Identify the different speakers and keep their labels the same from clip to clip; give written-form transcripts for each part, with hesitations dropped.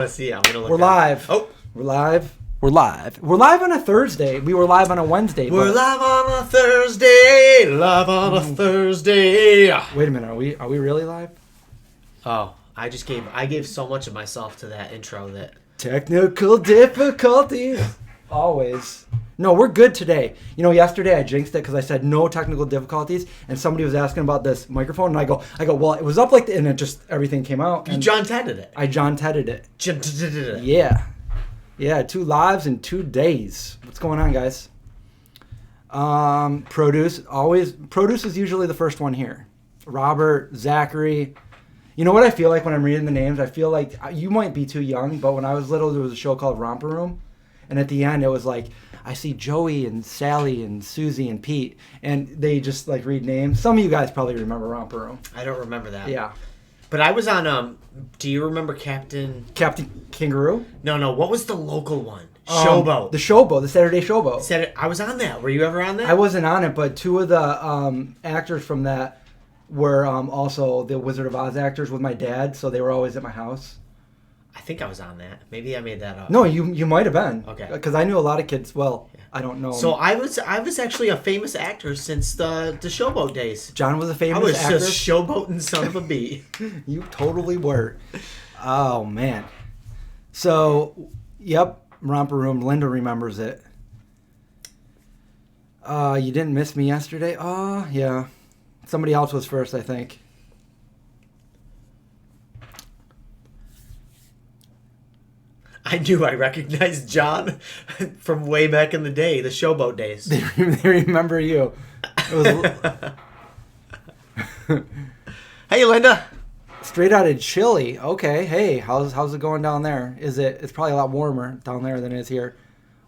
Speaker 1: Let's see. I'm gonna look.
Speaker 2: We're live.
Speaker 1: Oh,
Speaker 2: we're live. We're live. We're live on a Thursday. We were live on a Wednesday.
Speaker 1: We're live on a Thursday. Live on a Thursday.
Speaker 2: Wait a minute. Are we really live?
Speaker 1: Oh, I gave so much of myself to that intro that
Speaker 2: technical difficulties. Always. No, we're good today. You know, yesterday I jinxed it because I said no technical difficulties, and somebody was asking about this microphone, and I go, well, it was up like, and it just everything came out.
Speaker 1: You John Tedded it.
Speaker 2: I John Tedded it.
Speaker 1: Yeah.
Speaker 2: Yeah, 2 lives in 2 days. What's going on, guys? Produce is usually the first one here. Robert, Zachary. You know what I feel like when I'm reading the names? I feel like you might be too young, but when I was little, there was a show called Romper Room, and at the end it was like, I see Joey and Sally and Susie and Pete, and they just like read names. Some of you guys probably remember Romper Room.
Speaker 1: I don't remember that.
Speaker 2: Yeah.
Speaker 1: But I was on, do you remember Captain
Speaker 2: Kangaroo?
Speaker 1: No, what was the local one? Showboat.
Speaker 2: The Showboat, the Saturday Showboat.
Speaker 1: I was on that. Were you ever on that?
Speaker 2: I wasn't on it, but 2 of the actors from that were also the Wizard of Oz actors with my dad, so they were always at my house.
Speaker 1: I think I was on that. Maybe I made that up.
Speaker 2: No, you might have been.
Speaker 1: Okay.
Speaker 2: Because I knew a lot of kids. Well, yeah. I don't know.
Speaker 1: So I was actually a famous actor since the Showboat days.
Speaker 2: John was a famous actor.
Speaker 1: I was just showboating son of a bee.
Speaker 2: You totally were. Oh, man. So, yep, Romper Room. Linda remembers it. You didn't miss me yesterday? Oh, yeah. Somebody else was first, I think.
Speaker 1: I knew I recognized John from way back in the day, the Showboat days.
Speaker 2: They remember you. It was...
Speaker 1: Hey, Linda.
Speaker 2: Straight out of Chile. Okay. Hey, how's it going down there? It's probably a lot warmer down there than it is here.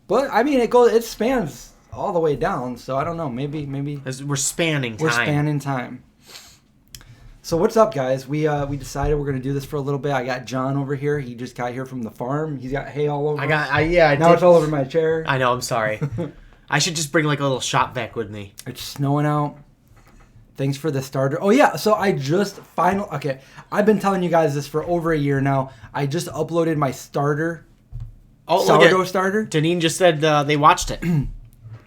Speaker 2: But I mean, it spans all the way down. So I don't know. Maybe
Speaker 1: we're spanning time.
Speaker 2: We're spanning time. So what's up, guys? We decided we're gonna do this for a little bit. I got John over here. He just got here from the farm. He's got hay all over. It's all over my chair.
Speaker 1: I know. I'm sorry. I should just bring like a little shop vac with me.
Speaker 2: It's snowing out. Thanks for the starter. Oh yeah. So I just Okay. I've been telling you guys this for over a year now. I just uploaded my starter.
Speaker 1: Oh,
Speaker 2: sourdough starter.
Speaker 1: Deneen just said they watched it.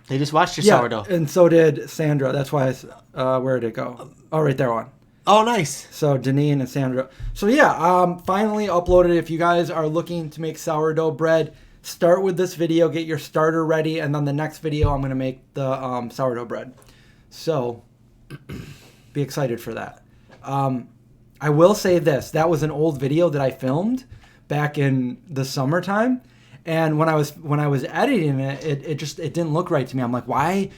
Speaker 1: They just watched your sourdough.
Speaker 2: And so did Sandra. That's why. Where did it go? Oh, right there on.
Speaker 1: Oh, nice.
Speaker 2: So, Deneen and Sandra. So, yeah, finally uploaded. If you guys are looking to make sourdough bread, start with this video, get your starter ready, and then the next video, I'm going to make the sourdough bread. So, be excited for that. I will say this. That was an old video that I filmed back in the summertime. And when I was editing it, it didn't look right to me. I'm like, why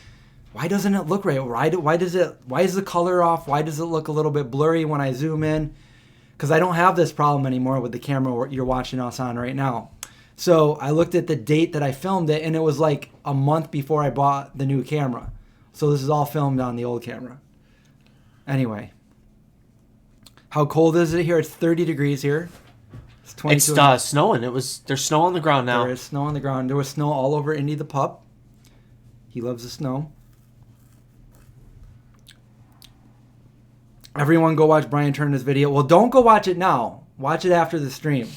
Speaker 2: doesn't it look right? Why is the color off? Why does it look a little bit blurry when I zoom in? Because I don't have this problem anymore with the camera you're watching us on right now. So I looked at the date that I filmed it, and it was like a month before I bought the new camera. So this is all filmed on the old camera. Anyway, how cold is it here? It's 30 degrees here. It's 22.
Speaker 1: It's snowing. There's snow on the ground now.
Speaker 2: There is snow on the ground. There was snow all over Indy the pup. He loves the snow. Everyone go watch Brian Turner's video. Well, don't go watch it now. Watch it after the stream.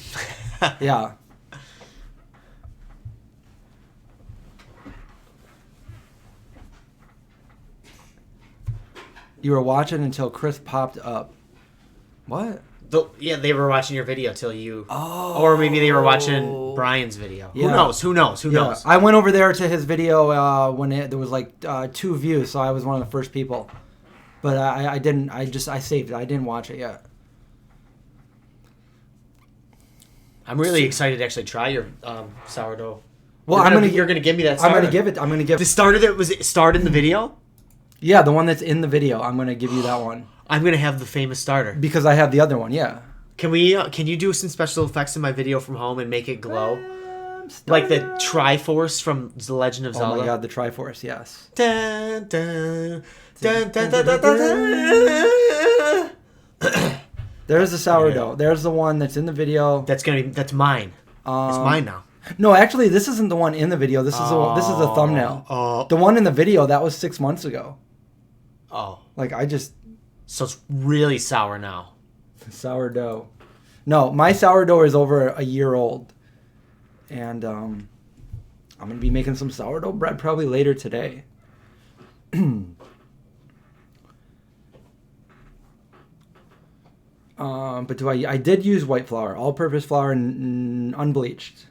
Speaker 2: Yeah. You were watching until Chris popped up. What?
Speaker 1: They were watching your video till you... Oh. Or maybe they were watching Brian's video. Yeah. Who knows?
Speaker 2: I went over there to his video when there was like 2 views, so I was one of the first people. But I didn't. I saved it. I didn't watch it yet.
Speaker 1: I'm really excited to actually try your sourdough.
Speaker 2: Well,
Speaker 1: you're gonna give me that starter.
Speaker 2: I'm gonna give
Speaker 1: the starter was it starred in the video?
Speaker 2: Yeah, the one that's in the video. I'm gonna give you that one.
Speaker 1: I'm gonna have the famous starter
Speaker 2: because I have the other one. Yeah.
Speaker 1: Can you do some special effects in my video from home and make it glow? Like the Triforce from The Legend of Zelda.
Speaker 2: Oh my god, the Triforce, yes.
Speaker 1: Dun, dun, dun, dun, dun, dun, dun.
Speaker 2: There's the sourdough. Yeah. There's the one that's in the video.
Speaker 1: That's mine. It's mine now.
Speaker 2: No, actually, this isn't the one in the video. This is a thumbnail. The one in the video that was 6 months ago.
Speaker 1: Oh,
Speaker 2: like I just.
Speaker 1: So it's really sour now.
Speaker 2: Sourdough. No, my sourdough is over a year old. And I'm going to be making some sourdough bread probably later today. But I did use white flour, all-purpose flour, and unbleached.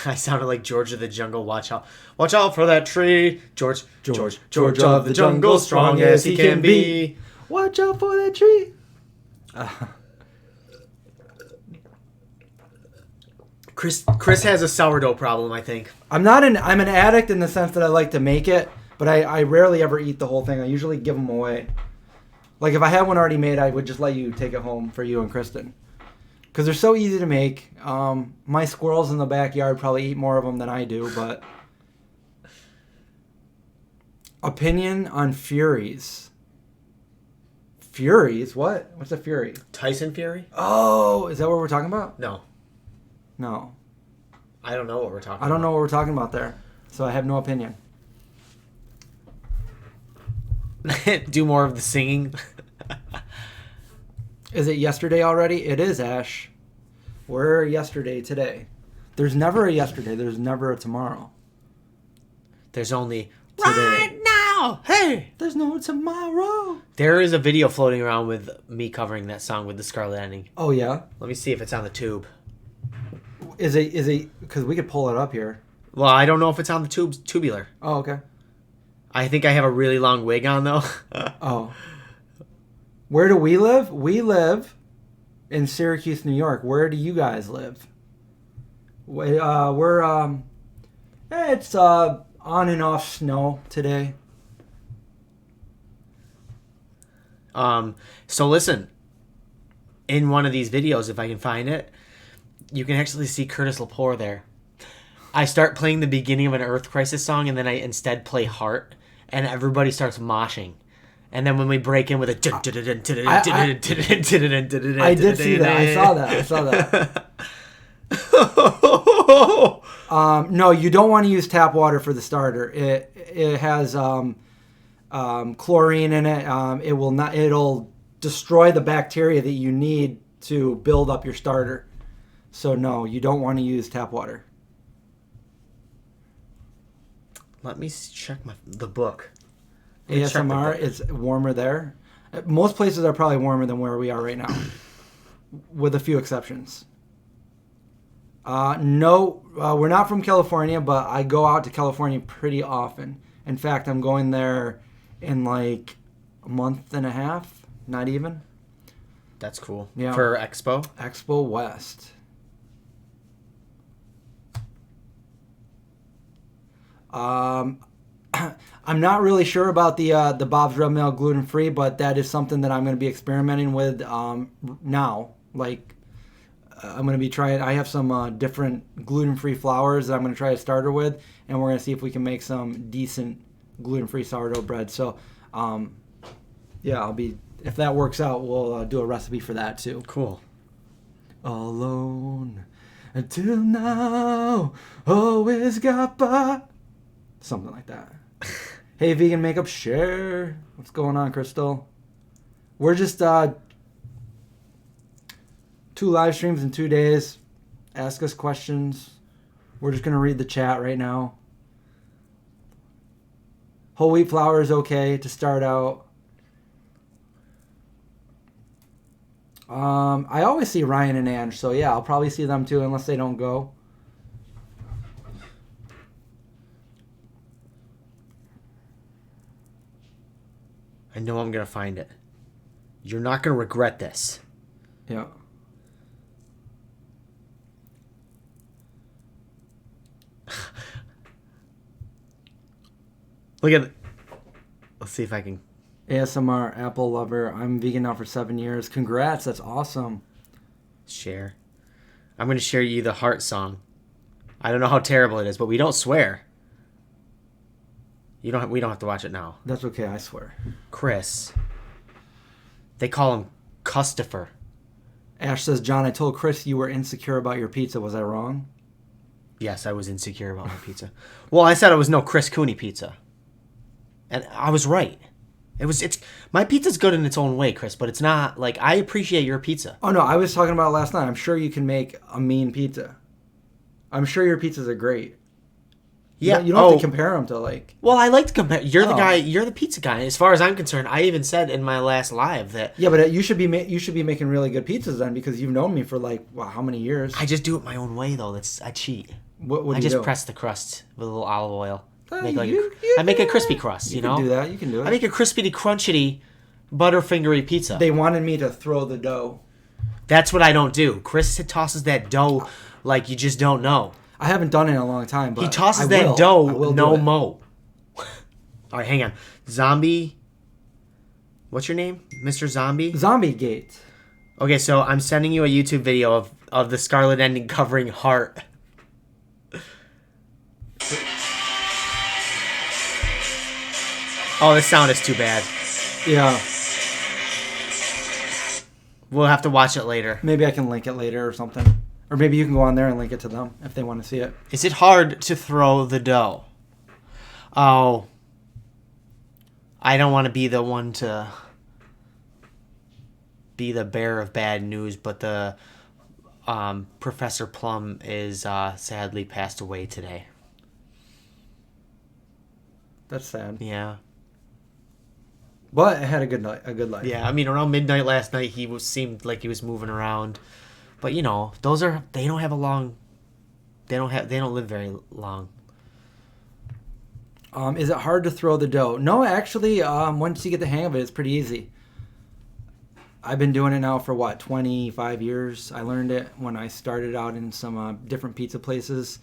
Speaker 1: I sounded like George of the Jungle. Watch out for that tree. George of the Jungle, strong as he can be.
Speaker 2: Watch out for that tree.
Speaker 1: Chris has a sourdough problem, I think.
Speaker 2: I'm an addict in the sense that I like to make it, but I rarely ever eat the whole thing. I usually give them away. Like if I had one already made, I would just let you take it home for you and Kristen. Because they're so easy to make. My squirrels in the backyard probably eat more of them than I do, but... Opinion on Furies. Furies? What? What's a Fury?
Speaker 1: Tyson Fury?
Speaker 2: Oh, is that what we're talking about?
Speaker 1: No.
Speaker 2: No.
Speaker 1: I don't know what we're talking about.
Speaker 2: I don't know what we're talking about there, so I have no opinion.
Speaker 1: Do more of the singing.
Speaker 2: Is it yesterday already? It is, Ash. We're yesterday today. There's never a yesterday. There's never a tomorrow.
Speaker 1: There's only
Speaker 2: today.
Speaker 1: Right now. Hey.
Speaker 2: There's no tomorrow.
Speaker 1: There is a video floating around with me covering that song with the Scarlet ending.
Speaker 2: Oh, yeah?
Speaker 1: Let me see if it's on the tube.
Speaker 2: Is it, because we could pull it up here.
Speaker 1: Well, I don't know if it's on the tubular.
Speaker 2: Oh, okay.
Speaker 1: I think I have a really long wig on, though.
Speaker 2: Oh. Where do we live? We live in Syracuse, New York. Where do you guys live? It's on and off snow today.
Speaker 1: So listen, in one of these videos, if I can find it, you can actually see Curtis Lepore there. I start playing the beginning of an Earth Crisis song, and then I instead play Heart, and everybody starts moshing. And then when we break in with a...
Speaker 2: I did see that. I saw that. No, you don't want to use tap water for the starter. It has chlorine in it. It'll destroy the bacteria that you need to build up your starter. So no, you don't want to use tap water.
Speaker 1: Let me check the book.
Speaker 2: ASMR, it's warmer there. Most places are probably warmer than where we are right now, with a few exceptions. No, we're not from California, but I go out to California pretty often. In fact, I'm going there in like a month and a half, not even.
Speaker 1: That's cool.
Speaker 2: Yeah.
Speaker 1: For Expo?
Speaker 2: Expo West. I'm not really sure about the Bob's Red Mill gluten-free, but that is something that I'm going to be experimenting with now. Like, I'm going to be trying... I have some different gluten-free flours that I'm going to try a starter with, and we're going to see if we can make some decent gluten-free sourdough bread. So, yeah, I'll be... If that works out, we'll do a recipe for that, too.
Speaker 1: Cool.
Speaker 2: Alone until now, always got by... Something like that. Hey, Vegan Makeup, share. What's going on, Crystal? We're just 2 live streams in 2 days. Ask us questions. We're just going to read the chat right now. Whole wheat flour is okay to start out. I always see Ryan and Ange, so yeah, I'll probably see them too unless they don't go.
Speaker 1: I know I'm going to find it. You're not going to regret this.
Speaker 2: Yeah.
Speaker 1: Look at it. Let's see if I can...
Speaker 2: ASMR Apple lover. I'm vegan now for 7 years. Congrats. That's awesome.
Speaker 1: Share. I'm going to share you the Heart song. I don't know how terrible it is, but we don't swear. We don't have to watch it now.
Speaker 2: That's okay, I swear.
Speaker 1: Chris. They call him Custifer.
Speaker 2: Ash says, John, I told Chris you were insecure about your pizza. Was I wrong?
Speaker 1: Yes, I was insecure about my pizza. Well, I said it was no Chris Cooney pizza. And I was right. It's my pizza's good in its own way, Chris, but it's not like I appreciate your pizza.
Speaker 2: Oh no, I was talking about it last night. I'm sure you can make a mean pizza. I'm sure your pizzas are great.
Speaker 1: Yeah,
Speaker 2: you don't have to compare them to like.
Speaker 1: Well, I like to compare. You're the guy. You're the pizza guy. As far as I'm concerned, I even said in my last live that.
Speaker 2: Yeah, but you should be making really good pizzas then because you've known me for like how many years?
Speaker 1: I just do it my own way though. I cheat.
Speaker 2: What do
Speaker 1: I
Speaker 2: you
Speaker 1: just
Speaker 2: do?
Speaker 1: press the crust with a little olive oil. I
Speaker 2: make
Speaker 1: a crispy crust. You know.
Speaker 2: Can do that. You can do it.
Speaker 1: I make a crispy, crunchy, butterfingery pizza.
Speaker 2: They wanted me to throw the dough.
Speaker 1: That's what I don't do. Chris tosses that dough like you just don't know.
Speaker 2: I haven't done it in a long time, but
Speaker 1: he tosses that dough no mo. All right, hang on. Zombie. What's your name? Mr. Zombie?
Speaker 2: Zombie Gate.
Speaker 1: Okay, so I'm sending you a YouTube video of the scarlet ending covering heart. Oh, this sound is too bad.
Speaker 2: Yeah.
Speaker 1: We'll have to watch it later.
Speaker 2: Maybe I can link it later or something. Or maybe you can go on there and link it to them if they want to see it.
Speaker 1: Is it hard to throw the dough? Oh. I don't want to be the one to be the bearer of bad news, but the Professor Plum is sadly passed away today.
Speaker 2: That's sad.
Speaker 1: Yeah.
Speaker 2: But it had a good life.
Speaker 1: Yeah, I mean around midnight last night seemed like he was moving around. But they don't have a long they don't live very long.
Speaker 2: Is it hard to throw the dough? No, actually, once you get the hang of it, it's pretty easy. I've been doing it now for 25 years. I learned it when I started out in some different pizza places.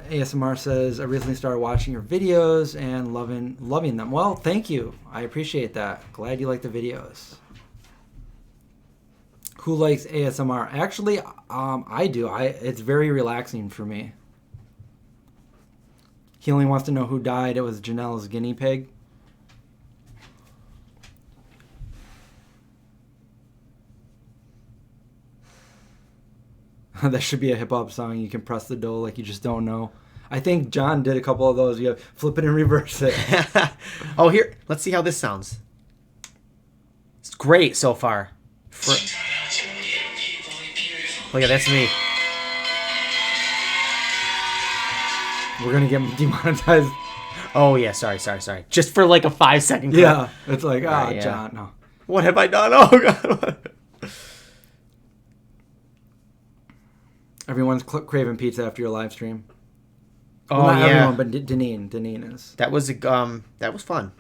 Speaker 2: ASMR says, I recently started watching your videos and loving them. Well, thank you. I appreciate that. Glad you like the videos. Who likes ASMR? Actually, I do. It's very relaxing for me. He only wants to know who died. It was Janelle's guinea pig. That should be a hip-hop song. You can press the dough like you just don't know. I think John did a couple of those. You flip it and reverse it.
Speaker 1: Oh, here. Let's see how this sounds. It's great so far. Look at that's me.
Speaker 2: We're going to get demonetized.
Speaker 1: Oh, yeah. Sorry. Just for like a 5-second clip.
Speaker 2: Yeah. It's like,
Speaker 1: yeah.
Speaker 2: John, no.
Speaker 1: What have I done? Oh, God.
Speaker 2: Everyone's craving pizza after your live stream.
Speaker 1: Oh,
Speaker 2: well, not
Speaker 1: yeah.
Speaker 2: everyone, but Deneen is.
Speaker 1: That was fun.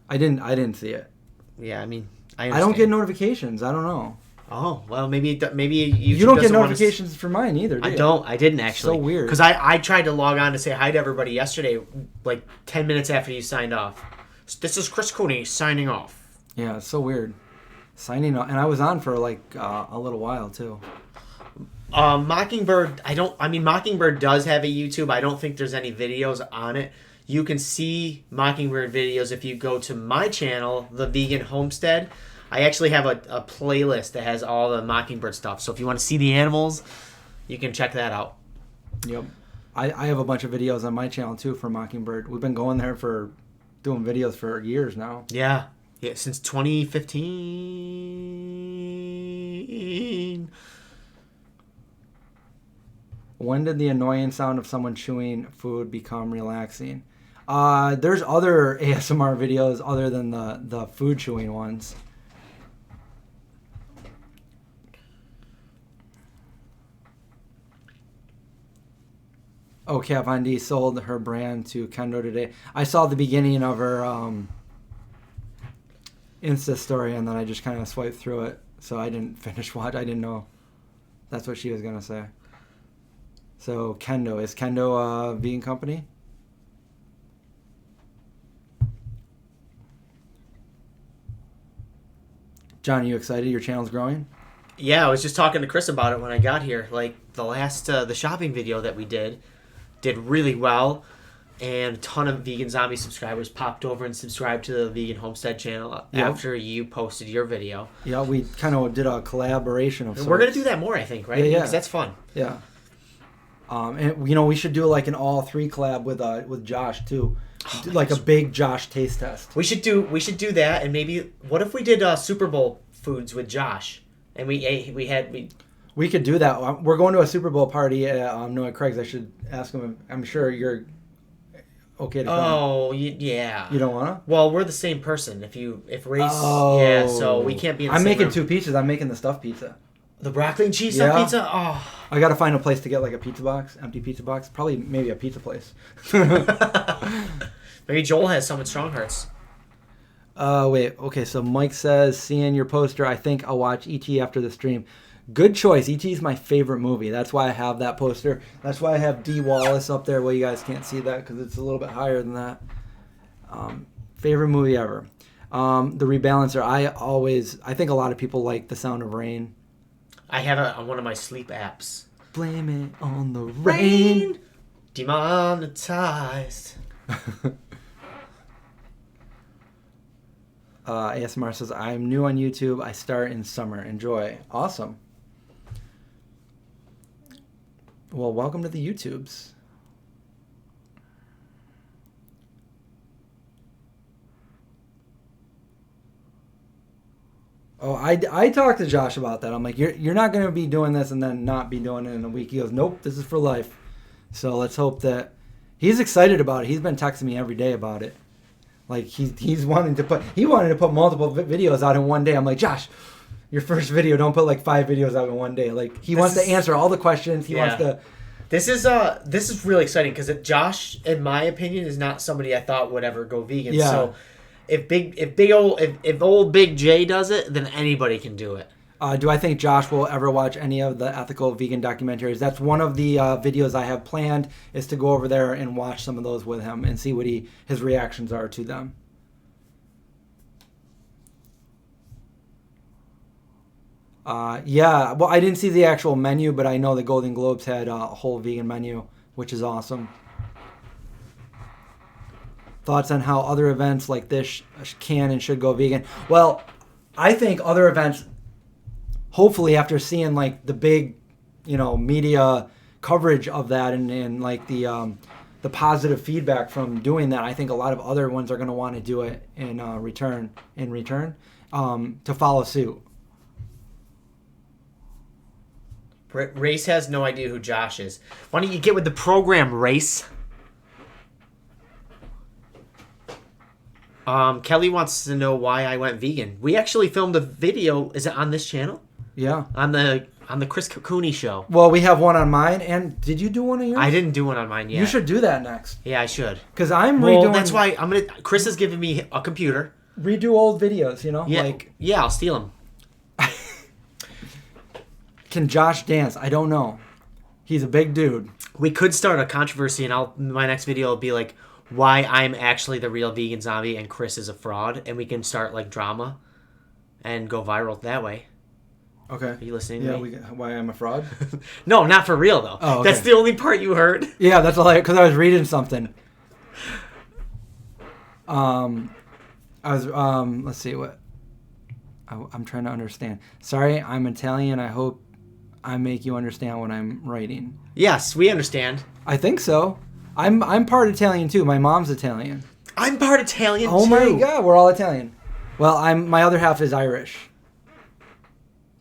Speaker 2: I didn't see it.
Speaker 1: Yeah, I mean,
Speaker 2: I don't get notifications. I don't know.
Speaker 1: Oh, well, maybe
Speaker 2: you don't get notifications for mine either, do you?
Speaker 1: I didn't actually.
Speaker 2: So weird.
Speaker 1: Because I tried to log on to say hi to everybody yesterday, like 10 minutes after you signed off. This is Chris Cooney signing off.
Speaker 2: Yeah, it's so weird. Signing off. And I was on for like a little while, too.
Speaker 1: Mockingbird, Mockingbird does have a YouTube. I don't think there's any videos on it. You can see Mockingbird videos if you go to my channel, The Vegan Homestead. I actually have a playlist that has all the Mockingbird stuff. So if you want to see the animals, you can check that out.
Speaker 2: Yep. I have a bunch of videos on my channel, too, for Mockingbird. We've been going there doing videos for years now.
Speaker 1: Yeah, since 2015.
Speaker 2: When did the annoying sound of someone chewing food become relaxing? There's other ASMR videos other than the food chewing ones. Oh, Kat Von D sold her brand to Kendo today. I saw the beginning of her Insta story, and then I just kind of swiped through it, so I didn't finish watch. I didn't know that's what she was going to say. So Kendo, is Kendo a vegan company? John, are you excited? Your channel's growing?
Speaker 1: Yeah, I was just talking to Chris about it when I got here. Like the last, the shopping video that we did really well, and a ton of Vegan Zombie subscribers popped over and subscribed to the Vegan Homestead channel after you posted your video.
Speaker 2: Yeah, we kind of did a collaboration of sorts.
Speaker 1: We're gonna do that more, I think, right?
Speaker 2: Yeah.
Speaker 1: Because that's fun.
Speaker 2: Yeah. And we should do like an all three collab with Josh too. Do like a big Josh taste test.
Speaker 1: We should do that, and maybe what if we did Super Bowl foods with Josh, and we
Speaker 2: could do that. We're going to a Super Bowl party at Noah Craig's. I should ask him. I'm sure you're okay to come.
Speaker 1: Oh, yeah.
Speaker 2: You don't wanna?
Speaker 1: Well, we're the same person. If race, yeah, so we can't be in the
Speaker 2: I'm
Speaker 1: same
Speaker 2: making
Speaker 1: room.
Speaker 2: 2 pizzas. I'm making the stuffed pizza.
Speaker 1: The broccoli and cheese stuffed pizza? Oh.
Speaker 2: I gotta find a place to get like a pizza box, empty pizza box. Probably maybe a pizza place.
Speaker 1: Maybe Joel has some at Strong Hearts.
Speaker 2: Wait. Okay, so Mike says, seeing your poster, I think I'll watch E.T. after the stream. Good choice. E.T. is my favorite movie. That's why I have that poster. That's why I have D. Wallace up there. Well, you guys can't see that because it's a little bit higher than that. Favorite movie ever. The Rebalancer. I think a lot of people like The Sound of Rain.
Speaker 1: I have it on one of my sleep apps.
Speaker 2: Blame it on the rain.
Speaker 1: Demonetized.
Speaker 2: ASMR says, I'm new on YouTube. I start in summer. Enjoy. Awesome. Well, welcome to the YouTubes. Oh, I talked to Josh about that. I'm like, you're not going to be doing this and then not be doing it in a week. He goes, nope, this is for life. So let's hope that he's excited about it. He's been texting me every day about it. Like he wanted to put multiple videos out in one day. I'm like, Josh, your first video, don't put like 5 videos out in one day. Like he wants to answer all the questions. He wants to.
Speaker 1: This is really exciting because Josh, in my opinion, is not somebody I thought would ever go vegan.
Speaker 2: Yeah.
Speaker 1: So if old Big J does it, then anybody can do it.
Speaker 2: Do I think Josh will ever watch any of the ethical vegan documentaries? That's one of the videos I have planned, is to go over there and watch some of those with him and see what his reactions are to them. Yeah, well, I didn't see the actual menu, but I know the Golden Globes had a whole vegan menu, which is awesome. Thoughts on how other events like this can and should go vegan? Well, I think other events, hopefully after seeing like the big, media coverage of that and like the positive feedback from doing that, I think a lot of other ones are going to want to do it in return to follow suit.
Speaker 1: Race has no idea who Josh is. Why don't you get with the program, Race? Kelly wants to know why I went vegan. We actually filmed a video. Is it on this channel?
Speaker 2: Yeah.
Speaker 1: On the Chris Cooney show.
Speaker 2: Well, we have one on mine, and did you do one on yours?
Speaker 1: I didn't do one on mine yet.
Speaker 2: You should do that next.
Speaker 1: Yeah, I should.
Speaker 2: Because I'm redoing.
Speaker 1: That's why Chris has given me a computer.
Speaker 2: Redo old videos,
Speaker 1: Yeah, I'll steal them.
Speaker 2: Can Josh dance? I don't know. He's a big dude.
Speaker 1: We could start a controversy, and my next video will be like why I'm actually the real vegan zombie and Chris is a fraud, and we can start like drama and go viral that way.
Speaker 2: Okay.
Speaker 1: Are you listening to me?
Speaker 2: Why I'm a fraud?
Speaker 1: No, not for real though.
Speaker 2: Oh, okay.
Speaker 1: That's the only part you heard.
Speaker 2: Yeah, that's all because I was reading something. Let's see what. I'm trying to understand. Sorry, I'm Italian. I hope I make you understand what I'm writing.
Speaker 1: Yes, we understand.
Speaker 2: I think so. I'm part Italian too. My mom's Italian.
Speaker 1: I'm part Italian too.
Speaker 2: Oh my god, we're all Italian. Well, my other half is Irish.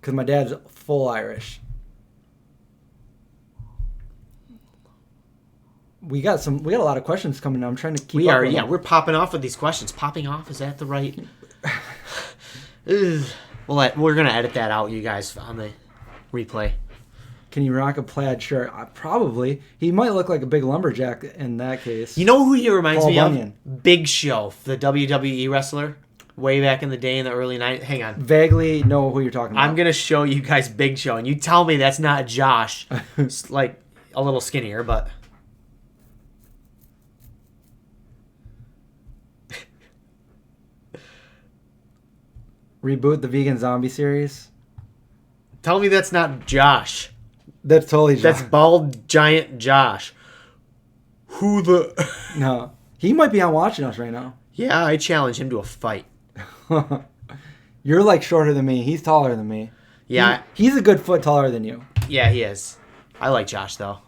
Speaker 2: Because my dad's full Irish. We got a lot of questions coming. I'm trying to keep.
Speaker 1: We're popping off with these questions. Popping off, is that the right? We're gonna edit that out, you guys, on the replay.
Speaker 2: Can you rock a plaid shirt? Probably. He might look like a big lumberjack in that case.
Speaker 1: You know who he reminds me
Speaker 2: Bunyan.
Speaker 1: of? Big Show, the WWE wrestler, way back in the day in the early 90s. Hang on.
Speaker 2: Vaguely know who you're talking about.
Speaker 1: I'm gonna show you guys Big Show, and you tell me that's not Josh. It's like a little skinnier, but.
Speaker 2: Reboot the Vegan Zombie series.
Speaker 1: Tell me that's not Josh.
Speaker 2: That's totally Josh.
Speaker 1: That's bald giant Josh. Who the...
Speaker 2: No. He might be on watching us right now.
Speaker 1: Yeah, I challenge him to a fight.
Speaker 2: You're like shorter than me. He's taller than me.
Speaker 1: Yeah.
Speaker 2: He's a good foot taller than you.
Speaker 1: Yeah, he is. I like Josh, though.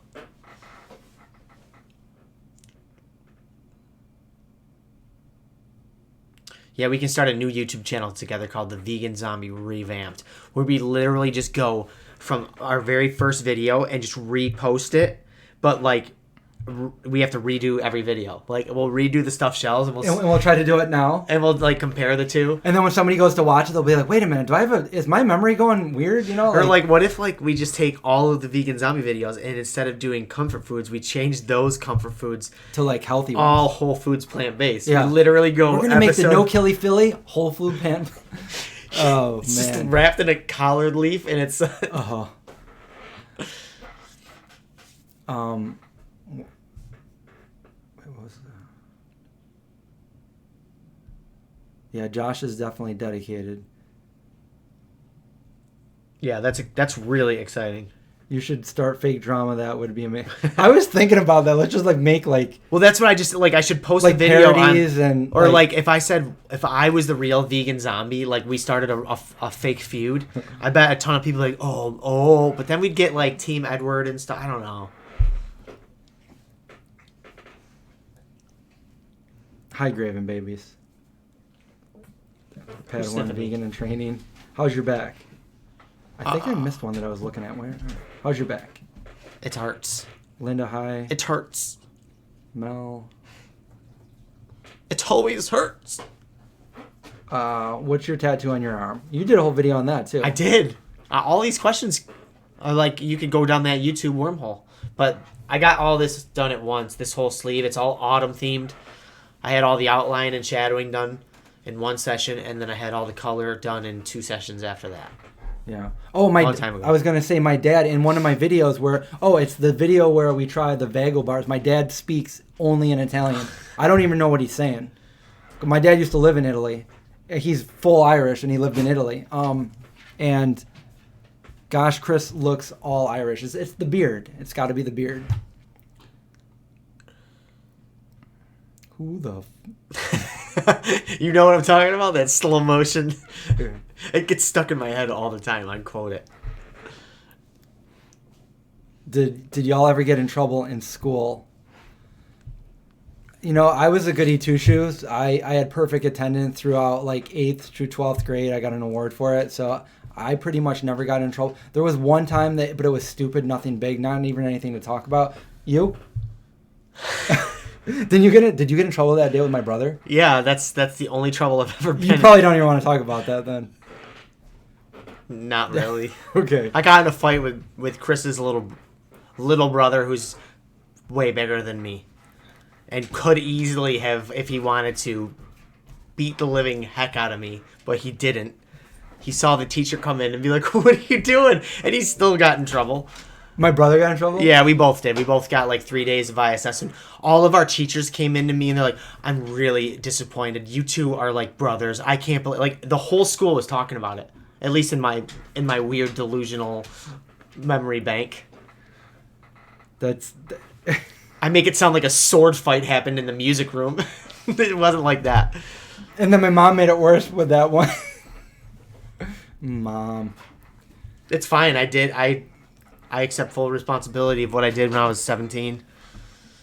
Speaker 1: Yeah, we can start a new YouTube channel together called The Vegan Zombie Revamped, where we literally just go from our very first video and just repost it, but like we have to redo every video. Like we'll redo the stuffed shells and
Speaker 2: we'll try to do it now.
Speaker 1: And we'll like compare the two.
Speaker 2: And then when somebody goes to watch it, they'll be like, "Wait a minute, is my memory going weird?" You know?
Speaker 1: Or like what if like we just take all of the vegan zombie videos and instead of doing comfort foods, we change those comfort foods
Speaker 2: to like healthy ones.
Speaker 1: All whole foods plant-based.
Speaker 2: Yeah.
Speaker 1: We literally go
Speaker 2: We're gonna make the no killy Philly whole food pan. Oh
Speaker 1: it's
Speaker 2: man.
Speaker 1: Just wrapped in a collard leaf and it's
Speaker 2: uh-huh. Yeah, Josh is definitely dedicated.
Speaker 1: Yeah, that's really exciting.
Speaker 2: You should start fake drama. That would be amazing. I was thinking about that. Let's just like make like.
Speaker 1: Well, that's what I just like. I should post
Speaker 2: like
Speaker 1: a video
Speaker 2: parodies
Speaker 1: or like if I was the real vegan zombie, like we started a fake feud. I bet a ton of people like but then we'd get like Team Edward and stuff. I don't know.
Speaker 2: Hi, Graven babies. Padawan vegan and training. How's your back? I think I missed one that I was looking at. Where? How's your back?
Speaker 1: It hurts.
Speaker 2: Linda, hi.
Speaker 1: It hurts.
Speaker 2: Mel.
Speaker 1: It always hurts.
Speaker 2: What's your tattoo on your arm? You did a whole video on that too.
Speaker 1: I did. All these questions are like you could go down that YouTube wormhole. But I got all this done at once. This whole sleeve. It's all autumn themed. I had all the outline and shadowing done in one session, and then I had all the color done in 2 sessions after that.
Speaker 2: Yeah. Oh, long time ago. I was going to say my dad, in one of my videos where, it's the video where we try the Vago bars. My dad speaks only in Italian. I don't even know what he's saying. My dad used to live in Italy. He's full Irish, and he lived in Italy. And gosh, Chris looks all Irish. It's the beard. It's got to be the beard. Who the...
Speaker 1: You know what I'm talking about? That slow motion. It gets stuck in my head all the time. I quote it.
Speaker 2: Did y'all ever get in trouble in school? You know, I was a goody two-shoes. I had perfect attendance throughout like 8th through 12th grade. I got an award for it. So I pretty much never got in trouble. There was one time but it was stupid, nothing big, not even anything to talk about. You? Did you get in trouble that day with my brother?
Speaker 1: Yeah, that's the only trouble I've ever been.
Speaker 2: You probably don't even want to talk about that then.
Speaker 1: Not really.
Speaker 2: Okay.
Speaker 1: I got in a fight with Chris's little brother, who's way bigger than me, and could easily have, if he wanted to, beat the living heck out of me, but he didn't. He saw the teacher come in and be like, "What are you doing?" And he still got in trouble.
Speaker 2: My brother got in trouble?
Speaker 1: Yeah, we both did. We both got like 3 days of ISS, and all of our teachers came into me and they're like, "I'm really disappointed. You two are like brothers. I can't believe." Like the whole school was talking about it. At least in my weird delusional memory bank. I make it sound like a sword fight happened in the music room. It wasn't like that.
Speaker 2: And then my mom made it worse with that one. Mom.
Speaker 1: It's fine. I accept full responsibility of what I did when I was 17.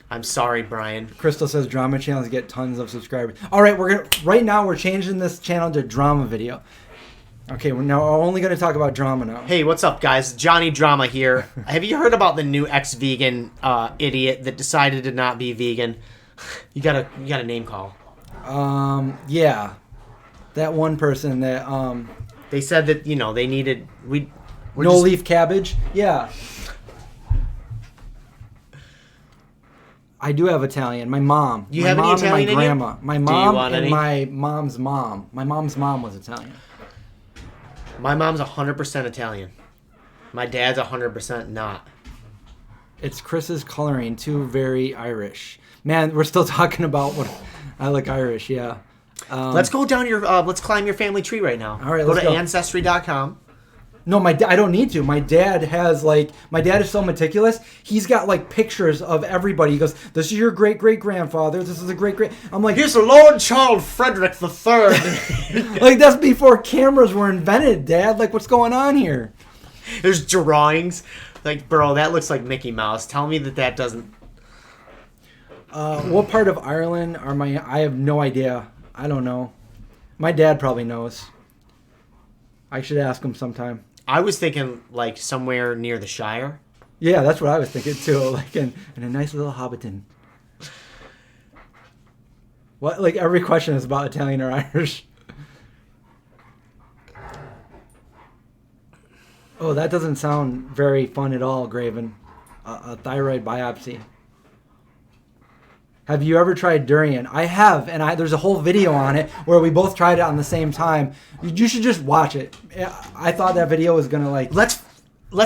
Speaker 1: I'm sorry, Brian.
Speaker 2: Crystal says drama channels get tons of subscribers. All right, right now we're changing this channel to drama video. Okay, we're only going to talk about drama now.
Speaker 1: Hey, what's up, guys? Johnny Drama here. Have you heard about the new ex-vegan idiot that decided to not be vegan? You got a name call.
Speaker 2: Yeah, that one person that
Speaker 1: they said that they needed
Speaker 2: leaf cabbage. Yeah. I do have Italian. My mom.
Speaker 1: You have any Italian
Speaker 2: and my grandma.
Speaker 1: in you?
Speaker 2: My mom and my mom's mom. My mom's mom was Italian.
Speaker 1: My mom's 100% Italian. My dad's 100% not.
Speaker 2: It's Chris's coloring, too very Irish. Man, we're still talking about what I like Irish, yeah.
Speaker 1: Let's go down let's climb your family tree right now.
Speaker 2: All right,
Speaker 1: let's go to Ancestry.com.
Speaker 2: No, I don't need to. My dad is so meticulous. He's got like pictures of everybody. He goes, "This is your great great grandfather. This is a great great." I'm like,
Speaker 1: "Here's the Lord Charles Frederick III."
Speaker 2: Like that's before cameras were invented, Dad. Like what's going on here?
Speaker 1: There's drawings. Like, bro, that looks like Mickey Mouse. Tell me that doesn't.
Speaker 2: What part of Ireland are I have no idea. I don't know. My dad probably knows. I should ask him sometime.
Speaker 1: I was thinking like somewhere near the Shire.
Speaker 2: Yeah, that's what I was thinking too. Like in a nice little Hobbiton. What? Like every question is about Italian or Irish. Oh, that doesn't sound very fun at all, Graven. A thyroid biopsy. Have you ever tried durian? I have, and there's a whole video on it where we both tried it on the same time. You should just watch it. I thought that video was gonna like.
Speaker 1: Let's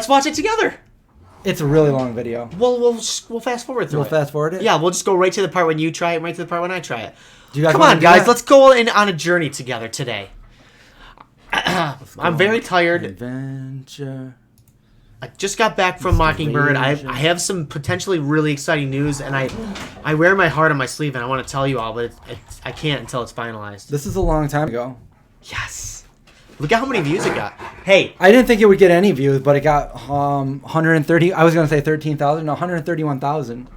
Speaker 1: watch it together.
Speaker 2: It's a really long video.
Speaker 1: We'll fast forward through it.
Speaker 2: We'll fast forward it?
Speaker 1: Yeah, we'll just go right to the part when you try it, right to the part when I try it.
Speaker 2: Do you guys
Speaker 1: Come
Speaker 2: wanna
Speaker 1: on,
Speaker 2: do
Speaker 1: guys.
Speaker 2: that?
Speaker 1: Let's go on a journey together today. I'm very tired.
Speaker 2: Adventure.
Speaker 1: I just got back from Mockingbird. I have some potentially really exciting news, and I wear my heart on my sleeve, and I want to tell you all, but I can't until it's finalized.
Speaker 2: This is a long time ago.
Speaker 1: Yes. Look at how many views it got. Hey.
Speaker 2: I didn't think it would get any views, but it got 130. I was going to say 13,000. No, 131,000.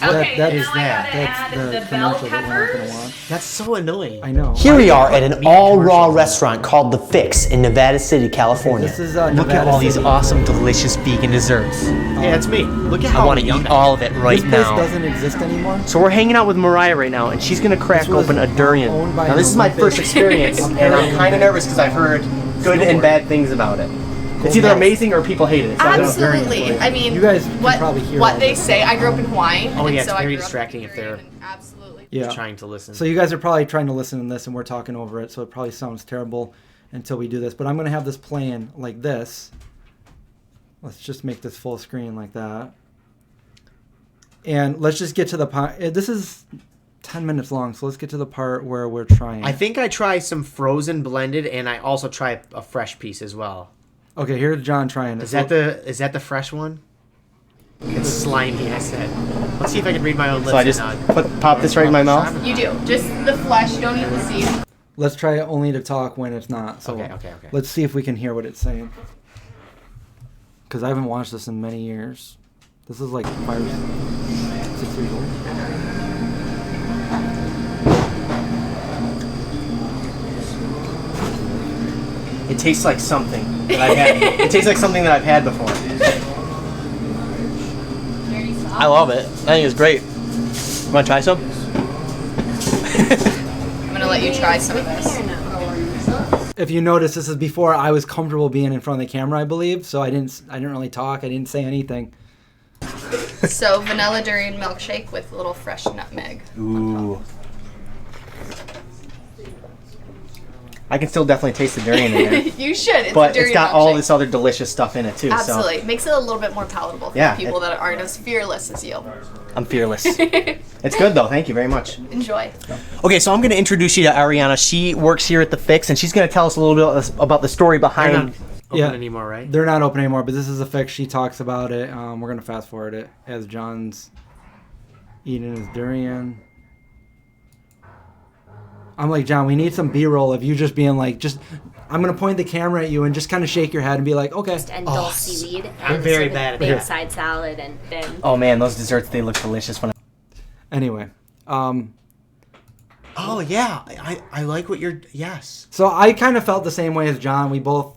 Speaker 3: Okay,
Speaker 2: that
Speaker 3: now
Speaker 2: is
Speaker 3: I
Speaker 2: that.
Speaker 3: gotta
Speaker 2: That's
Speaker 3: add
Speaker 2: the
Speaker 3: the bell
Speaker 2: commercial that we're not going to
Speaker 3: peppers.
Speaker 2: watch.
Speaker 1: That's so annoying.
Speaker 2: I know.
Speaker 4: Here we are at an all-raw restaurant called The Fix in Nevada City, California.
Speaker 2: This is
Speaker 1: Look
Speaker 2: Nevada
Speaker 1: at all these
Speaker 2: City.
Speaker 1: awesome, delicious vegan desserts. Yeah, it's me. Look at how
Speaker 4: I want to eat all of it right
Speaker 2: This place
Speaker 4: now.
Speaker 2: doesn't exist anymore.
Speaker 4: So we're hanging out with Mariah right now, and she's gonna crack
Speaker 2: This was
Speaker 4: open a durian.
Speaker 2: owned by
Speaker 4: Now this is my
Speaker 2: Olympic-
Speaker 4: first experience, and I'm kind of nervous because I've heard good and bad things about it. It's either amazing or people hate it. It's not good.
Speaker 3: Absolutely. I mean,
Speaker 2: You guys can
Speaker 3: what,
Speaker 2: probably hear all
Speaker 3: what they
Speaker 2: this.
Speaker 3: say. I grew up in Hawaii.
Speaker 1: Oh,
Speaker 3: and
Speaker 1: yeah,
Speaker 3: so
Speaker 1: it's
Speaker 3: I
Speaker 1: very
Speaker 3: grew up
Speaker 1: distracting
Speaker 3: in
Speaker 1: if they're-
Speaker 3: Korean, and absolutely.
Speaker 2: Yeah.
Speaker 1: Trying to listen.
Speaker 2: So you guys are probably trying to listen to this, and we're talking over it, so it probably sounds terrible until we do this. But I'm going to have this playing like this. Let's just make this full screen like that. And let's just get to the part. This is 10 minutes long, so let's get to the part where we're trying.
Speaker 1: I think I try some frozen blended, and I also try a fresh piece as well.
Speaker 2: Okay, here's John trying it.
Speaker 1: Is that the fresh one? It's slimy, I said. Let's see if I can read my own lips.
Speaker 4: So I just pop this right in my mouth.
Speaker 3: You do. Just the flesh. You don't eat the seed.
Speaker 2: Let's try it only to talk when it's not. So
Speaker 1: Okay.
Speaker 2: let's see if we can hear what it's saying. Because I haven't watched this in many years. This is like 6 years old.
Speaker 4: It tastes like something that I've had. It tastes like something that I've had before. I love it. I think it's great. You want to try some?
Speaker 3: I'm gonna let you try some of this.
Speaker 2: If you notice, this is before I was comfortable being in front of the camera, I believe. So I didn't really talk. I didn't say anything.
Speaker 3: So vanilla durian milkshake with a little fresh nutmeg.
Speaker 4: Ooh. I can still definitely taste the durian in there.
Speaker 3: You should. It's
Speaker 4: But
Speaker 3: a durian
Speaker 4: it's got
Speaker 3: milkshake.
Speaker 4: all this other delicious stuff in it too.
Speaker 3: Absolutely. Makes it a little bit more palatable for
Speaker 4: Yeah,
Speaker 3: people that aren't as fearless as you.
Speaker 4: So I'm fearless. It's good though. Thank you very much.
Speaker 3: Enjoy.
Speaker 4: Okay, so I'm going to introduce you to Ariana. She works here at The Fix, and she's going to tell us a little bit about the story
Speaker 1: They're
Speaker 4: behind.
Speaker 1: not open
Speaker 2: Yeah.
Speaker 1: anymore, right?
Speaker 2: They're not open anymore, but this is a fix. She talks about it. We're going to fast forward it as John's eating his durian. I'm like, John, we need some B-roll of you just being like, I'm going to point the camera at you and just kind of shake your head and be like, okay.
Speaker 5: And dulce seaweed.
Speaker 1: I'm
Speaker 5: And
Speaker 1: very
Speaker 5: sort of
Speaker 1: bad at
Speaker 5: big
Speaker 1: that.
Speaker 5: side salad and then
Speaker 4: Oh man, those desserts, they look delicious.
Speaker 2: Anyway.
Speaker 1: Oh yeah, I like what you're. Yes.
Speaker 2: So I kind of felt the same way as John. We both,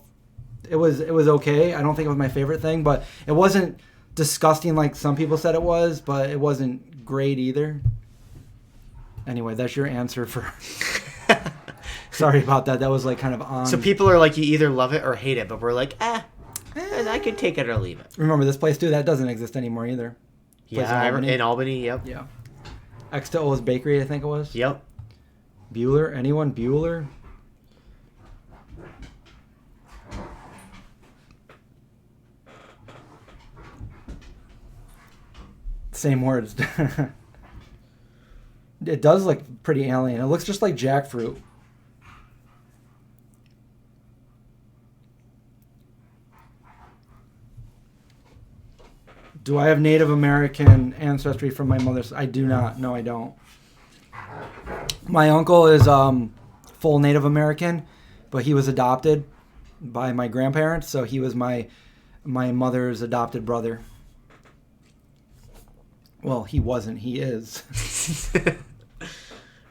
Speaker 2: it was okay. I don't think it was my favorite thing, but it wasn't disgusting like some people said it was, but it wasn't great either. Anyway, that's your answer for. Sorry about that. That was like kind of on.
Speaker 1: So people are like, you either love it or hate it, but we're like, I could take it or leave it.
Speaker 2: Remember this place too? That doesn't exist anymore either. Place
Speaker 1: Yeah,
Speaker 2: in Albany?
Speaker 1: in Albany. Yep.
Speaker 2: Yeah. X to O's Bakery, I think it was.
Speaker 1: Yep.
Speaker 2: Bueller? Anyone? Bueller? Same words. It does look pretty alien. It looks just like jackfruit. Do I have Native American ancestry from my mother's? I do not. No, I don't. My uncle is full Native American, but he was adopted by my grandparents, so he was my mother's adopted brother. Well, he wasn't. He is.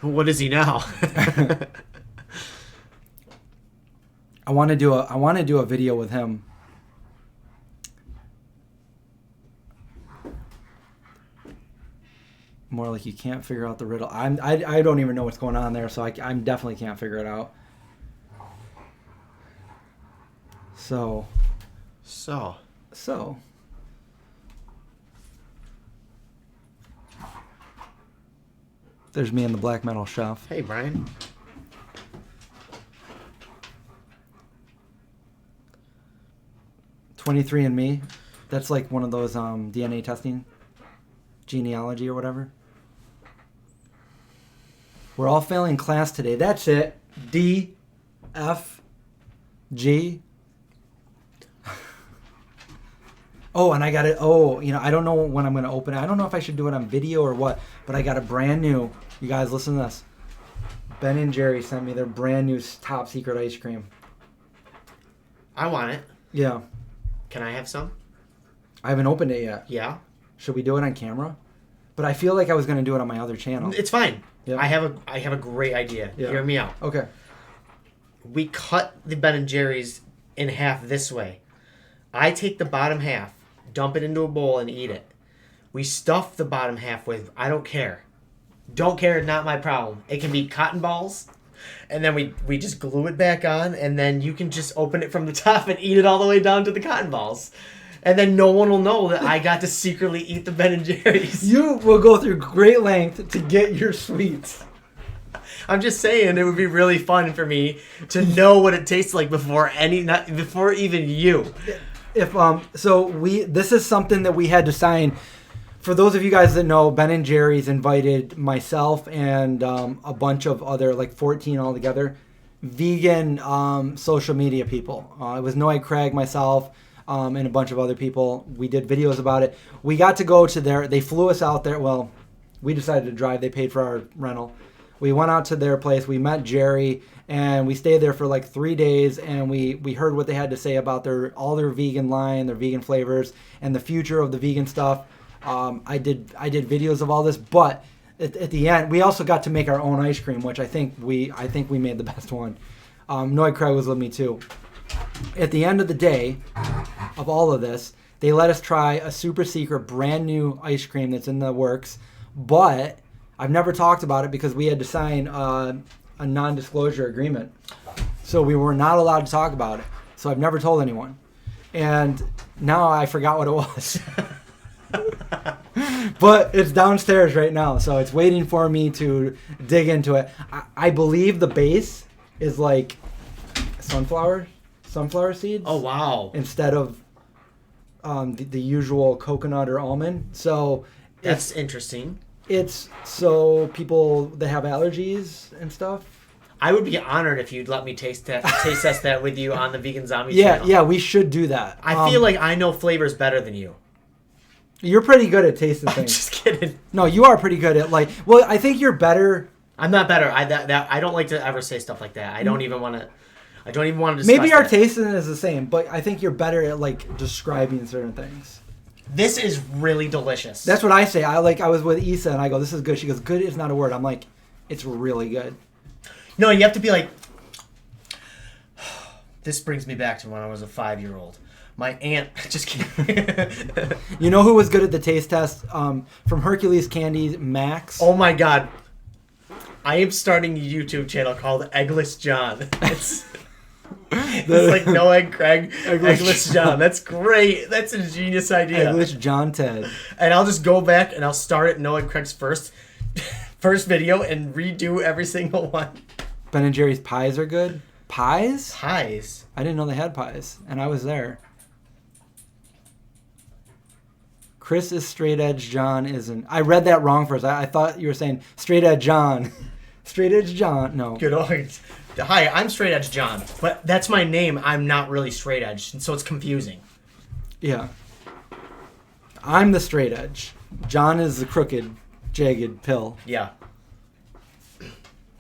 Speaker 1: What is he now?
Speaker 2: I want to do a video with him. More like you can't figure out the riddle. I don't even know what's going on there, so I definitely can't figure it out. So. There's me and the black metal chef.
Speaker 1: Hey, Brian.
Speaker 2: "23andMe." That's like one of those DNA testing, genealogy or whatever. We're all failing class today. That's it. D, F, G. Oh, and I got it. Oh, I don't know when I'm going to open it. I don't know if I should do it on video or what, but I got a brand new. You guys, listen to this. Ben and Jerry sent me their brand new top secret ice cream.
Speaker 1: I want it.
Speaker 2: Yeah.
Speaker 1: Can I have some?
Speaker 2: I haven't opened it yet.
Speaker 1: Yeah.
Speaker 2: Should we do it on camera? But I feel like I was going to do it on my other channel.
Speaker 1: It's fine.
Speaker 2: Yeah.
Speaker 1: I have a great idea.
Speaker 2: Yeah.
Speaker 1: Hear me out.
Speaker 2: Okay.
Speaker 1: We cut the Ben and Jerry's in half this way. I take the bottom half, dump it into a bowl, and eat it. We stuff the bottom half with, I don't care. Don't care, not my problem. It can be cotton balls, and then we just glue it back on, and then you can just open it from the top and eat it all the way down to the cotton balls. And then no one will know that I got to secretly eat the Ben and Jerry's.
Speaker 2: You will go through great length to get your sweets.
Speaker 1: I'm just saying it would be really fun for me to know what it tastes like before even you.
Speaker 2: If this is something that we had to sign. For those of you guys that know, Ben and Jerry's invited myself and a bunch of other, like 14 altogether, vegan social media people. It was Noah Craig, myself, and a bunch of other people. We did videos about it. We got to go to they flew us out there. Well, we decided to drive. They paid for our rental. We went out to their place. We met Jerry, and we stayed there for like 3 days, and we heard what they had to say about all their vegan line, their vegan flavors, and the future of the vegan stuff. I did videos of all this, but at the end, we also got to make our own ice cream, which I think we made the best one. Noy Craig was with me too. At the end of the day, of all of this, they let us try a super secret, brand new ice cream that's in the works, but I've never talked about it because we had to sign a non-disclosure agreement, so we were not allowed to talk about it. So I've never told anyone, and now I forgot what it was. But it's downstairs right now, so it's waiting for me to dig into it. I believe the base is like sunflower seeds.
Speaker 1: Oh, wow.
Speaker 2: Instead of the usual coconut or almond. So
Speaker 1: that's interesting.
Speaker 2: It's so people that have allergies and stuff.
Speaker 1: I would be honored if you'd let me taste test that with you on the Vegan Zombie channel.
Speaker 2: Yeah, we should do that.
Speaker 1: I feel like I know flavors better than you.
Speaker 2: You're pretty good at tasting things.
Speaker 1: I'm just kidding.
Speaker 2: No, you are pretty good at well, I think you're better.
Speaker 1: I'm not better. I don't like to ever say stuff like that. I don't even want to discuss
Speaker 2: Maybe our
Speaker 1: that.
Speaker 2: tasting is the same, but I think you're better at describing certain things.
Speaker 1: This is really delicious.
Speaker 2: That's what I say. I was with Issa and I go, "This is good." She goes, "Good is not a word." I'm like, "It's really good."
Speaker 1: No, you have to be like. This brings me back to when I was a 5-year-old. My aunt, just kidding.
Speaker 2: You know who was good at the taste test? From Hercules Candies, Max.
Speaker 1: Oh my God. I am starting a YouTube channel called Eggless John. It's like No Egg Craig, Eggless John. That's great. That's a genius idea.
Speaker 2: Eggless John Ted.
Speaker 1: And I'll just go back and I'll start at No Egg Craig's first video and redo every single one.
Speaker 2: Ben and Jerry's pies are good. Pies?
Speaker 1: Pies?
Speaker 2: I didn't know they had pies, and I was there. Chris is straight edge, John isn't. I read that wrong first. I thought you were saying straight edge John. Straight edge John. No.
Speaker 1: Good old. Hi, I'm Straight Edge John, but that's my name. I'm not really straight edge, and so it's confusing.
Speaker 2: Yeah. I'm the straight edge. John is the crooked, jagged pill.
Speaker 1: Yeah.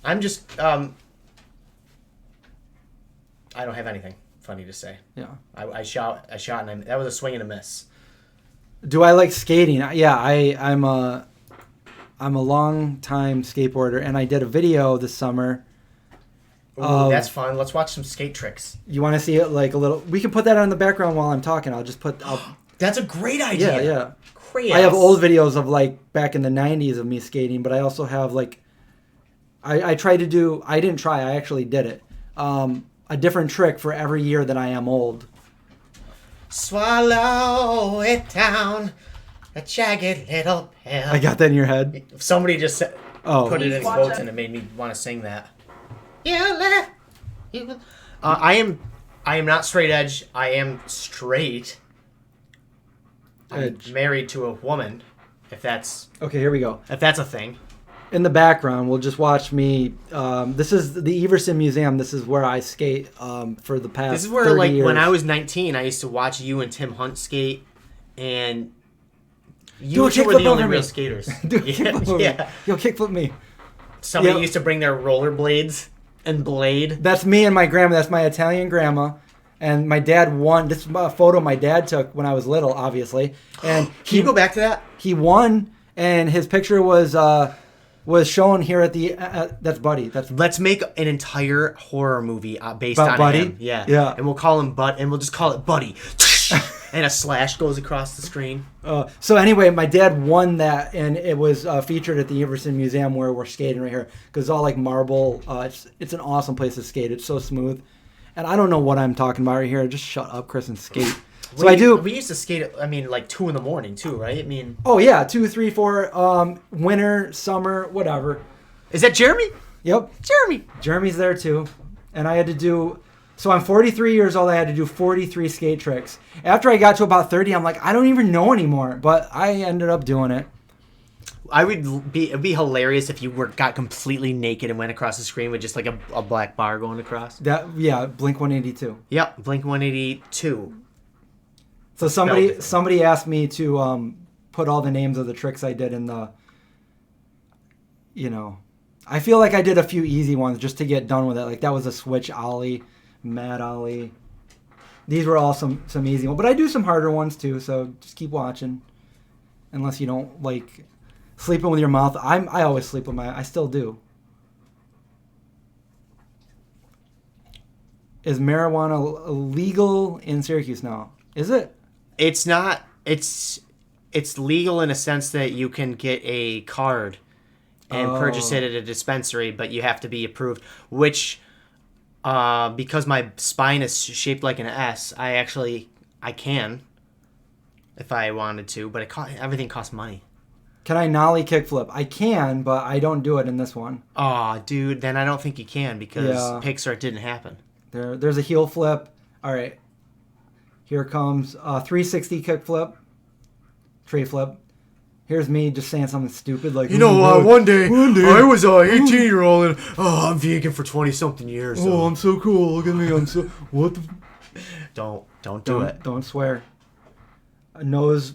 Speaker 1: I'm just I don't have anything funny to say.
Speaker 2: Yeah.
Speaker 1: I shot, and that was a swing and a miss.
Speaker 2: Do I like skating? Yeah, I'm a long time skateboarder, and I did a video this summer.
Speaker 1: Ooh, that's fun. Let's watch some skate tricks.
Speaker 2: You want to see it like a little? We can put that on the background while I'm talking. I'll just put.
Speaker 1: That's a great idea.
Speaker 2: Yeah.
Speaker 1: Great.
Speaker 2: I have old videos of like back in the 90s of me skating, but I also have like. I tried to do. I didn't try. I actually did it. A different trick for every year that I am old.
Speaker 1: Swallow it down, a jagged little pill.
Speaker 2: I got that in your head.
Speaker 1: Somebody just said,
Speaker 2: Oh.
Speaker 1: put it in quotes, and it made me want to sing that. I am not straight edge. I am straight. I'm
Speaker 2: Edge.
Speaker 1: married to a woman. If that's
Speaker 2: Okay, here we go.
Speaker 1: a thing.
Speaker 2: In the background, we'll just watch me. This is the Everson Museum. This is where I skate for the past.
Speaker 1: This is where,
Speaker 2: 30
Speaker 1: like,
Speaker 2: years.
Speaker 1: when I was 19, I used to watch you and Tim Hunt skate, and you two were the only real skaters.
Speaker 2: Do a kickflip over me. Yo, kickflip me.
Speaker 1: Somebody
Speaker 2: Yep.
Speaker 1: used to bring their rollerblades and blade.
Speaker 2: That's me and my grandma. That's my Italian grandma. And my dad won. This is a photo my dad took when I was little, obviously. And
Speaker 1: Can you go back to that?
Speaker 2: he won, and his picture was shown here at the. That's Buddy. That's
Speaker 1: Let's make an entire horror movie based
Speaker 2: About
Speaker 1: on
Speaker 2: Buddy?
Speaker 1: him. Yeah.
Speaker 2: Yeah.
Speaker 1: And we'll call him and we'll just call it Buddy. And a slash goes across the screen.
Speaker 2: So anyway, my dad won that, and it was featured at the Everson Museum where we're skating right here, because it's all like marble. It's an awesome place to skate. It's so smooth, and I don't know what I'm talking about right here. Just shut up, Chris, and skate. So I do.
Speaker 1: We used to skate at, like 2 a.m. too, right? I mean,
Speaker 2: Oh yeah, 2, 3, 4. Winter, summer, whatever.
Speaker 1: is that Jeremy?
Speaker 2: Yep,
Speaker 1: Jeremy.
Speaker 2: Jeremy's there too, and I had to do. So I'm 43 years old. I had to do 43 skate tricks. After I got to about 30, I'm like, I don't even know anymore. But I ended up doing it.
Speaker 1: It'd be hilarious if you got completely naked and went across the screen with just like a black bar going across.
Speaker 2: Blink 182.
Speaker 1: Yep, Blink 182.
Speaker 2: So somebody asked me to put all the names of the tricks I did in the. I feel like I did a few easy ones just to get done with it. Like that was a switch ollie, mad ollie. These were all some easy ones, but I do some harder ones too. So just keep watching, unless you don't like sleeping with your mouth. I always sleep with I still do. Is marijuana illegal in Syracuse now? Is it?
Speaker 1: It's not. It's legal in a sense that you can get a card and purchase it at a dispensary, but you have to be approved. Which, because my spine is shaped like an S, I can, if I wanted to, but everything costs money.
Speaker 2: Can I nollie kickflip? I can, but I don't do it in this one.
Speaker 1: Oh, dude, then I don't think you can because Pixar didn't happen.
Speaker 2: There's a heel flip. All right. Here comes 360 kickflip. Tray flip. Here's me just saying something stupid like,
Speaker 1: one day I was 18-year-old and I'm vegan for 20-something years.
Speaker 2: Oh, I'm so cool. Look at me. I'm so what the
Speaker 1: Don't do it.
Speaker 2: Don't swear. Nose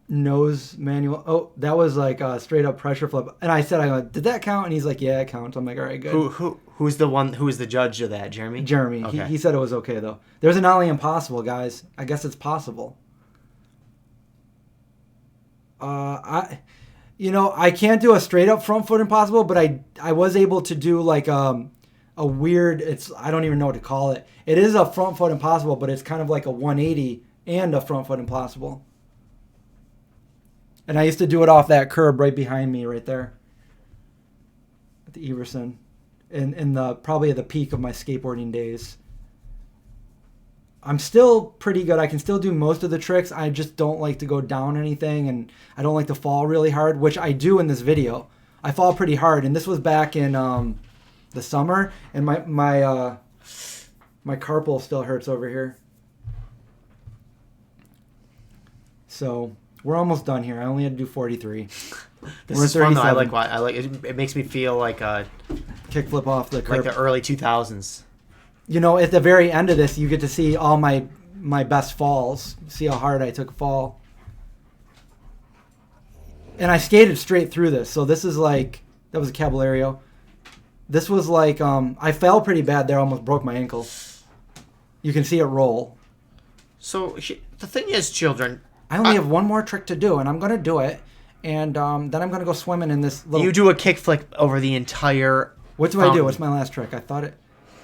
Speaker 2: manual. Oh, that was like a straight up pressure flip. And I said, did that count? And he's like, yeah, it counts. I'm like, all right, good.
Speaker 1: Who's the judge of that, Jeremy?
Speaker 2: Jeremy.
Speaker 1: Okay.
Speaker 2: He said it was okay though. There's an ollie impossible, guys. I guess it's possible. I can't do a straight up front foot impossible, but I was able to do like a weird. I don't even know what to call it. It is a front foot impossible, but it's kind of like a 180 and a front foot impossible. And I used to do it off that curb right behind me, right there, at the Everson, in the probably at the peak of my skateboarding days. I'm still pretty good. I can still do most of the tricks. I just don't like to go down anything, and I don't like to fall really hard, which I do in this video. I fall pretty hard, and this was back in the summer, and my carpal still hurts over here. So we're almost done here. I only had to do 43.
Speaker 1: This is fun though. I like it. It makes me feel like a
Speaker 2: kickflip off the curb.
Speaker 1: Like the early 2000s.
Speaker 2: At the very end of this, you get to see all my best falls. See how hard I took a fall. And I skated straight through this. So this is like, that was a Caballero. This was like, I fell pretty bad there. Almost broke my ankle. You can see it roll.
Speaker 1: So the thing is, children,
Speaker 2: I only have one more trick to do, and I'm going to do it. and then I'm gonna go swimming in this little.
Speaker 1: You do a kickflip over the entire.
Speaker 2: What do I do? What's my last trick? I thought it.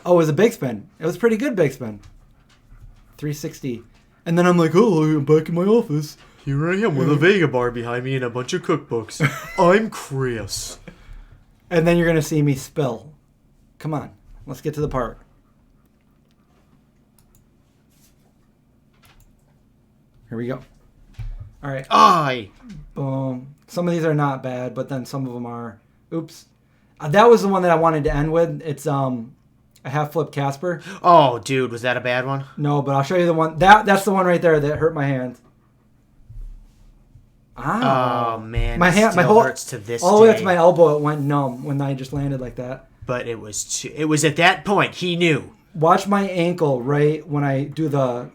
Speaker 2: Oh, it was a big spin. It was pretty good big spin. 360, and then I'm like, oh, I'm back in my office.
Speaker 1: Here I am with a Vega bar behind me and a bunch of cookbooks. I'm Chris.
Speaker 2: And then you're gonna see me spill. Come on, let's get to the part. Here we go. All right.
Speaker 1: Aye.
Speaker 2: Boom. Some of these are not bad, but then some of them are. Oops. That was the one that I wanted to end with. It's a half flip Casper.
Speaker 1: Oh, dude, was that a bad one?
Speaker 2: No, but I'll show you the one. That's the one right there that hurt my hand.
Speaker 1: Oh man,
Speaker 2: my hand,
Speaker 1: still
Speaker 2: my whole
Speaker 1: hurts to this
Speaker 2: all the way
Speaker 1: day.
Speaker 2: up to my elbow. It went numb when I just landed like that.
Speaker 1: But it was at that point he knew.
Speaker 2: Watch my ankle right when I do the.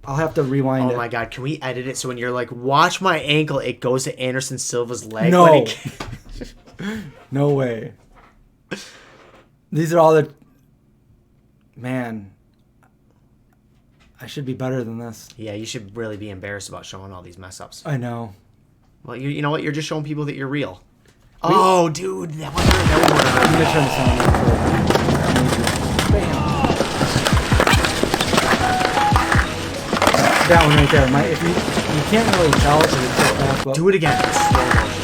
Speaker 2: I'll have to rewind it.
Speaker 1: Oh my god, can we edit it so when you're like, watch my ankle, it goes to Anderson Silva's leg?
Speaker 2: No.
Speaker 1: When he...
Speaker 2: No way. These are all the. Man. I should be better than this.
Speaker 1: Yeah, you should really be embarrassed about showing all these mess ups.
Speaker 2: I know.
Speaker 1: Well, you know what? You're just showing people that you're real. Oh, dude, that one hurt. That one hurt.
Speaker 2: I'm gonna turn the sound up. Bam. That one right there. If you can't really tell because it's so fast, but
Speaker 1: Do it again. Slow motion.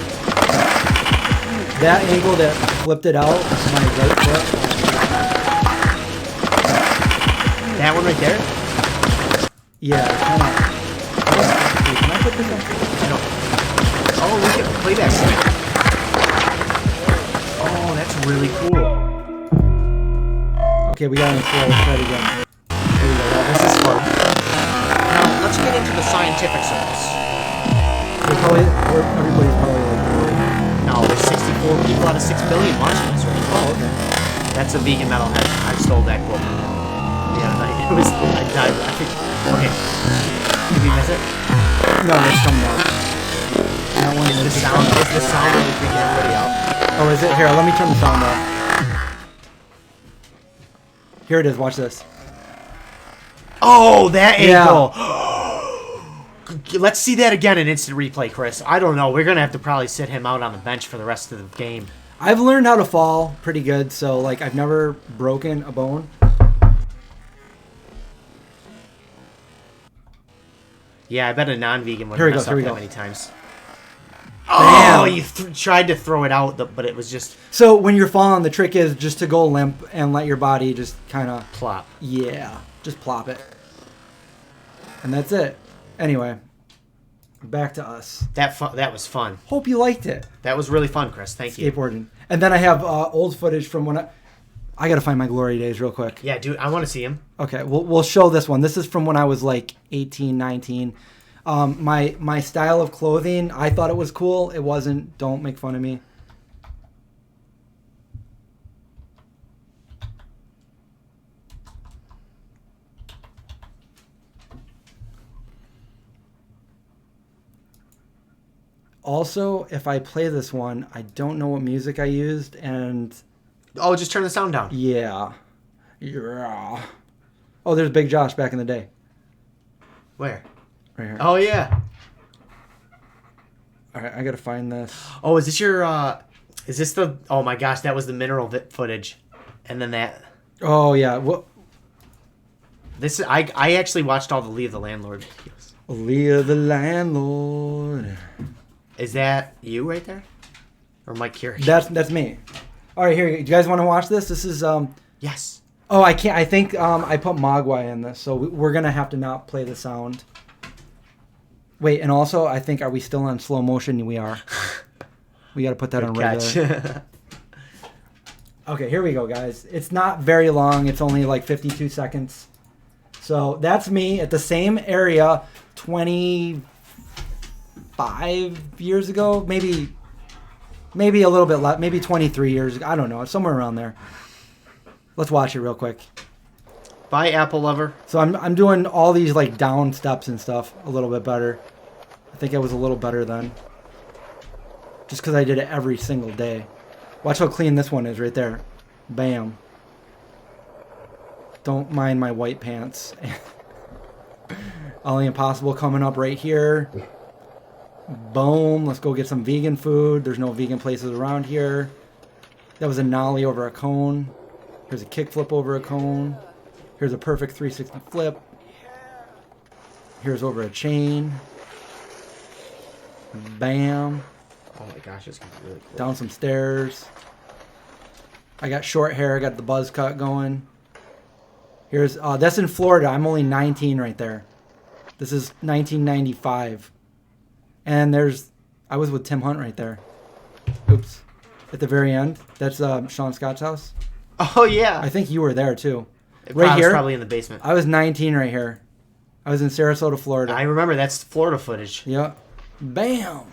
Speaker 2: that angle that flipped it out, my right foot.
Speaker 1: That one right there?
Speaker 2: Yeah, kind of. Can I put this on?
Speaker 1: I don't. Oh, look at playback. Oh, that's really cool.
Speaker 2: Okay, we got it slow. Let's try it again. Here we go.
Speaker 1: This is fun. Now, let's get into the scientific service.
Speaker 2: Everybody's probably like,
Speaker 1: No, there's 64 people out of 6 billion watching this right now.
Speaker 2: oh, okay.
Speaker 1: That's a vegan metalhead. I stole that quote from him the other night. It was, I died laughing. Okay. Did we miss it?
Speaker 2: No, it's coming out. That one
Speaker 1: Is the sound really freaking everybody out?
Speaker 2: Oh, is it? Here, let me turn the sound off. Here it is. Watch this.
Speaker 1: Oh, that
Speaker 2: Yeah.
Speaker 1: angle. Let's see that again in instant replay, Chris. I don't know. We're going to have to probably sit him out on the bench for the rest of the game.
Speaker 2: I've learned how to fall pretty good, so like I've never broken a bone.
Speaker 1: Yeah, I bet a non-vegan would
Speaker 2: Here we
Speaker 1: mess
Speaker 2: go,
Speaker 1: up
Speaker 2: here we
Speaker 1: that
Speaker 2: go.
Speaker 1: many times.
Speaker 2: Bam.
Speaker 1: Oh, you tried to throw it out, but it was just
Speaker 2: So when you're falling, the trick is just to go limp and let your body just kind of,
Speaker 1: plop.
Speaker 2: yeah, just plop it. And that's it. Anyway, back to us.
Speaker 1: That was fun.
Speaker 2: Hope you liked it.
Speaker 1: That was really fun, Chris. Thank you.
Speaker 2: Skateboarding. And then I have old footage from when I got to find my glory days real quick.
Speaker 1: Yeah, dude, I want to see him.
Speaker 2: Okay, we'll show this one. This is from when I was like 18, 19. My style of clothing, I thought it was cool. It wasn't. Don't make fun of me. Also, if I play this one, I don't know what music I used, and
Speaker 1: Oh, just turn the sound down.
Speaker 2: yeah. Yeah. Oh, there's Big Josh back in the day.
Speaker 1: Where?
Speaker 2: Right here.
Speaker 1: Oh, yeah.
Speaker 2: All right, I got to find this.
Speaker 1: Oh, is this your, is this the, oh my gosh, that was the mineral footage. And then that,
Speaker 2: Oh, yeah. What?
Speaker 1: this, I actually watched all the Leave the Landlord videos.
Speaker 2: Leah the landlord.
Speaker 1: Is that you right there? Or Mike Curie?
Speaker 2: That's me. All right, here. Do you guys want to watch this? This is
Speaker 1: Yes.
Speaker 2: Oh, I can't. I think I put Mogwai in this, so we're gonna have to not play the sound. Wait, and also I think, are we still on slow motion? We are. We got to put that on regular.
Speaker 1: Catch.
Speaker 2: Okay, here we go, guys. It's not very long. It's only like 52 seconds. So that's me at the same area 25 years ago, maybe a little bit less, maybe 23 years ago. I don't know, somewhere around there. Let's watch it real quick.
Speaker 1: Bye, Apple lover.
Speaker 2: So I'm doing all these like down steps and stuff a little bit better. I think I was a little better then. Just because I did it every single day. Watch how clean this one is right there. Bam. Don't mind my white pants. Ollie Impossible coming up right here. Boom. Let's go get some vegan food. There's no vegan places around here. That was a nollie over a cone. Here's a kickflip over a cone. Here's a perfect 360 flip. Here's over a chain. Bam.
Speaker 1: Oh my gosh, it's gonna be really cool.
Speaker 2: Down some stairs. I got short hair. I got the buzz cut going. Here's that's in Florida. I'm only 19 right there. This is 1995. And I was with Tim Hunt right there. Oops. At the very end. That's Sean Scott's house.
Speaker 1: Oh yeah.
Speaker 2: I think you were there too.
Speaker 1: Right here. Probably in the basement.
Speaker 2: I was 19 right here. I was in Sarasota, Florida.
Speaker 1: I remember that's Florida footage.
Speaker 2: Yep. Bam.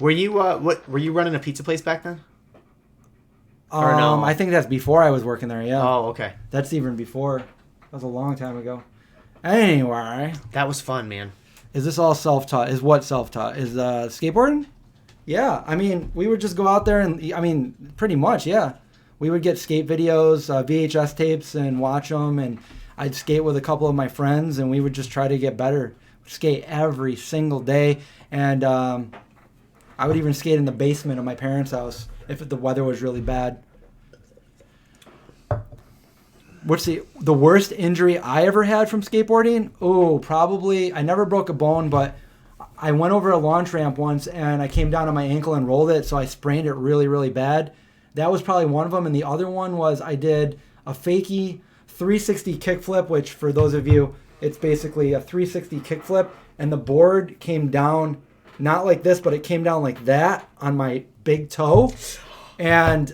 Speaker 1: Were you were you running a pizza place back then? Or no?
Speaker 2: I think that's before I was working there. Yeah.
Speaker 1: Oh, okay.
Speaker 2: That's even before. That was a long time ago. Anyway,
Speaker 1: that was fun, man.
Speaker 2: Is this all self-taught? Is what self-taught? Is skateboarding? Yeah. I mean, we would just go out there and pretty much, yeah. We would get skate videos, VHS tapes, and watch them. And I'd skate with a couple of my friends, and we would just try to get better. Skate every single day, and I would even skate in the basement of my parents' house if the weather was really bad. What's the worst injury I ever had from skateboarding? Oh, probably, I never broke a bone, but I went over a launch ramp once, and I came down on my ankle and rolled it, so I sprained it really, really bad. That was probably one of them, and the other one was I did a fakie 360 kickflip, which for those of you, it's basically a 360 kickflip, and the board came down, not like this, but it came down like that on my big toe, and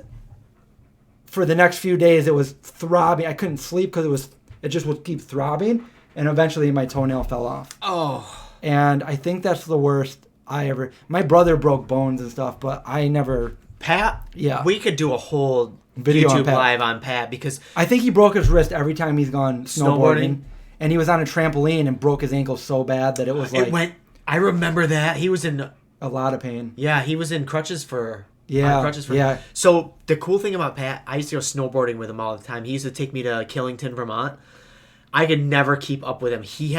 Speaker 2: for the next few days it was throbbing. I couldn't sleep because it just would keep throbbing, and eventually my toenail fell off.
Speaker 1: Oh.
Speaker 2: And I think that's the worst I ever. My brother broke bones and stuff, but I never.
Speaker 1: Pat?
Speaker 2: Yeah.
Speaker 1: We could do a whole
Speaker 2: Video on
Speaker 1: YouTube
Speaker 2: Pat.
Speaker 1: live on Pat because
Speaker 2: I think he broke his wrist every time he's gone snowboarding. And he was on a trampoline and broke his ankle so bad that it was like
Speaker 1: I remember that. He was in
Speaker 2: a lot of pain.
Speaker 1: Yeah, he was in crutches for
Speaker 2: yeah.
Speaker 1: So the cool thing about Pat, I used to go snowboarding with him all the time. He used to take me to Killington, Vermont. I could never keep up with him. He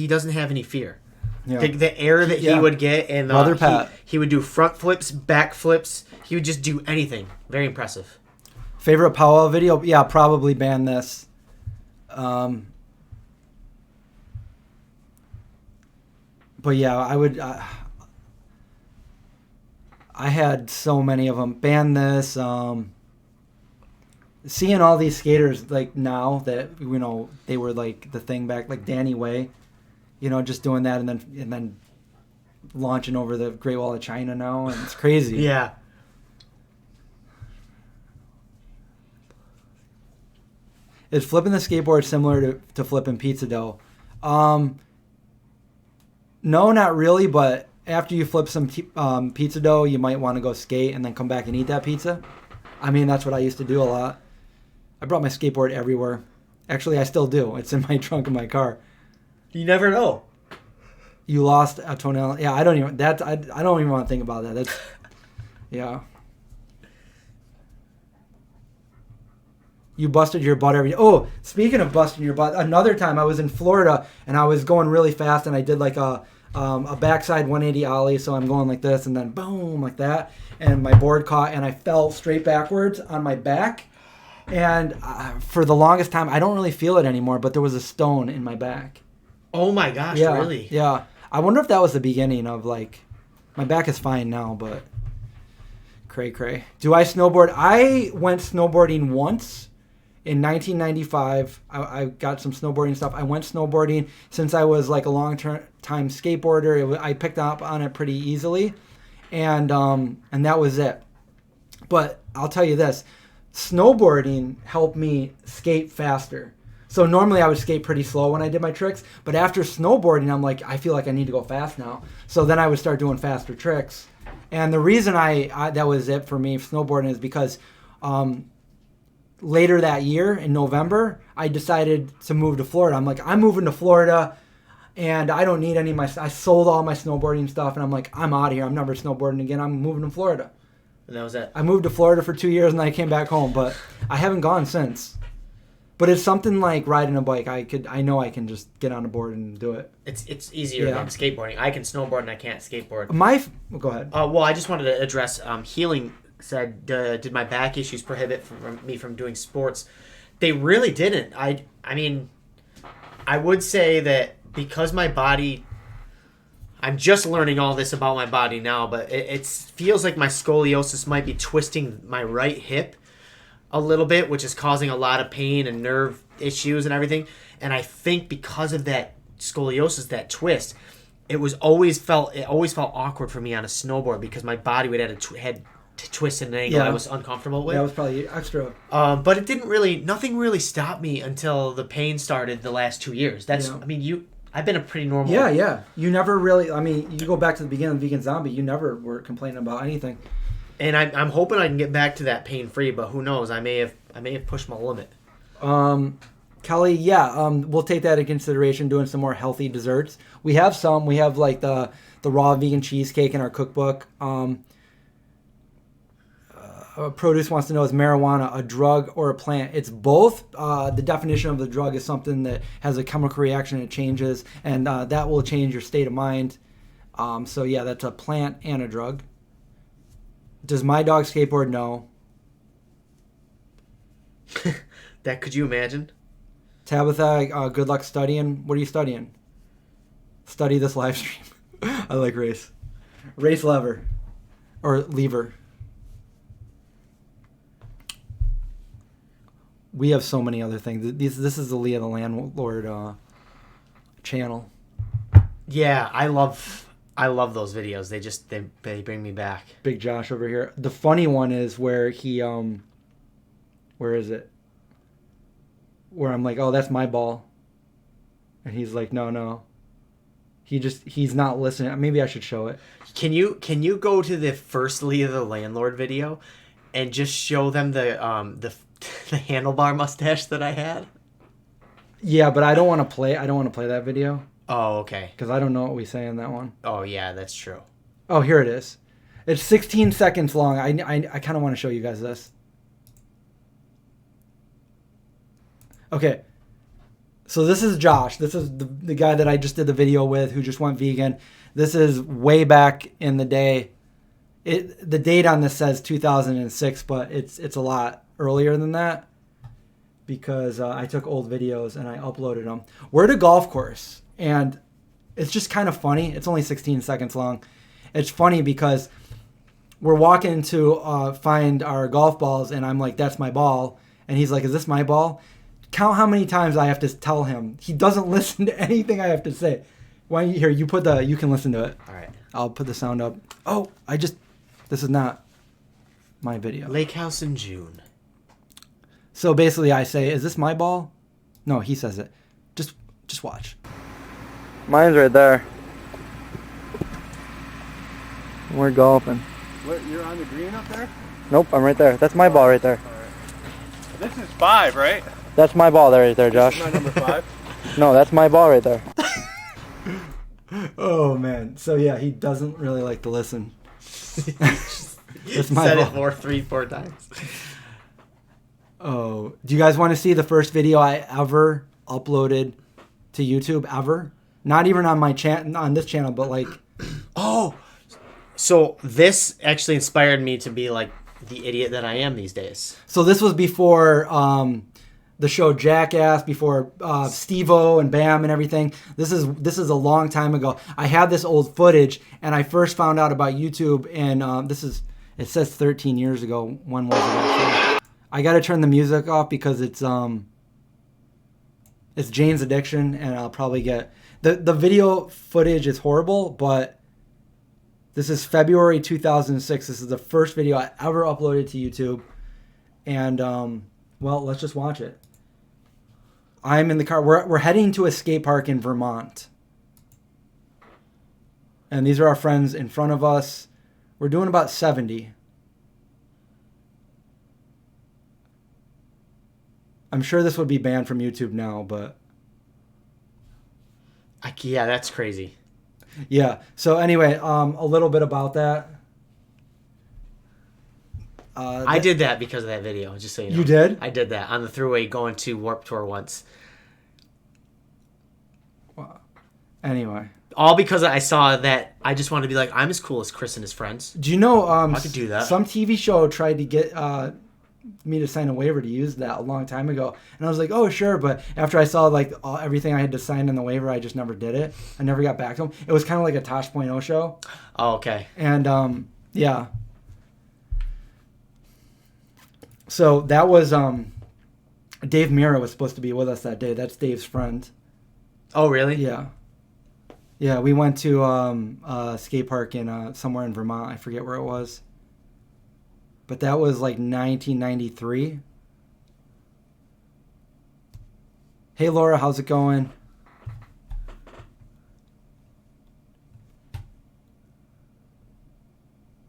Speaker 1: doesn't have any fear.
Speaker 2: Yeah.
Speaker 1: The air that he would get, and
Speaker 2: Pat.
Speaker 1: He would do front flips, back flips. He would just do anything. Very impressive.
Speaker 2: Favorite powwow video? Yeah, probably ban this. But yeah, I would. I had so many of them. Ban this. Seeing all these skaters like now that they were like the thing back, like Danny Way, just doing that and then launching over the Great Wall of China now, and it's crazy.
Speaker 1: Yeah.
Speaker 2: Is flipping the skateboard similar to flipping pizza dough? No, not really, but after you flip some pizza dough, you might want to go skate and then come back and eat that pizza. I mean, that's what I used to do a lot. I brought my skateboard everywhere. Actually, I still do. It's in my trunk of my car.
Speaker 1: You never know.
Speaker 2: You lost a toenail. Yeah, I don't even want to think about that. That's yeah. You busted your butt every day. Oh, speaking of busting your butt, another time I was in Florida and I was going really fast and I did like a backside 180 ollie. So I'm going like this and then boom, like that. And my board caught and I fell straight backwards on my back. And for the longest time, I don't really feel it anymore, but there was a stone in my back.
Speaker 1: Oh my gosh,
Speaker 2: yeah,
Speaker 1: really?
Speaker 2: Yeah. I wonder if that was the beginning of like, my back is fine now, but cray. Do I snowboard? I went snowboarding once. In 1995, I got some snowboarding stuff. I went snowboarding since I was like a long-time skateboarder. I picked up on it pretty easily, and that was it. But I'll tell you this, snowboarding helped me skate faster. So normally I would skate pretty slow when I did my tricks, but after snowboarding, I'm like, I feel like I need to go fast now. So then I would start doing faster tricks. And the reason I that was it for me, snowboarding, is because later that year in November, I decided to move to Florida. I'm like, I'm moving to Florida and I don't need any of my, I sold all my snowboarding stuff and I'm like, I'm out of here. I'm never snowboarding again. I'm moving to Florida.
Speaker 1: And that was it.
Speaker 2: I moved to Florida for 2 years and then I came back home, but I haven't gone since. But it's something like riding a bike. I know I can just get on a board and do it.
Speaker 1: It's easier than skateboarding. I can snowboard and I can't skateboard.
Speaker 2: Go ahead.
Speaker 1: Well, I just wanted to address healing. Said, did my back issues prohibit me from doing sports? They really didn't. I mean, I would say that because my body, I'm just learning all this about my body now, but it feels like my scoliosis might be twisting my right hip a little bit, which is causing a lot of pain and nerve issues and everything. And I think because of that scoliosis, that twist, it always felt awkward for me on a snowboard because my body would have to twist at an angle I was uncomfortable with.
Speaker 2: That was probably extra.
Speaker 1: But it didn't really, nothing really stopped me until the pain started the last 2 years. I mean, I've been a pretty normal.
Speaker 2: Yeah. You never really, I mean, you go back to the beginning of Vegan Zombie, you never were complaining about anything.
Speaker 1: And I'm hoping I can get back to that pain-free, but who knows? I may have pushed my limit.
Speaker 2: Kelly, we'll take that into consideration, doing some more healthy desserts. We have some. We have like the raw vegan cheesecake in our cookbook. Produce wants to know, is marijuana a drug or a plant? It's both. The definition of the drug is something that has a chemical reaction, it changes, and that will change your state of mind. So yeah, that's a plant and a drug. Does my dog skateboard? No.
Speaker 1: That could you imagine?
Speaker 2: Tabitha, good luck studying. What are you studying? Study this live stream. I like race. Race lever. Or lever. We have so many other things. This is the Leah the Landlord channel.
Speaker 1: Yeah, I love those videos. They bring me back.
Speaker 2: Big Josh over here. The funny one is where he where is it? Where I'm like, oh, that's my ball. And he's like, no. He's not listening. Maybe I should show it.
Speaker 1: Can you go to the first Leah the Landlord video and just show them the handlebar mustache that I had?
Speaker 2: Yeah, but I don't want to play that video.
Speaker 1: Oh, okay.
Speaker 2: Because I don't know what we say in that one.
Speaker 1: Oh, yeah, that's true.
Speaker 2: Oh, here it is. It's 16 seconds long. I kind of want to show you guys this. Okay. So this is Josh. This is the guy that I just did the video with who just went vegan. This is way back in the day. The date on this says 2006, but it's a lot earlier than that because I took old videos and I uploaded them. We're at a golf course, and it's just kind of funny. It's only 16 seconds long. It's funny because we're walking to find our golf balls, and I'm like, that's my ball. And he's like, is this my ball? Count how many times I have to tell him. He doesn't listen to anything I have to say. Why don't you you can listen to it.
Speaker 1: All right.
Speaker 2: I'll put the sound up. Oh, this is not my video.
Speaker 1: Lake House in June.
Speaker 2: So basically I say, is this my ball? No, he says it. Just watch. Mine's right there. We're golfing.
Speaker 6: What, you're on the green up there?
Speaker 2: Nope, I'm right there. That's my ball right there.
Speaker 6: All right. This is 5, right?
Speaker 2: That's my ball right there, Josh.
Speaker 6: This is my number 5?
Speaker 2: No, that's my ball right there. Oh, man. So, yeah, he doesn't really like to listen. That's my
Speaker 1: Said
Speaker 2: ball.
Speaker 1: it 4 times.
Speaker 2: Oh, do you guys want to see the first video I ever uploaded to YouTube ever? Not even on my on this channel, but like...
Speaker 1: Oh, so this actually inspired me to be like the idiot that I am these days.
Speaker 2: So this was before the show Jackass, before Steve-O and Bam and everything. This is a long time ago. I had this old footage, and I first found out about YouTube, and it says 13 years ago. When was it actually? I got to turn the music off because it's Jane's Addiction, and I'll probably get the video footage is horrible, but this is February 2006. This is the first video I ever uploaded to YouTube, and well, let's just watch it. I'm in the car. We're heading to a skate park in Vermont, and these are our friends in front of us. We're doing about 70. I'm sure this would be banned from YouTube now, but...
Speaker 1: Yeah, that's crazy.
Speaker 2: Yeah. So anyway, a little bit about that.
Speaker 1: I did that because of that video, just so you know.
Speaker 2: You did?
Speaker 1: I did that on the thruway going to Warped Tour once.
Speaker 2: Wow. Anyway.
Speaker 1: All because I saw that I just wanted to be like, I'm as cool as Chris and his friends.
Speaker 2: Do you know
Speaker 1: I could do that.
Speaker 2: some TV show tried to get me to sign a waiver to use that a long time ago, and I was like, oh sure, but after I saw like everything I had to sign in the waiver, I just never did it. I never got back to them. It was kind of like a Tosh.0 show.
Speaker 1: Oh, okay.
Speaker 2: And yeah. So that was Dave Mira was supposed to be with us that day. That's Dave's friend.
Speaker 1: Oh, really?
Speaker 2: Yeah. Yeah, we went to a skate park in somewhere in Vermont. I forget where it was. But that was like 1993. Hey Laura, how's it going?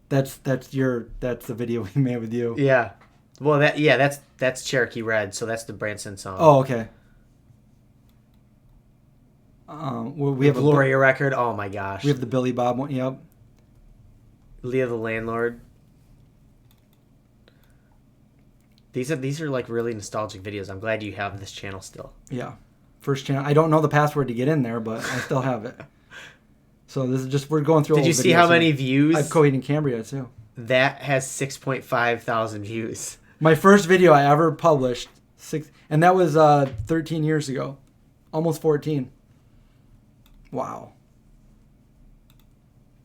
Speaker 2: That's the video we made with you.
Speaker 1: Yeah. Well, that's Cherokee Red, so that's the Branson song.
Speaker 2: Oh, okay. We have
Speaker 1: Gloria record. Oh my gosh.
Speaker 2: We have the Billy Bob one. Yep.
Speaker 1: Leah the Landlord. These are like really nostalgic videos. I'm glad you have this channel still.
Speaker 2: Yeah. First channel. I don't know the password to get in there, but I still have it. So this is just, we're going through.
Speaker 1: Did you see how many views?
Speaker 2: I have Coheed and Cambria too.
Speaker 1: That has 6.5 thousand views.
Speaker 2: My first video I ever published, and that was 13 years ago, almost 14. Wow.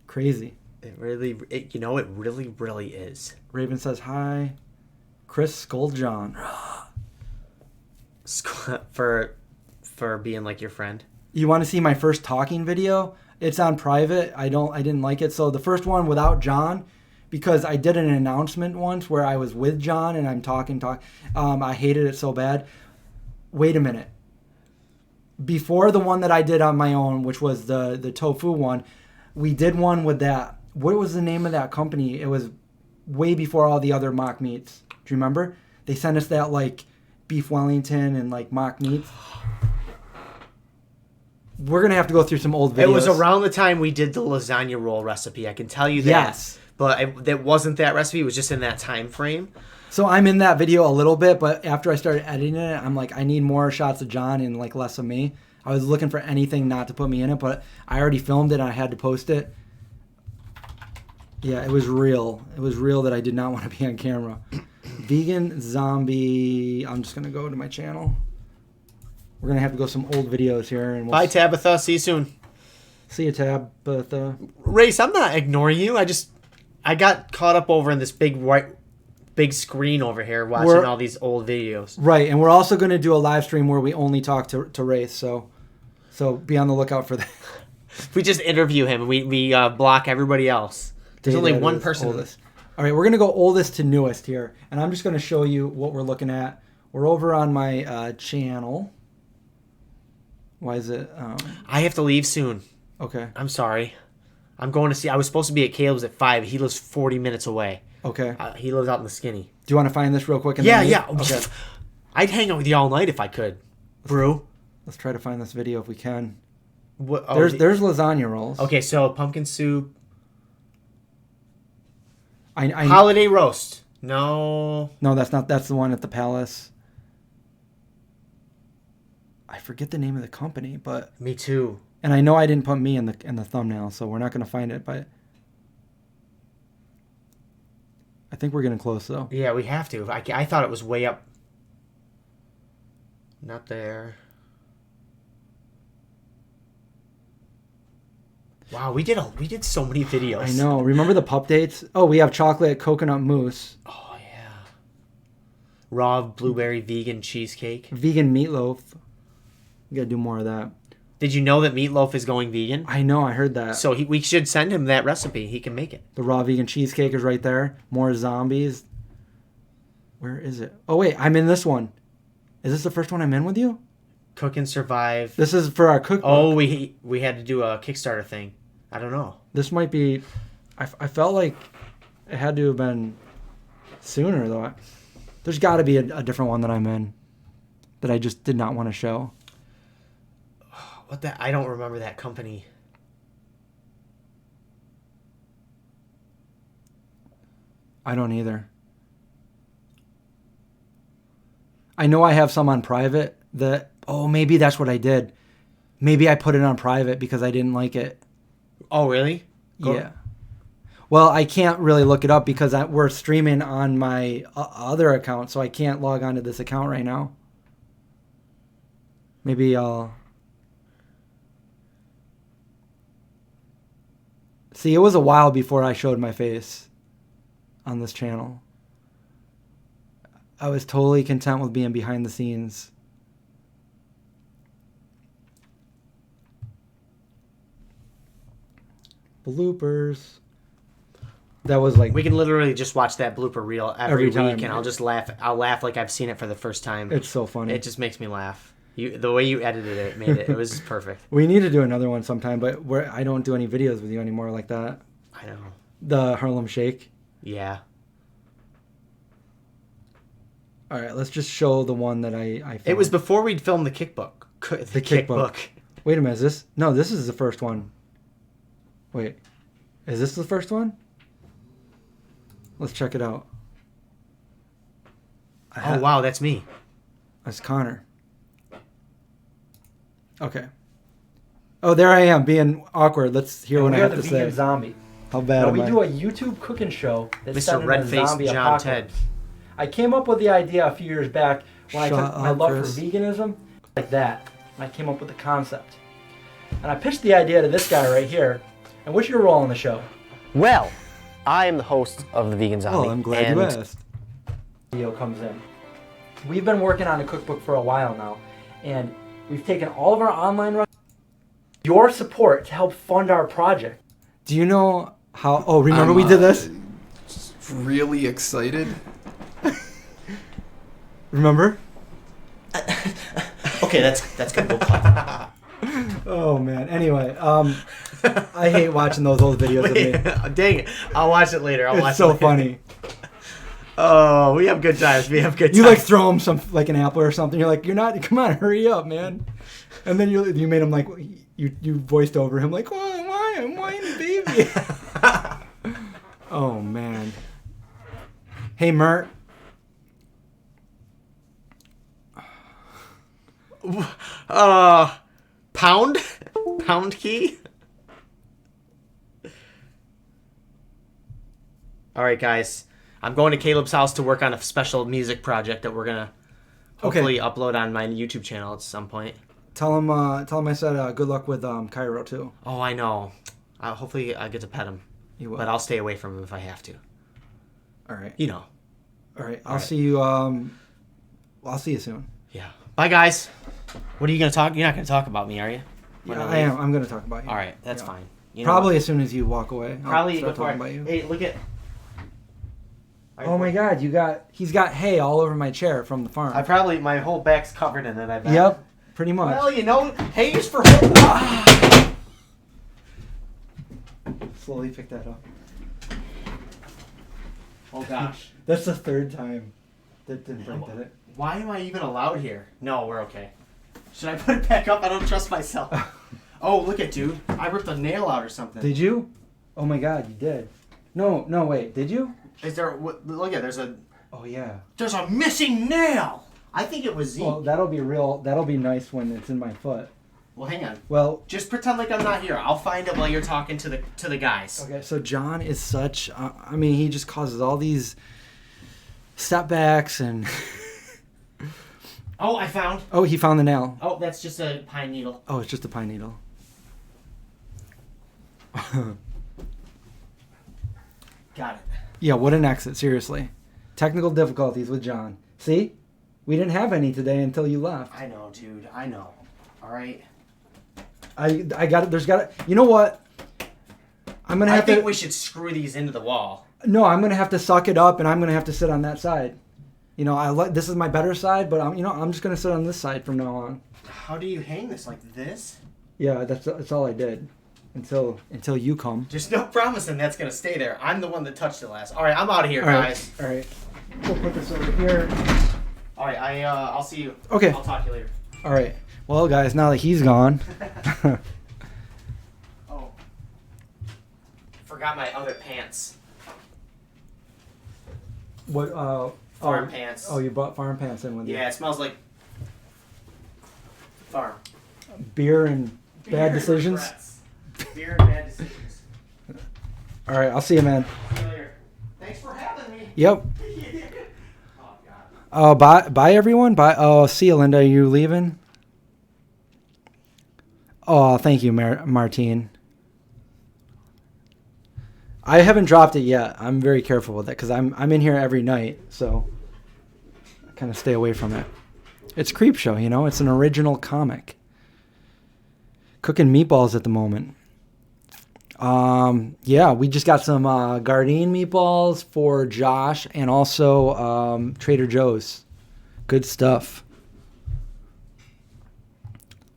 Speaker 2: Crazy.
Speaker 1: It really is.
Speaker 2: Raven says hi. Chris Skulljohn.
Speaker 1: For being like your friend.
Speaker 2: You want to see my first talking video? It's on private. I didn't like it. So the first one without John, because I did an announcement once where I was with John and I'm talking. I hated it so bad. Wait a minute. Before the one that I did on my own, which was the tofu one, we did one with that. What was the name of that company? It was way before all the other mock meats. Do you remember? They sent us that like beef Wellington and like mock meats. We're going to have to go through some old videos.
Speaker 1: It was around the time we did the lasagna roll recipe. I can tell you that.
Speaker 2: Yes.
Speaker 1: But that wasn't that recipe. It was just in that time frame.
Speaker 2: So I'm in that video a little bit, but after I started editing it, I'm like, I need more shots of John and like less of me. I was looking for anything not to put me in it, but I already filmed it and I had to post it. Yeah, it was real. It was real that I did not want to be on camera. Vegan Zombie. I'm just going to go to my channel. We're going to have to go some old videos here. And
Speaker 1: Bye, Tabitha. See you soon.
Speaker 2: See you, Tabitha.
Speaker 1: Race, I'm not ignoring you. I got caught up over in this big screen over here watching all these old videos.
Speaker 2: Right, and we're also going to do a live stream where we only talk to Race, so be on the lookout for that.
Speaker 1: We just interview him and we block everybody else. There's only one person.
Speaker 2: Oldest. All right, we're going to go oldest to newest here, and I'm just going to show you what we're looking at. We're over on my channel. Why is it?
Speaker 1: I have to leave soon.
Speaker 2: Okay.
Speaker 1: I'm sorry. I'm going to see. I was supposed to be at Caleb's at 5. He lives 40 minutes away.
Speaker 2: Okay.
Speaker 1: He lives out in the skinny.
Speaker 2: Do you want to find this real quick?
Speaker 1: Yeah.
Speaker 2: Okay.
Speaker 1: I'd hang out with you all night if I could. Brew.
Speaker 2: Let's try to find this video if we can.
Speaker 1: What,
Speaker 2: there's lasagna rolls.
Speaker 1: Okay, so pumpkin soup.
Speaker 2: I
Speaker 1: Holiday roast. No.
Speaker 2: No, that's not. That's the one at the Palace. I forget the name of the company, but
Speaker 1: Me too.
Speaker 2: And I know I didn't put me in the thumbnail, so we're not going to find it. But I think we're getting close, though.
Speaker 1: Yeah, we have to. I thought it was way up. Not there. Wow, we did so many videos.
Speaker 2: I know. Remember the pup dates? Oh, we have chocolate coconut mousse.
Speaker 1: Oh yeah. Raw blueberry vegan cheesecake.
Speaker 2: Vegan meatloaf. We gotta do more of that.
Speaker 1: Did you know that Meatloaf is going vegan?
Speaker 2: I know. I heard that.
Speaker 1: So we should send him that recipe. He can make it.
Speaker 2: The raw vegan cheesecake is right there. More zombies. Where is it? Oh wait, I'm in this one. Is this the first one I'm in with you?
Speaker 1: Cook and Survive.
Speaker 2: This is for our cookbook.
Speaker 1: Oh, we had to do a Kickstarter thing. I don't know.
Speaker 2: This might be. I felt like it had to have been sooner though. There's got to be a different one that I'm in that I just did not want to show.
Speaker 1: What that? I don't remember that company.
Speaker 2: I don't either. I know I have some on private that, oh, maybe that's what I did. Maybe I put it on private because I didn't like it.
Speaker 1: Oh, really?
Speaker 2: Yeah. Well, I can't really look it up because we're streaming on my other account, so I can't log on to this account right now. Maybe I'll... See, it was a while before I showed my face on this channel. I was totally content with being behind the scenes. Bloopers. That was like...
Speaker 1: We can literally just watch that blooper reel every
Speaker 2: time.
Speaker 1: week, and I'll just laugh. I'll laugh like I've seen it for the first time.
Speaker 2: It's so funny.
Speaker 1: It just makes me laugh. The way you edited it made it. It was perfect.
Speaker 2: We need to do another one sometime, but I don't do any videos with you anymore like that.
Speaker 1: I know.
Speaker 2: The Harlem Shake.
Speaker 1: Yeah.
Speaker 2: All right, let's just show the one that I filmed.
Speaker 1: It was before we'd filmed the kickbook. The kickbook.
Speaker 2: Wait a minute, this is the first one. Wait, is this the first one? Let's check it out.
Speaker 1: Oh, wow, that's me.
Speaker 2: That's Connor. Okay. Oh, there I am, being awkward. Let's hear what I have to say.
Speaker 7: Zombie.
Speaker 2: How bad
Speaker 7: Now,
Speaker 2: am
Speaker 7: we
Speaker 2: I?
Speaker 7: do a YouTube cooking show that's set
Speaker 1: Mr.
Speaker 7: in a
Speaker 1: Red-Faced
Speaker 7: zombie
Speaker 1: John
Speaker 7: apocalypse.
Speaker 1: Ted.
Speaker 7: I came up with the idea a few years back when I
Speaker 2: Shut
Speaker 7: took my
Speaker 2: up,
Speaker 7: love
Speaker 2: Chris.
Speaker 7: for veganism, like that. And I came up with the concept. And I pitched the idea to this guy right here. And what's your role on the show?
Speaker 4: Well, I am the host of the Vegan Zombie.
Speaker 2: Oh, I'm glad you
Speaker 4: and
Speaker 2: asked.
Speaker 7: Video comes in. We've been working on a cookbook for a while now, and we've taken all of our online your support to help fund our project.
Speaker 2: Do you know how... Oh, remember we did this?
Speaker 8: Really excited.
Speaker 2: Remember?
Speaker 1: Okay, that's good. We'll cut.
Speaker 2: Oh, man. Anyway, I hate watching those old videos of me.
Speaker 1: Dang it. I'll watch it later. I'll watch
Speaker 2: It's so
Speaker 1: it later.
Speaker 2: funny.
Speaker 1: Oh, we have good times. We have good times.
Speaker 2: You like throw him some like an apple or something. You're like, you're not. Come on, hurry up, man. And then you made him like you voiced over him like, why, baby. Oh man. Hey, Mert.
Speaker 1: Pound key. All right, guys. I'm going to Caleb's house to work on a special music project that we're gonna hopefully upload on my YouTube channel at some point.
Speaker 2: Tell him I said good luck with Cairo too.
Speaker 1: Oh, I know. Hopefully I get to pet him,
Speaker 2: You will.
Speaker 1: but I'll stay away from him if I have to.
Speaker 2: All right.
Speaker 1: You know.
Speaker 2: All right. I'll see you. I'll see you soon.
Speaker 1: Yeah. Bye, guys. What are you gonna talk? You're not gonna talk about me, are you? When
Speaker 2: Yeah,
Speaker 1: I
Speaker 2: I
Speaker 1: leave?
Speaker 2: am. I'm gonna talk about you.
Speaker 1: All right, that's
Speaker 2: Yeah.
Speaker 1: fine. You know
Speaker 2: Probably
Speaker 1: what?
Speaker 2: as soon as you walk away. I'll
Speaker 1: Probably
Speaker 2: start
Speaker 1: before.
Speaker 2: talking about you.
Speaker 1: Hey, look at.
Speaker 2: Oh my God! He's got hay all over my chair from the farm.
Speaker 1: My whole back's covered in it. I bet.
Speaker 2: Yep. Pretty much.
Speaker 1: Well, you know, hay's for.
Speaker 2: Slowly pick that up.
Speaker 1: Oh gosh.
Speaker 2: That's the third time that didn't break, did it?
Speaker 1: Why am I even allowed here? No, we're okay. Should I put it back up? I don't trust myself. Oh, look at dude. I ripped a nail out or something.
Speaker 2: Did you? Oh my God, you did. No, wait. Did you?
Speaker 1: Is there? Look at there's
Speaker 2: Oh yeah.
Speaker 1: a missing nail. I think it was Zeke.
Speaker 2: Well, that'll be nice when it's in my foot.
Speaker 1: Well, hang on.
Speaker 2: Well,
Speaker 1: Just pretend like I'm not here. I'll find it while you're talking to the guys.
Speaker 2: okay. So John is such. He just causes all these setbacks and.
Speaker 1: Oh, I found.
Speaker 2: Oh, he found the nail.
Speaker 1: Oh, that's just a pine needle.
Speaker 2: Oh, it's just a pine needle.
Speaker 1: Got it.
Speaker 2: Yeah, what an exit, seriously. Technical difficulties with John. See? We didn't have any today until you left.
Speaker 1: I know, dude. I know. All right.
Speaker 2: I got it. There's got it. You know what? I'm going to
Speaker 1: I
Speaker 2: have
Speaker 1: think
Speaker 2: to...
Speaker 1: we should screw these into the wall.
Speaker 2: No, I'm going to have to suck it up and I'm going to have to sit on that side. You know, this is my better side, but I'm just going to sit on this side from now on.
Speaker 1: How do you hang this? Like this?
Speaker 2: Yeah, that's all I did. Until you come.
Speaker 1: There's no promising that's going to stay there. I'm the one that touched it last. All right, I'm out of here,
Speaker 2: All right.
Speaker 1: guys.
Speaker 2: All right. We'll put this over here.
Speaker 1: All right, I'll see you.
Speaker 2: Okay.
Speaker 1: I'll talk to you later.
Speaker 2: All right. Well, guys, now that he's gone.
Speaker 1: Oh. Forgot my other pants.
Speaker 2: What
Speaker 1: farm pants.
Speaker 2: Oh, you brought farm pants in with you.
Speaker 1: Yeah, it smells like farm.
Speaker 2: Beer and bad decisions.
Speaker 1: Regrets. Beer and bad decisions.
Speaker 2: All right, I'll see you, man.
Speaker 1: See you later. Thanks for having me.
Speaker 2: Yep.
Speaker 1: Oh God.
Speaker 2: Bye everyone. Bye. Oh, see you, Linda. Are you leaving? Oh, thank you, Martine. I haven't dropped it yet. I'm very careful with it because I'm in here every night, so I kind of stay away from it. It's Creepshow, you know. It's an original comic. Cooking meatballs at the moment. Yeah, we just got some Gardein meatballs for Josh and also Trader Joe's. Good stuff.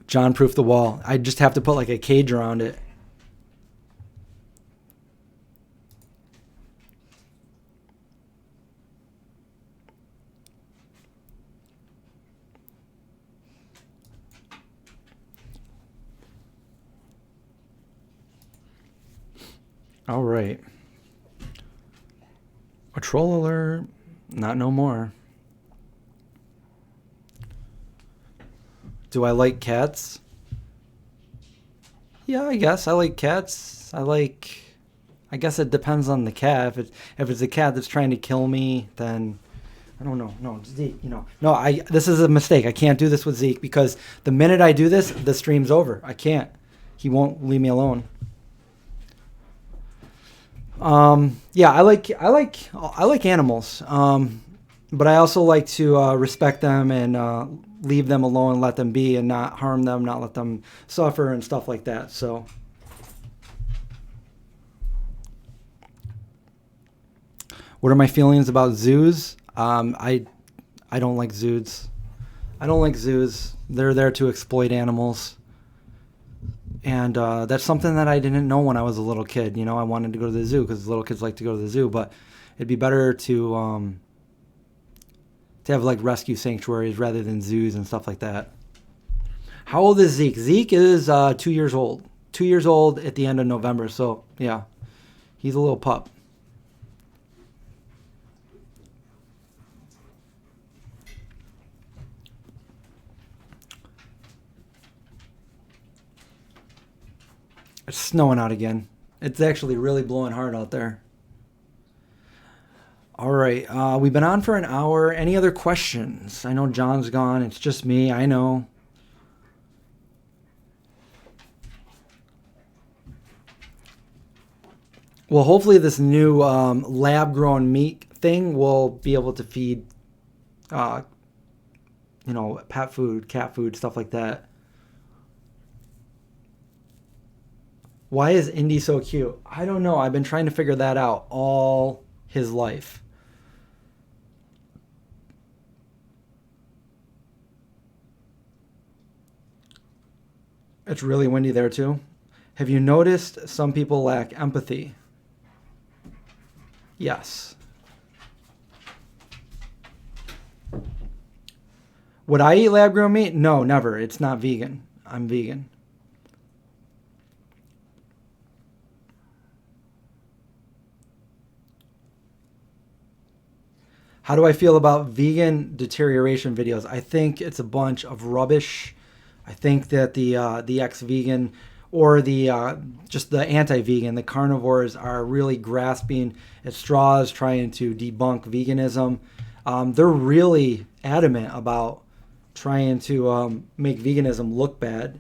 Speaker 2: John proofed the wall. I just have to put like a cage around it. All right. A troll alert. Not no more. Do I like cats? Yeah, I guess I like cats. I guess it depends on the cat. If it's a cat that's trying to kill me, then I don't know. No, Zeke, you know. No, this is a mistake. I can't do this with Zeke because the minute I do this, the stream's over. I can't. He won't leave me alone. Yeah, I like animals. But I also like to respect them and leave them alone, let them be, and not harm them, not let them suffer and stuff like that. So, what are my feelings about zoos? I don't like zoos. I don't like zoos. They're there to exploit animals. And that's something that I didn't know when I was a little kid. You know, I wanted to go to the zoo because little kids like to go to the zoo. But it'd be better to have like rescue sanctuaries rather than zoos and stuff like that. How old is Zeke? Zeke is 2 years old. 2 years old at the end of November. So yeah, he's a little pup. It's snowing out again. It's actually really blowing hard out there. All right. We've been on for an hour. Any other questions? I know John's gone. It's just me. I know. Well, hopefully this new lab-grown meat thing will be able to feed, pet food, cat food, stuff like that. Why is Indy so cute? I don't know. I've been trying to figure that out all his life. It's really windy there too. Have you noticed some people lack empathy? Yes. Would I eat lab-grown meat? No, never. It's not vegan. I'm vegan. How do I feel about vegan deterioration videos? I think it's a bunch of rubbish. I think that the ex-vegan or just the anti-vegan, the carnivores are really grasping at straws, trying to debunk veganism. They're really adamant about trying to make veganism look bad.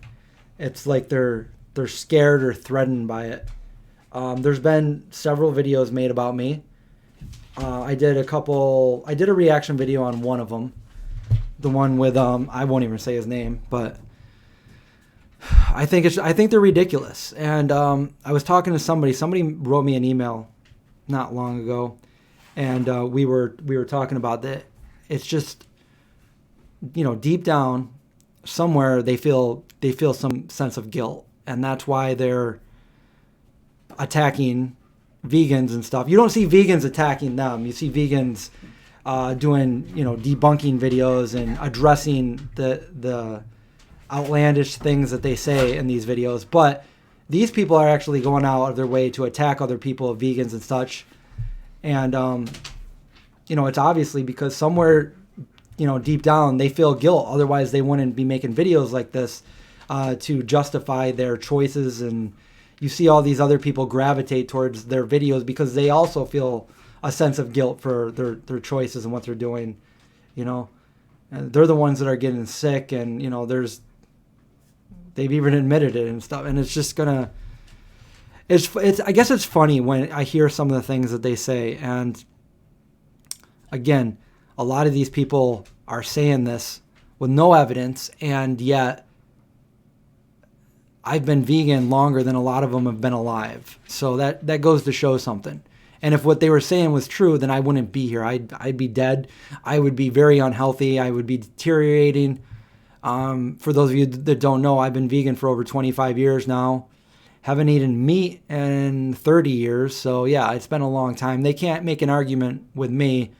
Speaker 2: It's like they're scared or threatened by it. There's been several videos made about me. I did a reaction video on one of them. The one with, I won't even say his name, but I think they're ridiculous. And I was talking to somebody wrote me an email not long ago, and we were talking about that. It's just, deep down somewhere they feel some sense of guilt, and that's why they're attacking vegans and stuff. You don't see vegans attacking them. You see vegans doing, debunking videos and addressing the outlandish things that they say in these videos. But these people are actually going out of their way to attack other people, vegans and such. And it's obviously because somewhere, deep down they feel guilt. Otherwise they wouldn't be making videos like this to justify their choices. And you see all these other people gravitate towards their videos because they also feel a sense of guilt for their choices and what they're doing, And they're the ones that are getting sick, and they've even admitted it and stuff. And it's just gonna, I guess it's funny when I hear some of the things that they say. And again, a lot of these people are saying this with no evidence, and yet I've been vegan longer than a lot of them have been alive. So that goes to show something. And if what they were saying was true, then I wouldn't be here. I'd be dead. I would be very unhealthy. I would be deteriorating. For those of you that don't know, I've been vegan for over 25 years now. Haven't eaten meat in 30 years. So yeah, it's been a long time. They can't make an argument with me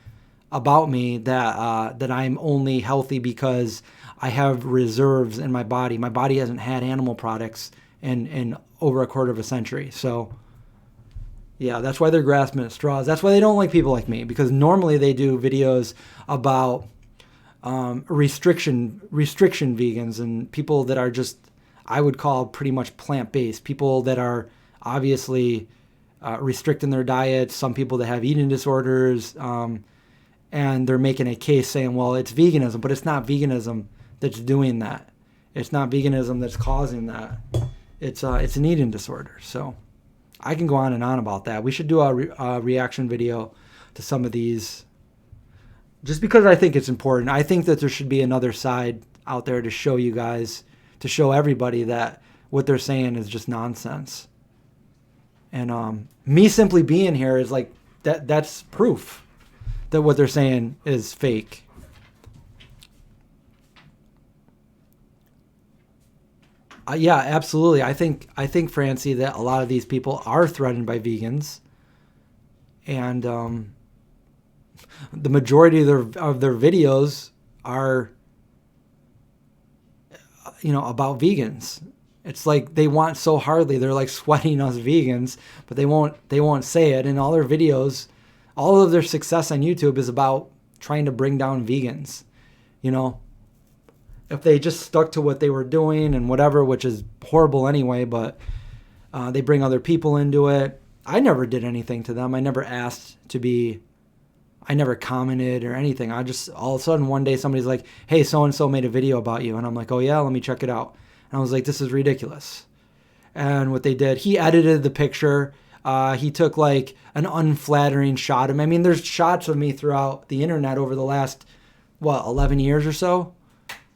Speaker 2: about me that I'm only healthy because I have reserves in my body. My body hasn't had animal products in over a quarter of a century. So yeah, that's why they're grasping at straws. That's why they don't like people like me, because normally they do videos about restriction vegans and people that are just, I would call pretty much plant-based. People that are obviously restricting their diets, some people that have eating disorders, and they're making a case saying, well, it's veganism, but it's not veganism that's doing that. It's not veganism that's causing that. It's an eating disorder. So I can go on and on about that. We should do a reaction video to some of these just because I think it's important. I think that there should be another side out there to show you guys, to show everybody that what they're saying is just nonsense. And me simply being here is like, that's proof that what they're saying is fake. Yeah, absolutely. I think, Francie, that a lot of these people are threatened by vegans, and the majority of their videos are, about vegans. It's like they want so hardly. They're like sweating us vegans, but they won't say it. And all their videos, all of their success on YouTube is about trying to bring down vegans, If they just stuck to what they were doing and whatever, which is horrible anyway, but they bring other people into it. I never did anything to them. I never asked to be, I never commented or anything. I just, all of a sudden one day somebody's like, hey, so-and-so made a video about you. And I'm like, oh yeah, let me check it out. And I was like, this is ridiculous. And what they did, he edited the picture. He took like an unflattering shot of me. I mean, there's shots of me throughout the internet over the last, 11 years or so.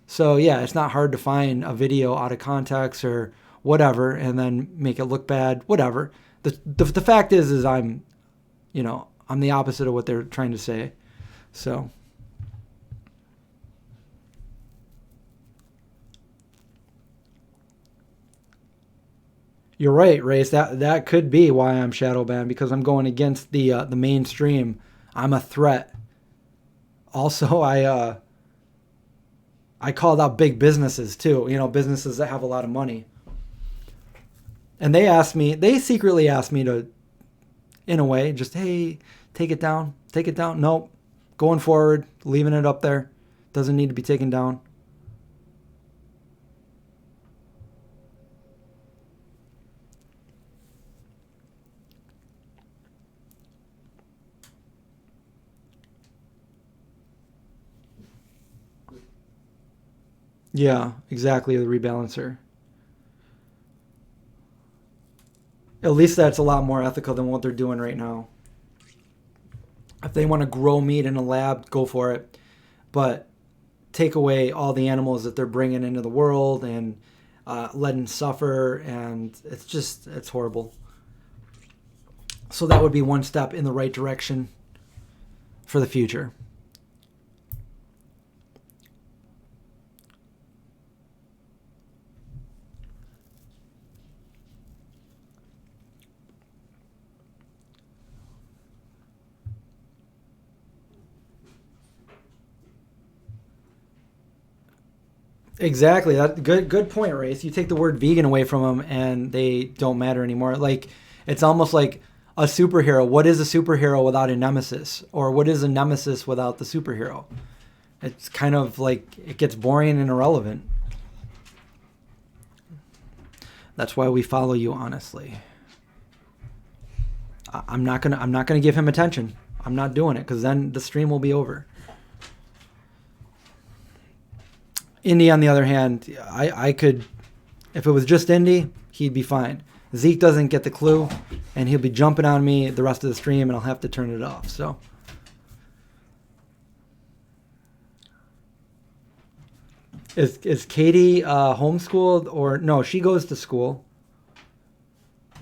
Speaker 2: So yeah, it's not hard to find a video out of context or whatever and then make it look bad, whatever. The fact is I'm the opposite of what they're trying to say. So you're right, Race. That could be why I'm shadow banned, because I'm going against the mainstream. I'm a threat. Also, I called out big businesses too, businesses that have a lot of money. And they secretly asked me to, in a way, just, hey, take it down. Nope. Going forward, leaving it up there. Doesn't need to be taken down. Yeah, exactly, the rebalancer. At least that's a lot more ethical than what they're doing right now. If they want to grow meat in a lab, go for it. But take away all the animals that they're bringing into the world and letting suffer, and it's horrible. So that would be one step in the right direction for the future. Exactly. That good point, Race. You take the word vegan away from them and they don't matter anymore. Like, it's almost like a superhero. What is a superhero without a nemesis? Or what is a nemesis without the superhero? It's kind of like it gets boring and irrelevant. That's why we follow you honestly. I'm not gonna give him attention. I'm not doing it because then the stream will be over. Indy, on the other hand, I could, if it was just Indy, he'd be fine. Zeke doesn't get the clue, and he'll be jumping on me the rest of the stream, and I'll have to turn it off. So, is Katie homeschooled or no? She goes to school.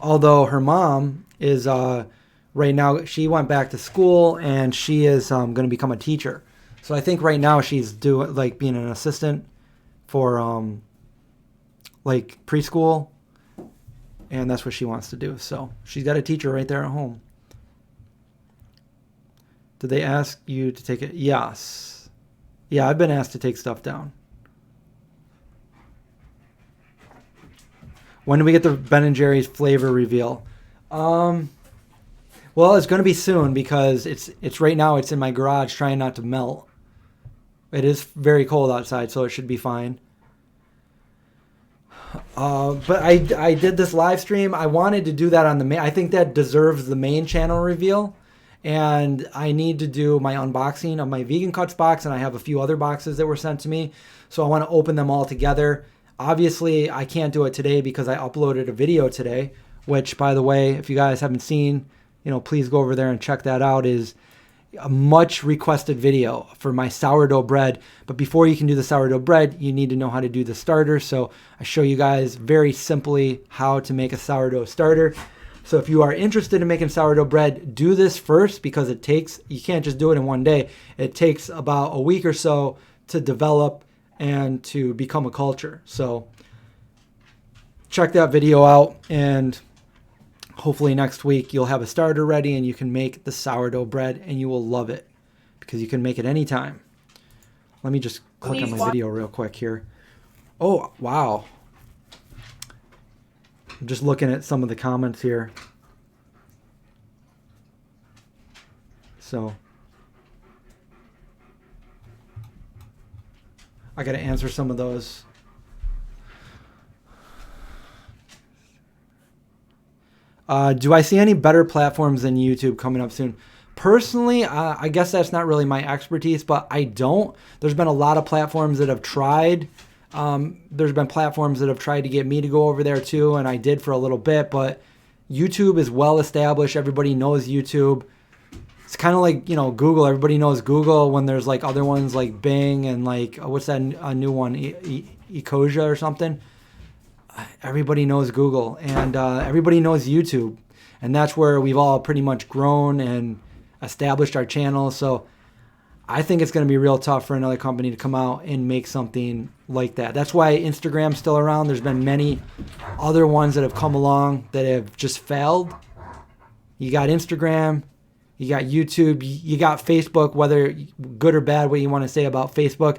Speaker 2: Although her mom is right now, she went back to school and she is going to become a teacher. So I think right now she's doing like being an assistant for like preschool, and that's what she wants to do. So she's got a teacher right there at home. Did they ask you to take it? Yes. Yeah, I've been asked to take stuff down. When do we get the Ben & Jerry's flavor reveal? Well, it's going to be soon because it's right now it's in my garage trying not to melt. It is very cold outside, so it should be fine. But I did this live stream. I wanted to do that on the main. I think that deserves the main channel reveal. And I need to do my unboxing of my Vegan Cuts box, and I have a few other boxes that were sent to me. So I want to open them all together. Obviously, I can't do it today because I uploaded a video today, which, by the way, if you guys haven't seen, please go over there and check that out. Is a much requested video for my sourdough bread. But before you can do the sourdough bread, you need to know how to do the starter. So I show you guys very simply how to make a sourdough starter. So if you are interested in making sourdough bread, do this first because you can't just do it in one day. It takes about a week or so to develop and to become a culture. So check that video out, and hopefully next week you'll have a starter ready and you can make the sourdough bread and you will love it because you can make it anytime. Let me just click on my video real quick here. Oh, wow. I'm just looking at some of the comments here. So I got to answer some of those. Do I see any better platforms than YouTube coming up soon? Personally, I guess that's not really my expertise, but I don't. There's been a lot of platforms that have tried. There's been platforms that have tried to get me to go over there too, and I did for a little bit, but YouTube is well established. Everybody knows YouTube. It's kind of like, Google. Everybody knows Google when there's like other ones like Bing and like, what's that a new one? Ecosia or something. Everybody knows Google, and everybody knows YouTube. And that's where we've all pretty much grown and established our channel. So I think it's going to be real tough for another company to come out and make something like that. That's why Instagram's still around. There's been many other ones that have come along that have just failed. You got Instagram, you got YouTube, you got Facebook, whether good or bad, what you want to say about Facebook.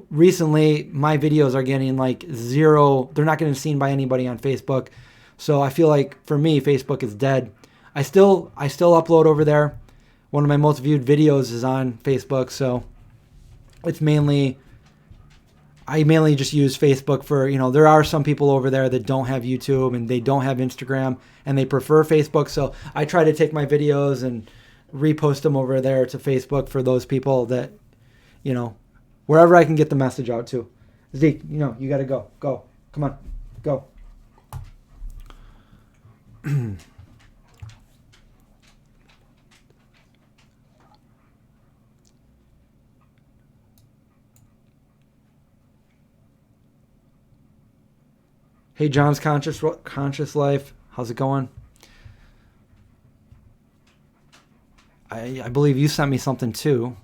Speaker 2: Recently, my videos are getting like 0. They're not getting seen by anybody on Facebook. So I feel like for me, Facebook is dead. I still upload over there. One of my most viewed videos is on Facebook. So it's I mainly just use Facebook for, there are some people over there that don't have YouTube and they don't have Instagram and they prefer Facebook. So I try to take my videos and repost them over there to Facebook for those people that, wherever I can get the message out to. Zeke, you got to go. Go. Come on. Go. Hey, John's Conscious Life. How's it going? I believe you sent me something too.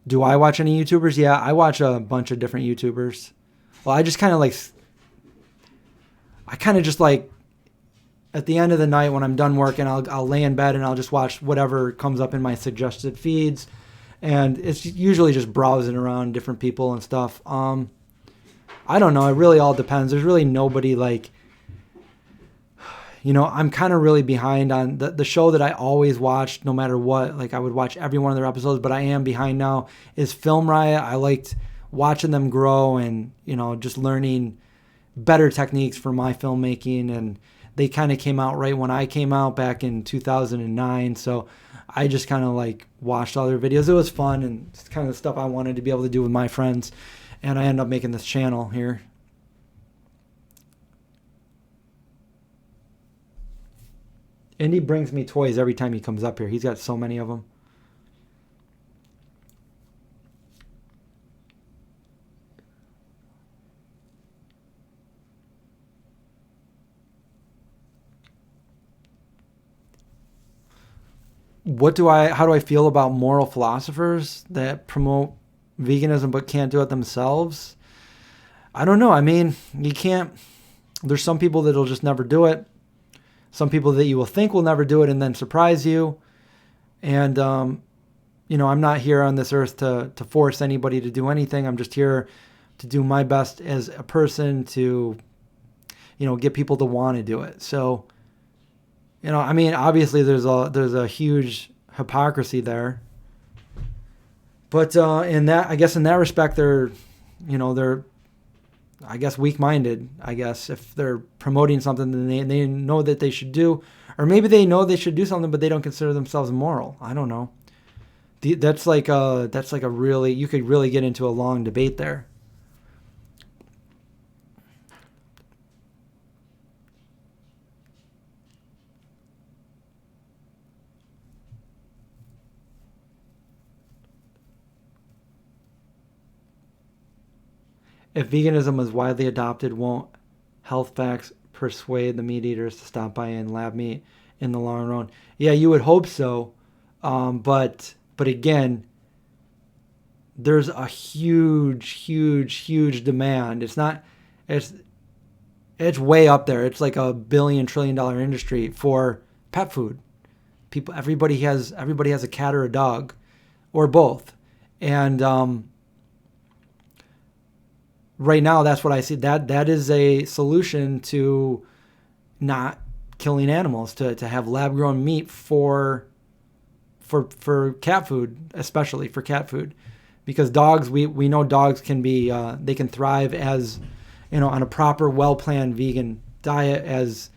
Speaker 2: Do I watch any YouTubers? Yeah, I watch a bunch of different YouTubers. Well, I just kind of at the end of the night when I'm done working, I'll lay in bed and I'll just watch whatever comes up in my suggested feeds. And it's usually just browsing around different people and stuff. I don't know. It really all depends. There's really nobody like, I'm kind of really behind on the show that I always watched no matter what. Like I would watch every one of their episodes, but I am behind now is Film Riot. I liked watching them grow and, just learning better techniques for my filmmaking. And they kind of came out right when I came out back in 2009. So I just kind of like watched all their videos. It was fun and it's kind of the stuff I wanted to be able to do with my friends. And I ended up making this channel here. Indy brings me toys every time he comes up here. He's got so many of them. How do I feel about moral philosophers that promote veganism but can't do it themselves? I don't know. I mean, you can't. There's some people that'll just never do it. Some people that you will think will never do it and then surprise you. And, I'm not here on this earth to force anybody to do anything. I'm just here to do my best as a person to, get people to want to do it. So, obviously there's a huge hypocrisy there. But in that respect, they're weak-minded, if they're promoting something that they know that they should do, or maybe they know they should do something, but they don't consider themselves moral. I don't know. That's like a really, you could really get into a long debate there. If veganism is widely adopted, won't health facts persuade the meat eaters to stop buying lab meat in the long run? Yeah, you would hope so. But again, there's a huge demand. It's way up there. It's like $1 billion trillion industry for pet food. Everybody has a cat or a dog, or both. And right now, that's what I see. That is a solution to not killing animals, to have lab grown meat for cat food, especially for cat food, because dogs, we know dogs can be they can thrive as on a proper, well planned vegan diet. As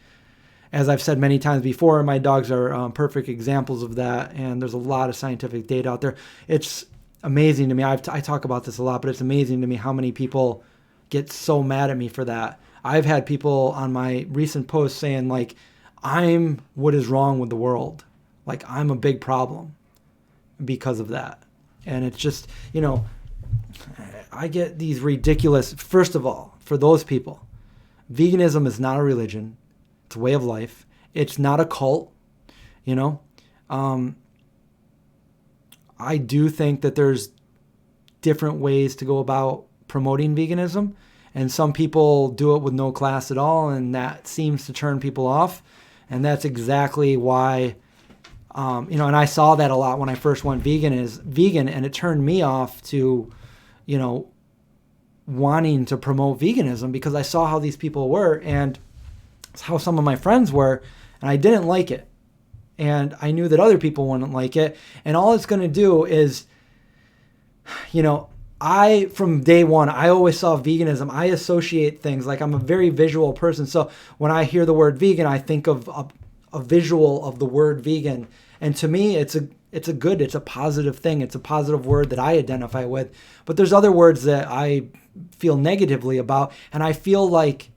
Speaker 2: I've said many times before, my dogs are perfect examples of that, and there's a lot of scientific data out there. It's amazing to me. I talk about this a lot, but it's amazing to me how many people get so mad at me for that. I've had people on my recent posts saying like, I'm what is wrong with the world. Like I'm a big problem because of that. And it's just, I get these ridiculous, first of all, for those people, veganism is not a religion. It's a way of life. It's not a cult, I do think that there's different ways to go about promoting veganism, and some people do it with no class at all, and that seems to turn people off. And that's exactly why, and I saw that a lot when I first went vegan, and it turned me off to, wanting to promote veganism, because I saw how these people were and how some of my friends were, and I didn't like it. And I knew that other people wouldn't like it. And all it's going to do is, from day one, I always saw veganism. I associate things, like I'm a very visual person. So when I hear the word vegan, I think of a visual of the word vegan. And to me, it's a positive thing. It's a positive word that I identify with. But there's other words that I feel negatively about. And I feel like,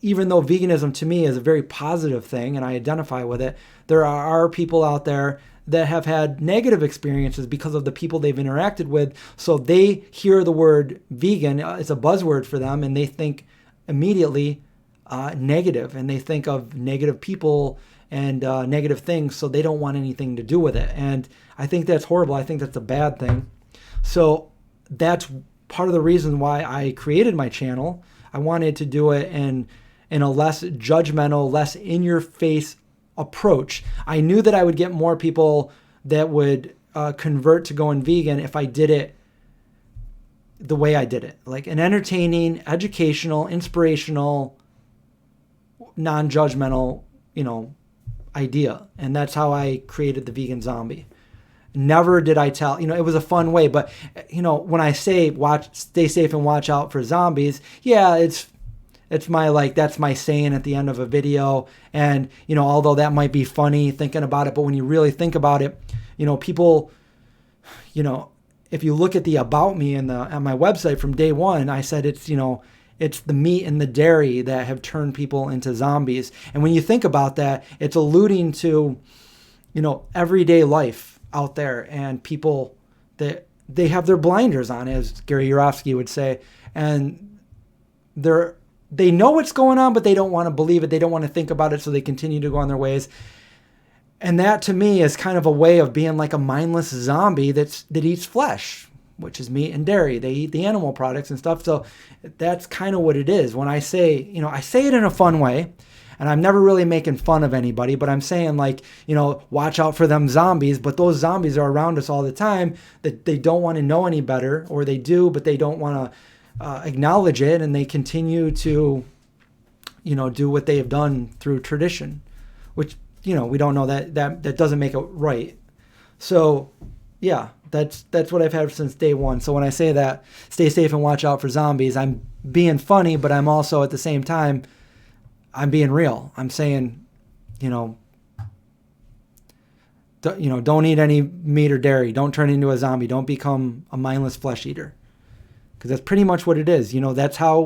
Speaker 2: even though veganism to me is a very positive thing and I identify with it, there are people out there that have had negative experiences because of the people they've interacted with. So they hear the word vegan, it's a buzzword for them, and they think immediately negative, and they think of negative people and negative things, so they don't want anything to do with it. And I think that's horrible. I think that's a bad thing. So that's part of the reason why I created my channel. I wanted to do it in a less judgmental, less in-your-face approach. I knew that I would get more people that would convert to going vegan if I did it the way I did it, like an entertaining, educational, inspirational, non-judgmental, idea. And that's how I created the vegan zombie. Never did I tell, it was a fun way, but when I say stay safe and watch out for zombies, yeah, it's my, that's my saying at the end of a video. And, although that might be funny thinking about it, but when you really think about it, people, if you look at the about me on my website from day one, I said it's the meat and the dairy that have turned people into zombies. And when you think about that, it's alluding to, everyday life out there and people that they have their blinders on, as Gary Yourofsky would say, and they know what's going on, but they don't want to believe it. They don't want to think about it, so they continue to go on their ways. And that to me is kind of a way of being like a mindless zombie that eats flesh, which is meat and dairy. They eat the animal products and stuff. So that's kind of what it is. When I say, I say it in a fun way, and I'm never really making fun of anybody, but I'm saying watch out for them zombies. But those zombies are around us all the time, that they don't want to know any better, or they do, but they don't want to acknowledge it. And they continue to, do what they have done through tradition, which, we don't know that doesn't make it right. So yeah, that's what I've had since day one. So when I say that, stay safe and watch out for zombies, I'm being funny, but I'm also at the same time, I'm being real. I'm saying, don't eat any meat or dairy. Don't turn into a zombie. Don't become a mindless flesh eater. Because that's pretty much what it is. That's how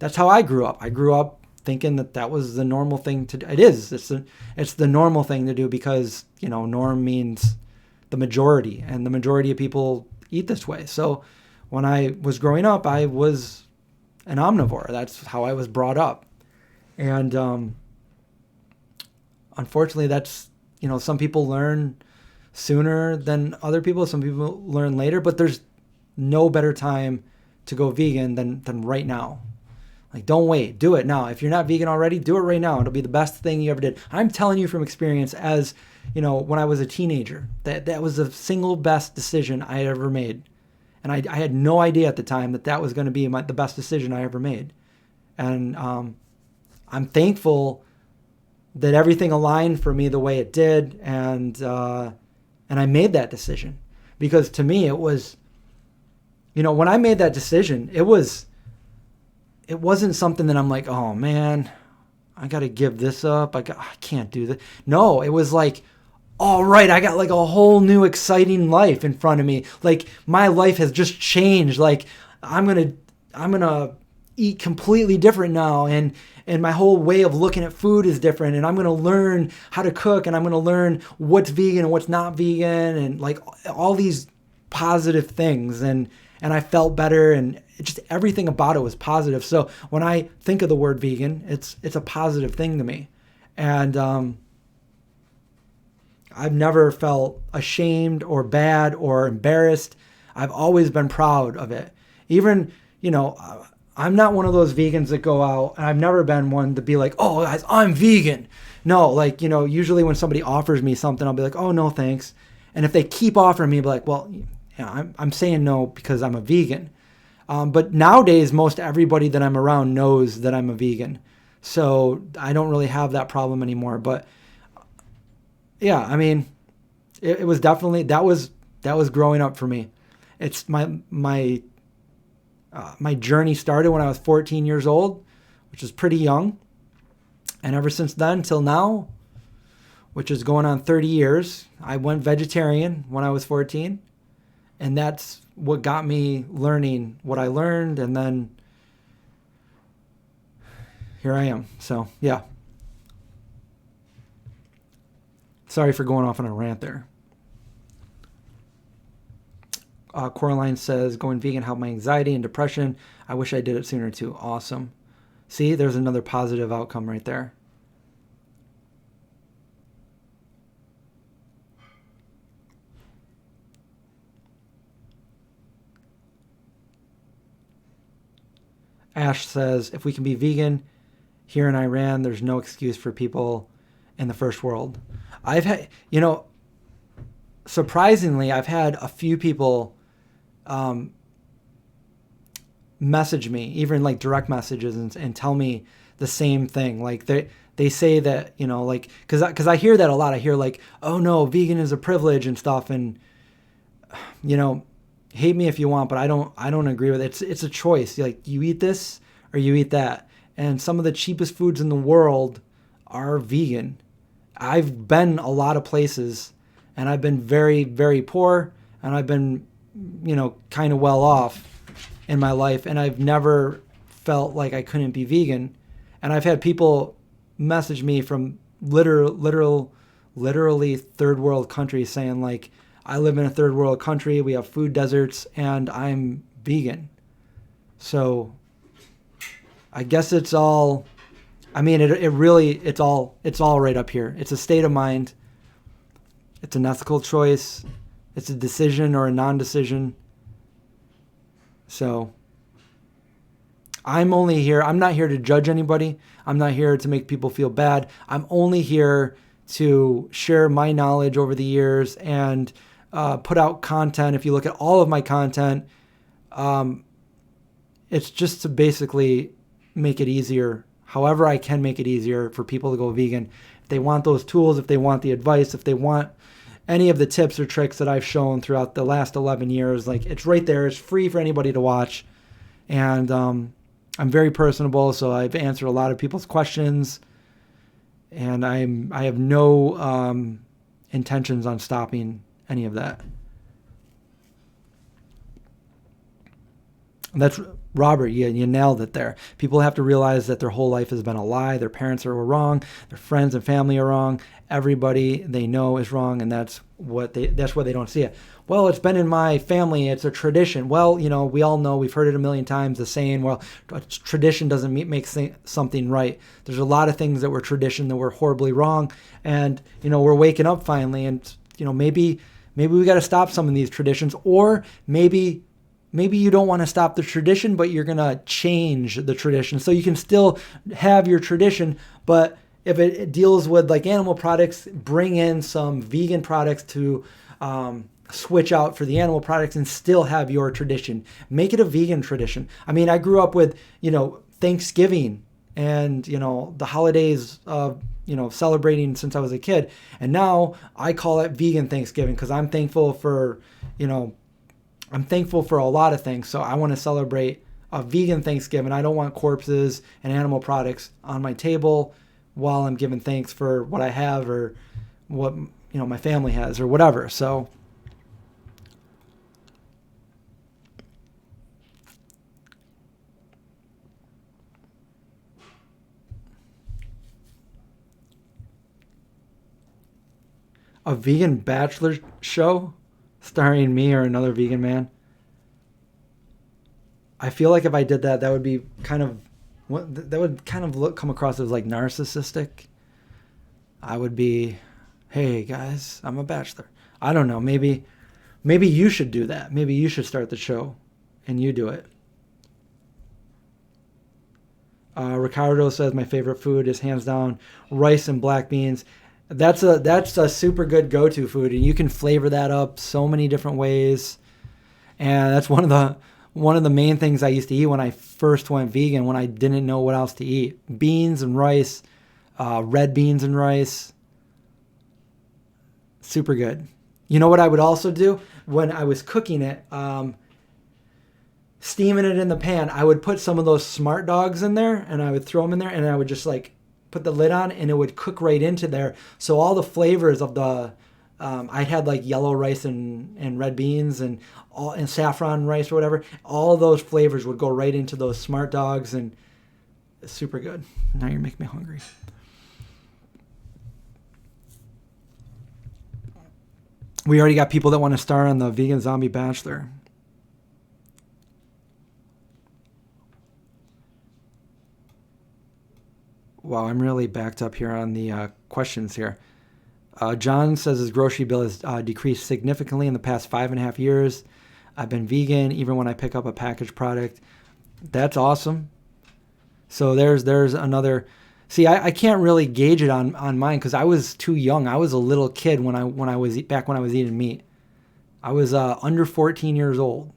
Speaker 2: I grew up. I grew up thinking that was the normal thing to do. It is. It's the normal thing to do because, norm means the majority, and the majority of people eat this way. So when I was growing up, I was an omnivore. That's how I was brought up. And unfortunately, that's, some people learn sooner than other people. Some people learn later, but there's no better time to go vegan than right now. Don't wait. Do it now. If you're not vegan already, do it right now. It'll be the best thing you ever did. I'm telling you from experience, as when I was a teenager, that was the single best decision I ever made. And I had no idea at the time that was going to be the best decision I ever made. And I'm thankful that everything aligned for me the way it did, and I made that decision. Because to me, it was, when I made that decision, it wasn't something that I'm like, oh man, I got to give this up. I can't do this. No, it was like, all right, I got a whole new exciting life in front of me. My life has just changed. I'm going to eat completely different now. And my whole way of looking at food is different. And I'm going to learn how to cook, and I'm going to learn what's vegan and what's not vegan, and all these positive things. And I felt better, and just everything about it was positive. So when I think of the word vegan, it's a positive thing to me. And I've never felt ashamed or bad or embarrassed. I've always been proud of it. Even, I'm not one of those vegans that go out, and I've never been one to be like, oh, guys, I'm vegan. No, usually when somebody offers me something, I'll be like, oh, no, thanks. And if they keep offering me, I'll be like, well, yeah, I'm saying no because I'm a vegan. But nowadays, most everybody that I'm around knows that I'm a vegan. So I don't really have that problem anymore. But yeah, I mean, it was definitely, that was growing up for me. It's my journey started when I was 14 years old, which is pretty young. And ever since then till now, which is going on 30 years, I went vegetarian when I was 14. And that's what got me learning what I learned. And then here I am. So, yeah. Sorry for going off on a rant there. Coraline says, going vegan helped my anxiety and depression. I wish I did it sooner too. Awesome. See, there's another positive outcome right there. Ash says, if we can be vegan here in Iran, there's no excuse for people in the first world. I've had, surprisingly, I've had a few people message me, even like direct messages, and tell me the same thing. Like they say that, you know, like, cause I hear that a lot. I hear like, oh no, vegan is a privilege and stuff. And, you know, hate me if you want, but I don't agree with it. It's a choice. Like, you eat this or you eat that. And some of the cheapest foods in the world are vegan. I've been a lot of places, and I've been very, very poor, and I've been, you know, kind of well off in my life, and I've never felt like I couldn't be vegan. And I've had people message me from literally third world countries saying like, I live in a third world country, we have food deserts, and I'm vegan. So I guess it's all, I mean, it's all right up here. It's a state of mind. It's an ethical choice. It's a decision or a non-decision. So I'm not here to judge anybody. I'm not here to make people feel bad. I'm only here to share my knowledge over the years and put out content. If you look at all of my content, it's just to basically make it easier, however I can make it easier for people to go vegan. If they want those tools, if they want the advice, if they want any of the tips or tricks that I've shown throughout the last 11 years, like, it's right there. It's free for anybody to watch. And I'm very personable, so I've answered a lot of people's questions. And I have no intentions on stopping any of that. That's Robert. You nailed it there. People have to realize that their whole life has been a lie. Their parents are wrong. Their friends and family are wrong. Everybody they know is wrong, and that's why they don't see it. Well, it's been in my family. It's a tradition. Well, you know, we all know, we've heard it a million times, the saying, well, tradition doesn't make something right. There's a lot of things that were tradition that were horribly wrong, and, you know, we're waking up finally, and, you know, maybe we got to stop some of these traditions, or maybe you don't want to stop the tradition, but you're going to change the tradition. So you can still have your tradition, but if it deals with like animal products, bring in some vegan products to switch out for the animal products and still have your tradition. Make it a vegan tradition. I mean, I grew up with, you know, Thanksgiving and, you know, the holidays of, you know, celebrating since I was a kid. And now I call it vegan Thanksgiving because I'm thankful for, you know, I'm thankful for a lot of things, so I want to celebrate a vegan Thanksgiving. I don't want corpses and animal products on my table while I'm giving thanks for what I have or what, you know, my family has or whatever. So a vegan bachelor show starring me or another vegan man. I feel like if I did that, that would be kind of come across as like narcissistic. I would be, hey guys, I'm a bachelor. I don't know. Maybe you should do that. Maybe you should start the show and you do it. Ricardo says my favorite food is hands down rice and black beans. That's a super good go-to food, and you can flavor that up so many different ways. And that's one of the main things I used to eat when I first went vegan, when I didn't know what else to eat. Beans and rice, red beans and rice. Super good. You know what I would also do when I was cooking it, steaming it in the pan, I would put some of those Smart Dogs in there, and I would throw them in there, and I would just like put the lid on, and it would cook right into there. So all the flavors of the, I had like yellow rice and red beans and saffron rice or whatever. All of those flavors would go right into those Smart Dogs, and it's super good. Now you're making me hungry. We already got people that want to star on the Vegan Zombie Bachelor. Wow, I'm really backed up here on the questions here. John says his grocery bill has decreased significantly in the past 5.5 years. I've been vegan even when I pick up a packaged product. That's awesome. So there's another. See, I can't really gauge it on mine because I was too young. I was a little kid when I was eating meat. I was under 14 years old,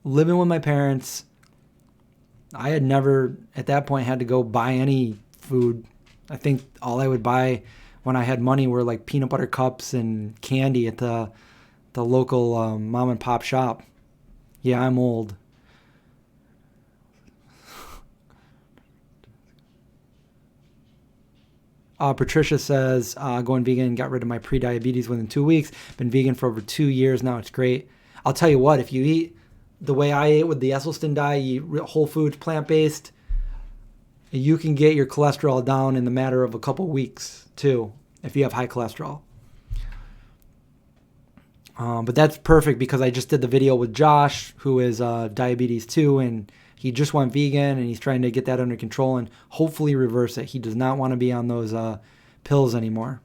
Speaker 2: living with my parents, I had never at that point had to go buy any food. I think all I would buy when I had money were like peanut butter cups and candy at the local mom and pop shop. Yeah, I'm old. Patricia says, going vegan, got rid of my pre-diabetes within 2 weeks. Been vegan for over 2 years now. It's great. I'll tell you what, if you eat the way I ate with the Esselstyn diet, you eat whole foods, plant-based, you can get your cholesterol down in the matter of a couple weeks too, if you have high cholesterol. But that's perfect because I just did the video with Josh, who is diabetes 2, and he just went vegan, and he's trying to get that under control and hopefully reverse it. He does not want to be on those pills anymore.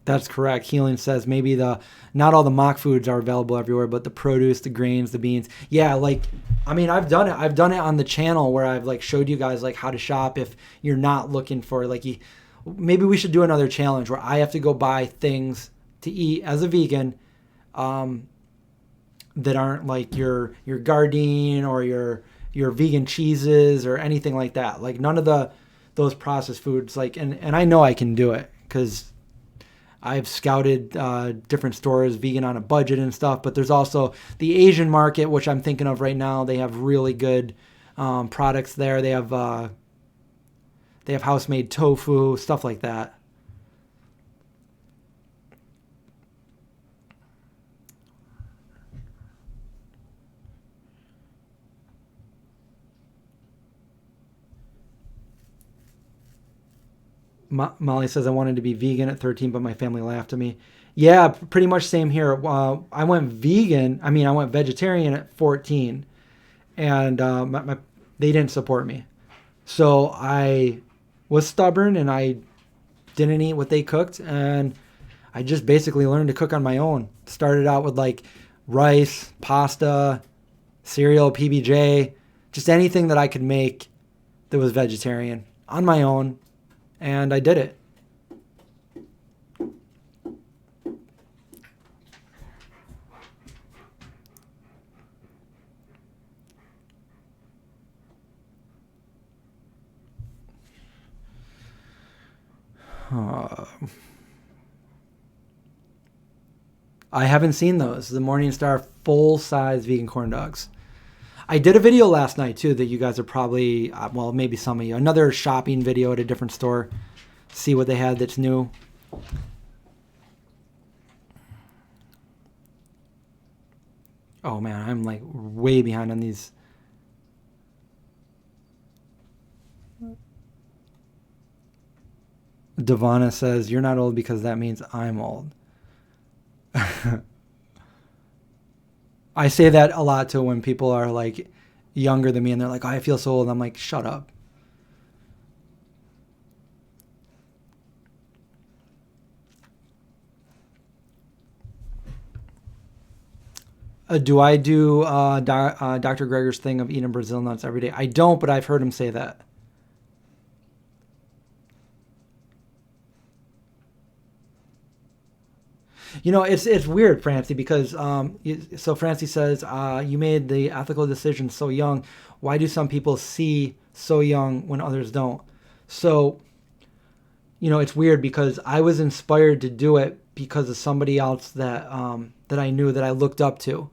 Speaker 2: That's correct. Healing says maybe not all the mock foods are available everywhere, but the produce, the grains, the beans. Yeah, like, I mean, I've done it. I've done it on the channel where I've like showed you guys like how to shop if you're not looking for like maybe we should do another challenge where I have to go buy things to eat as a vegan that aren't like your Gardein or your vegan cheeses or anything like that. Like none of those processed foods. Like and I know I can do it because I've scouted different stores, vegan on a budget and stuff, but there's also the Asian market, which I'm thinking of right now. They have really good products there. They have house-made tofu, stuff like that. Molly says, I wanted to be vegan at 13, but my family laughed at me. Yeah, pretty much same here. I went vegetarian at 14, and they didn't support me. So I was stubborn, and I didn't eat what they cooked, and I just basically learned to cook on my own. Started out with like rice, pasta, cereal, PBJ, just anything that I could make that was vegetarian on my own. And I did it. I haven't seen those. The Morningstar full-size vegan corn dogs. I did a video last night, too, that you guys are probably, well, maybe some of you. Another shopping video at a different store. See what they had that's new. Oh, man, I'm, like, way behind on these. Devana says, you're not old because that means I'm old. I say that a lot too when people are like younger than me and they're like, oh, I feel so old. I'm like, shut up. Do I do Dr. Greger's thing of eating Brazil nuts every day? I don't, but I've heard him say that. You know, it's weird, Francie, because so Francie says, you made the ethical decision so young. Why do some people see so young when others don't? So, you know, it's weird because I was inspired to do it because of somebody else that that I knew, that I looked up to.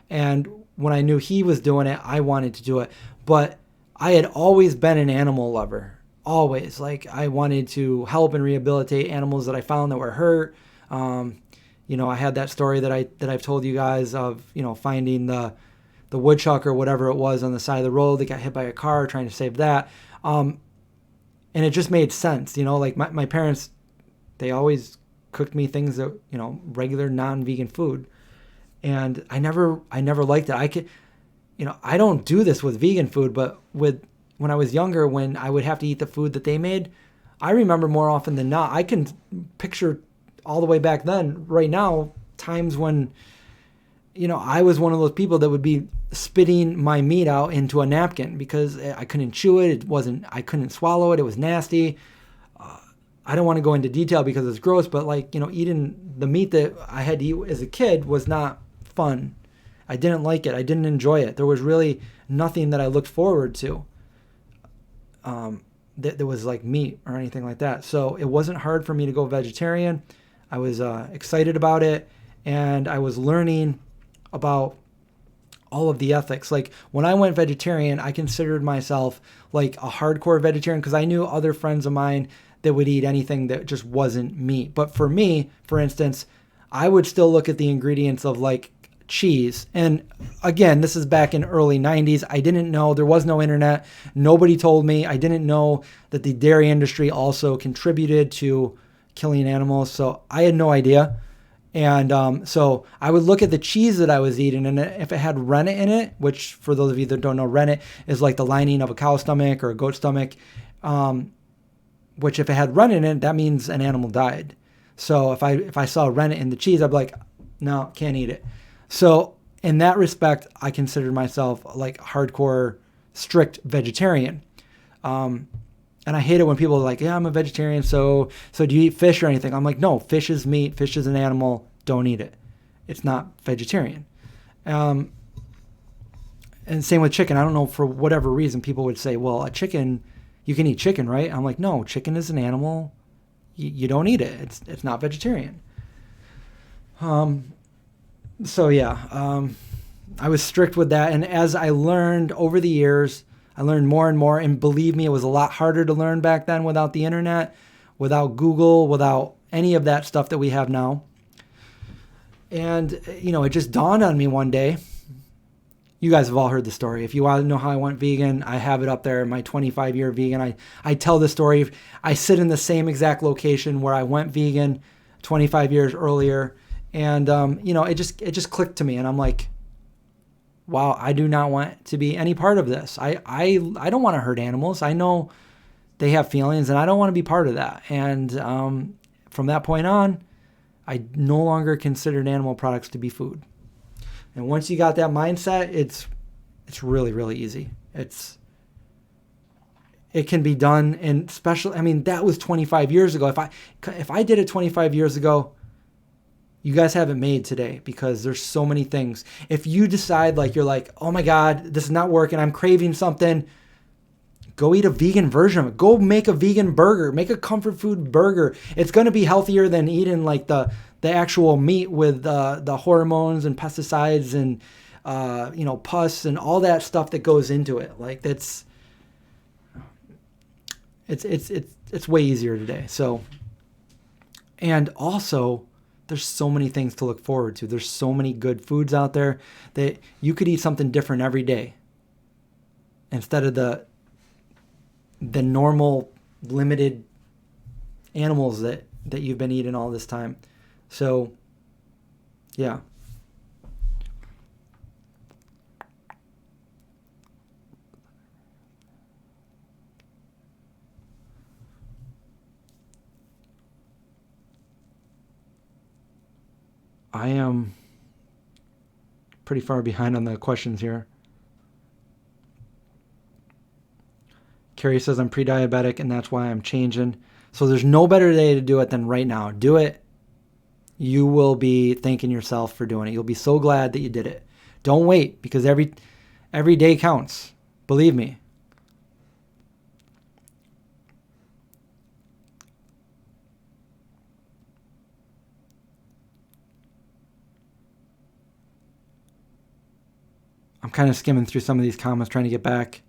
Speaker 2: And when I knew he was doing it, I wanted to do it. But I had always been an animal lover. Always. Like, I wanted to help and rehabilitate animals that I found that were hurt. You know, I had that story that I've told you guys of, you know, finding the woodchuck or whatever it was on the side of the road that got hit by a car, trying to save that. And it just made sense, you know, like my parents, they always cooked me things that, you know, regular non-vegan food. And I never liked it. I don't do this with vegan food, but when I was younger, when I would have to eat the food that they made, I remember more often than not, I can picture all the way back then, right now, times when, you know, I was one of those people that would be spitting my meat out into a napkin because I couldn't chew it. I couldn't swallow it. It was nasty. I don't want to go into detail because it's gross, but like, you know, eating the meat that I had to eat as a kid was not fun. I didn't like it. I didn't enjoy it. There was really nothing that I looked forward to that was like meat or anything like that. So it wasn't hard for me to go vegetarian. I was excited about it, and I was learning about all of the ethics. Like when I went vegetarian, I considered myself like a hardcore vegetarian because I knew other friends of mine that would eat anything that just wasn't meat. But for me, for instance, I would still look at the ingredients of like cheese. And again, this is back in early 90s. I didn't know. There was no internet. Nobody told me. I didn't know that the dairy industry also contributed to killing animals. So I had no idea. And so I would look at the cheese that I was eating, and if it had rennet in it, which for those of you that don't know, rennet is like the lining of a cow's stomach or a goat's stomach, which if it had rennet in it, that means an animal died. So if I saw rennet in the cheese, I'd be like, no, can't eat it. So in that respect, I considered myself like hardcore, strict vegetarian. And I hate it when people are like, yeah, I'm a vegetarian, so do you eat fish or anything? I'm like, no, fish is meat. Fish is an animal. Don't eat it. It's not vegetarian. And same with chicken. I don't know, for whatever reason, people would say, well, a chicken, you can eat chicken, right? I'm like, no, chicken is an animal. You don't eat it. It's not vegetarian. So yeah, I was strict with that. And as I learned over the years, I learned more and more, and believe me, it was a lot harder to learn back then without the internet, without Google, without any of that stuff that we have now. And, you know, it just dawned on me one day. You guys have all heard the story. If you want to know how I went vegan, I have it up there, my 25-year vegan. I tell the story. I sit in the same exact location where I went vegan 25 years earlier. And, you know, it just clicked to me. And I'm like, wow, I do not want to be any part of this. I don't want to hurt animals. I know they have feelings, and I don't want to be part of that. And from that point on, I no longer considered animal products to be food. And once you got that mindset, it's really, really easy. It can be done, and I mean, that was 25 years ago. If I did it 25 years ago, you guys have it made today, because there's so many things. If you decide like, you're like, oh my God, this is not working, I'm craving something, go eat a vegan version of it. Go make a vegan burger, make a comfort food burger. It's going to be healthier than eating like the actual meat with the hormones and pesticides and, you know, pus and all that stuff that goes into it. Like it's way easier today. So, and also, there's so many things to look forward to. There's so many good foods out there that you could eat something different every day instead of the normal limited animals that you've been eating all this time. So, yeah. I am pretty far behind on the questions here. Carrie says I'm pre-diabetic and that's why I'm changing. So there's no better day to do it than right now. Do it. You will be thanking yourself for doing it. You'll be so glad that you did it. Don't wait, because every day counts. Believe me. I'm kind of skimming through some of these comments, trying to get back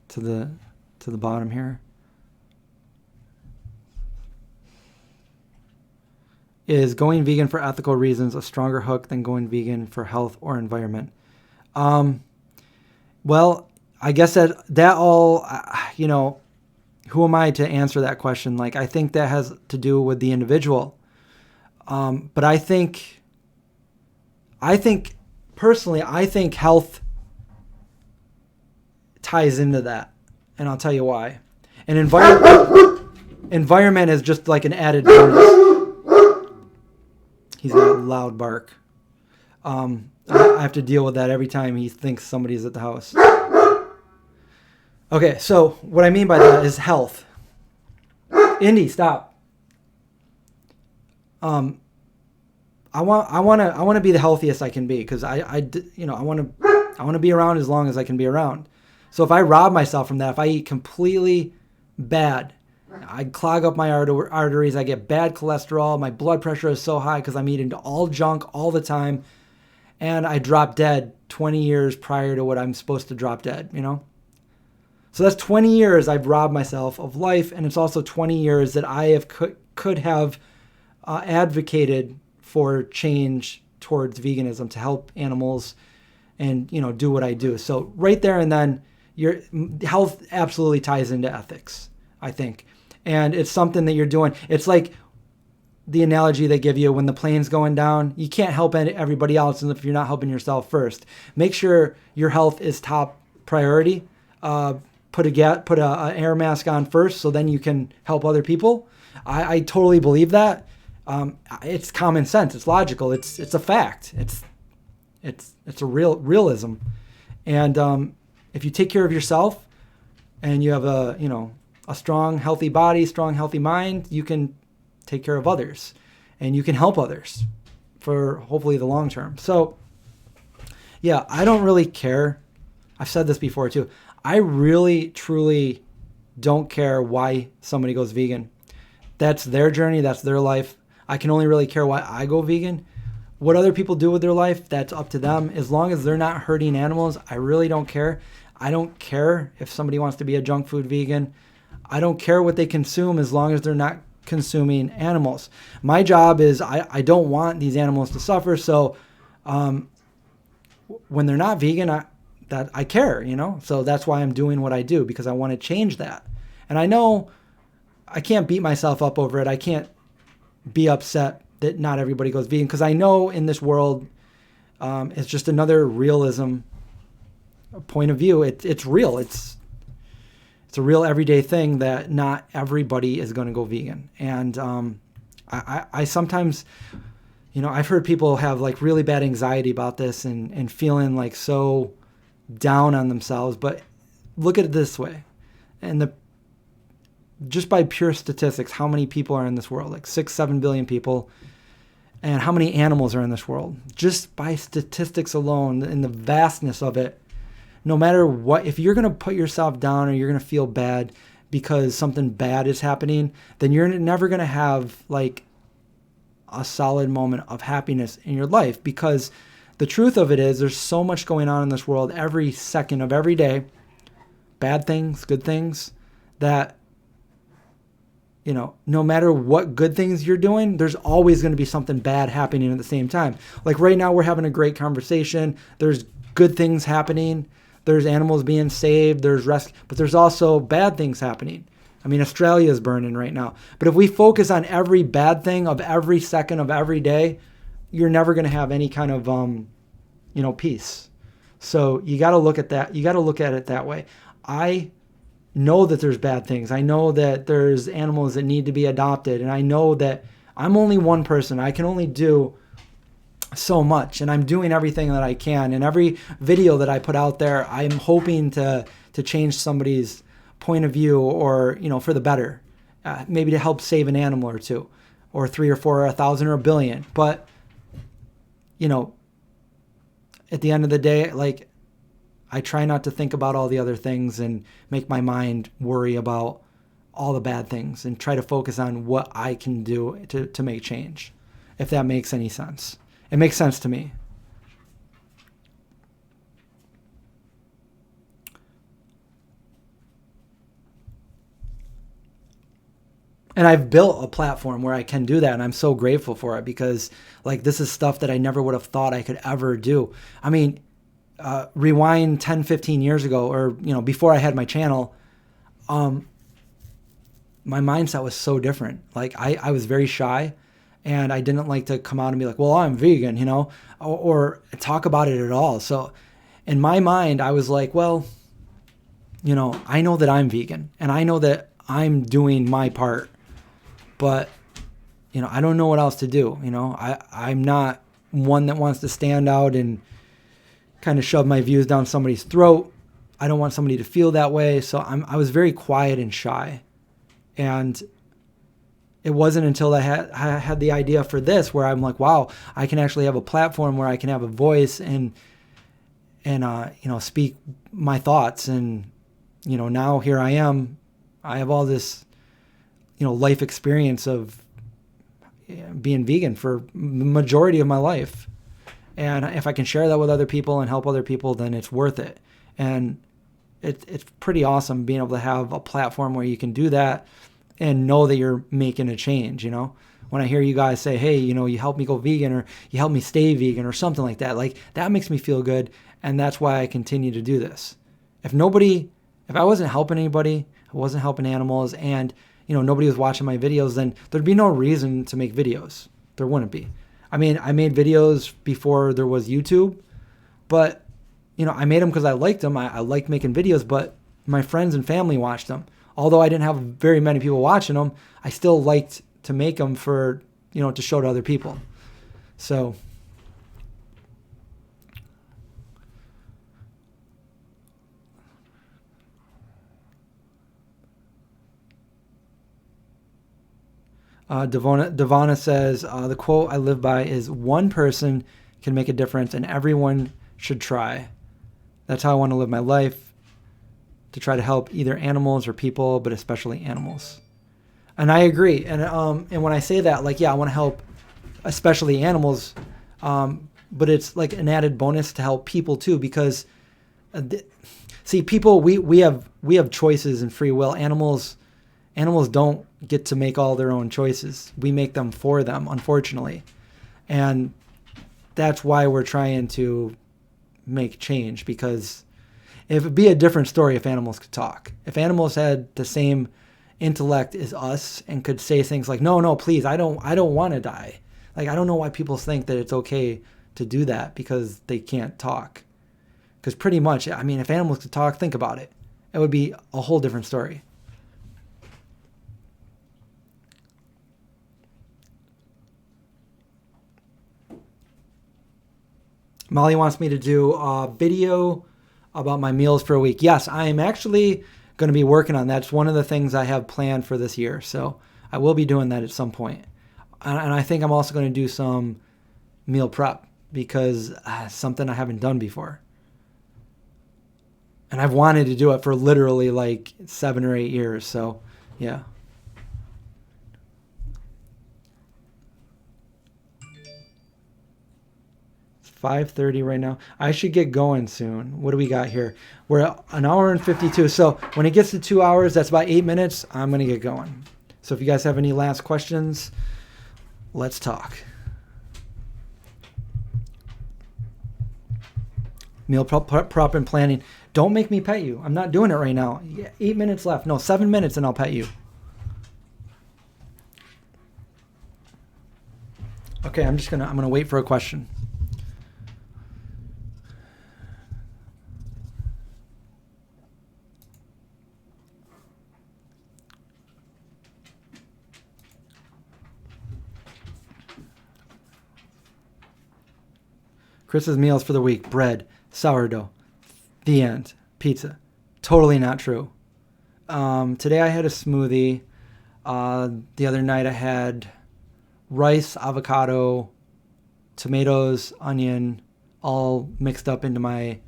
Speaker 2: to the bottom here. Is going vegan for ethical reasons a stronger hook than going vegan for health or environment? Well, I guess that all, you know, who am I to answer that question? Like, I think that has to do with the individual. But I think personally, I think health ties into that, and I'll tell you why. An environment is just like an added bonus. He's got a loud bark. I have to deal with that every time he thinks somebody's at the house. Okay, so what I mean by that is health. Indy, stop. I want to be the healthiest I can be, because I want to be around as long as I can be around. So if I rob myself from that, if I eat completely bad, I clog up my arteries, I get bad cholesterol, my blood pressure is so high because I'm eating all junk all the time, and I drop dead 20 years prior to what I'm supposed to drop dead, So that's 20 years I've robbed myself of life, and it's also 20 years that I have could have advocated for change towards veganism to help animals and, do what I do. So right there and then, your health absolutely ties into ethics, I think. And it's something that you're doing. It's like the analogy they give you when the plane's going down. You can't help everybody else if you're not helping yourself first. Make sure your health is top priority. Put a air mask on first, so then you can help other people. I totally believe that. It's common sense. It's logical. It's a fact. It's a realism. And if you take care of yourself and you have a strong, healthy body, strong, healthy mind, you can take care of others and you can help others for hopefully the long term. So yeah, I don't really care. I've said this before too. I really, truly don't care why somebody goes vegan. That's their journey. That's their life. I can only really care why I go vegan. What other people do with their life, that's up to them. As long as they're not hurting animals, I really don't care. I don't care if somebody wants to be a junk food vegan. I don't care what they consume as long as they're not consuming animals. My job is I don't want these animals to suffer. So when they're not vegan, I care, So that's why I'm doing what I do, because I want to change that. And I know I can't beat myself up over it. I can't be upset that not everybody goes vegan, because I know in this world it's just another realism point of view. It's real. It's a real everyday thing that not everybody is going to go vegan. And I sometimes, I've heard people have like really bad anxiety about this and feeling like so down on themselves. But look at it this way. And just by pure statistics, how many people are in this world? Like 6-7 billion people. And how many animals are in this world? Just by statistics alone, in the vastness of it, no matter what, if you're going to put yourself down or you're going to feel bad because something bad is happening, then you're never going to have like a solid moment of happiness in your life, because the truth of it is there's so much going on in this world every second of every day, bad things, good things, that no matter what good things you're doing, there's always going to be something bad happening at the same time. Like right now, we're having a great conversation. There's good things happening. There's animals being saved. There's rescue, but there's also bad things happening. I mean, Australia is burning right now. But if we focus on every bad thing of every second of every day, you're never going to have any kind of, peace. So you got to look at that. You got to look at it that way. I know that there's bad things. I know that there's animals that need to be adopted. And I know that I'm only one person. I can only do so much, and I'm doing everything that I can. And every video that I put out there, I'm hoping to change somebody's point of view, or, for the better, maybe to help save an animal or two, or 3 or 4 or 1,000 or 1 billion. But, at the end of the day, like, I try not to think about all the other things and make my mind worry about all the bad things, and try to focus on what I can do to make change, if that makes any sense. It makes sense to me. And I've built a platform where I can do that, and I'm so grateful for it, because like this is stuff that I never would have thought I could ever do. I mean, rewind 10, 15 years ago, or before I had my channel, my mindset was so different. Like I was very shy, and I didn't like to come out and be like, well, I'm vegan, or talk about it at all. So in my mind, I was like, well, I know that I'm vegan, and I know that I'm doing my part, but, I don't know what else to do. I'm not one that wants to stand out and kind of shove my views down somebody's throat. I don't want somebody to feel that way. So I was very quiet and shy. And it wasn't until I had the idea for this where I'm like, wow, I can actually have a platform where I can have a voice and speak my thoughts. And, now here I am. I have all this, life experience of being vegan for the majority of my life. And if I can share that with other people and help other people, then it's worth it. And it's pretty awesome being able to have a platform where you can do that and know that you're making a change. When I hear you guys say, hey, you helped me go vegan, or you helped me stay vegan, or something like that, like that makes me feel good. And that's why I continue to do this. If I wasn't helping anybody, I wasn't helping animals, and nobody was watching my videos, then there'd be no reason to make videos. There wouldn't be. I mean, I made videos before there was YouTube, but I made them because I liked them. I liked making videos, but my friends and family watched them. Although I didn't have very many people watching them, I still liked to make them for, to show to other people. So Devonna says, the quote I live by is, one person can make a difference and everyone should try. That's how I want to live my life, to try to help either animals or people, but especially animals. And I agree. And when I say that, like, yeah, I want to help especially animals, but it's like an added bonus to help people too, because see, people, we have choices and free will. Animals don't get to make all their own choices. We make them for them, unfortunately. And that's why we're trying to make change, because it'd be a different story if animals could talk. If animals had the same intellect as us and could say things like, no, please, I don't want to die. Like, I don't know why people think that it's okay to do that because they can't talk. Because pretty much, I mean, if animals could talk, think about it. It would be a whole different story. Molly wants me to do a video about my meals for a week. Yes, I am actually going to be working on that. It's one of the things I have planned for this year. So I will be doing that at some point. And I think I'm also going to do some meal prep, because it's something I haven't done before. And I've wanted to do it for literally like 7 or 8 years. So, yeah. It's 5:30 right now. I should get going soon. What do we got here? We're at 1 hour and 52. So when it gets to 2 hours, that's about 8 minutes. I'm going to get going. So if you guys have any last questions, let's talk. Meal prep and planning. Don't make me pet you. I'm not doing it right now. 8 minutes left. No, 7 minutes and I'll pet you. Okay, I'm gonna wait for a question. Chris's meals for the week: bread, sourdough, the end, pizza. Totally not true. Today I had a smoothie. The other night I had rice, avocado, tomatoes, onion, all mixed up into my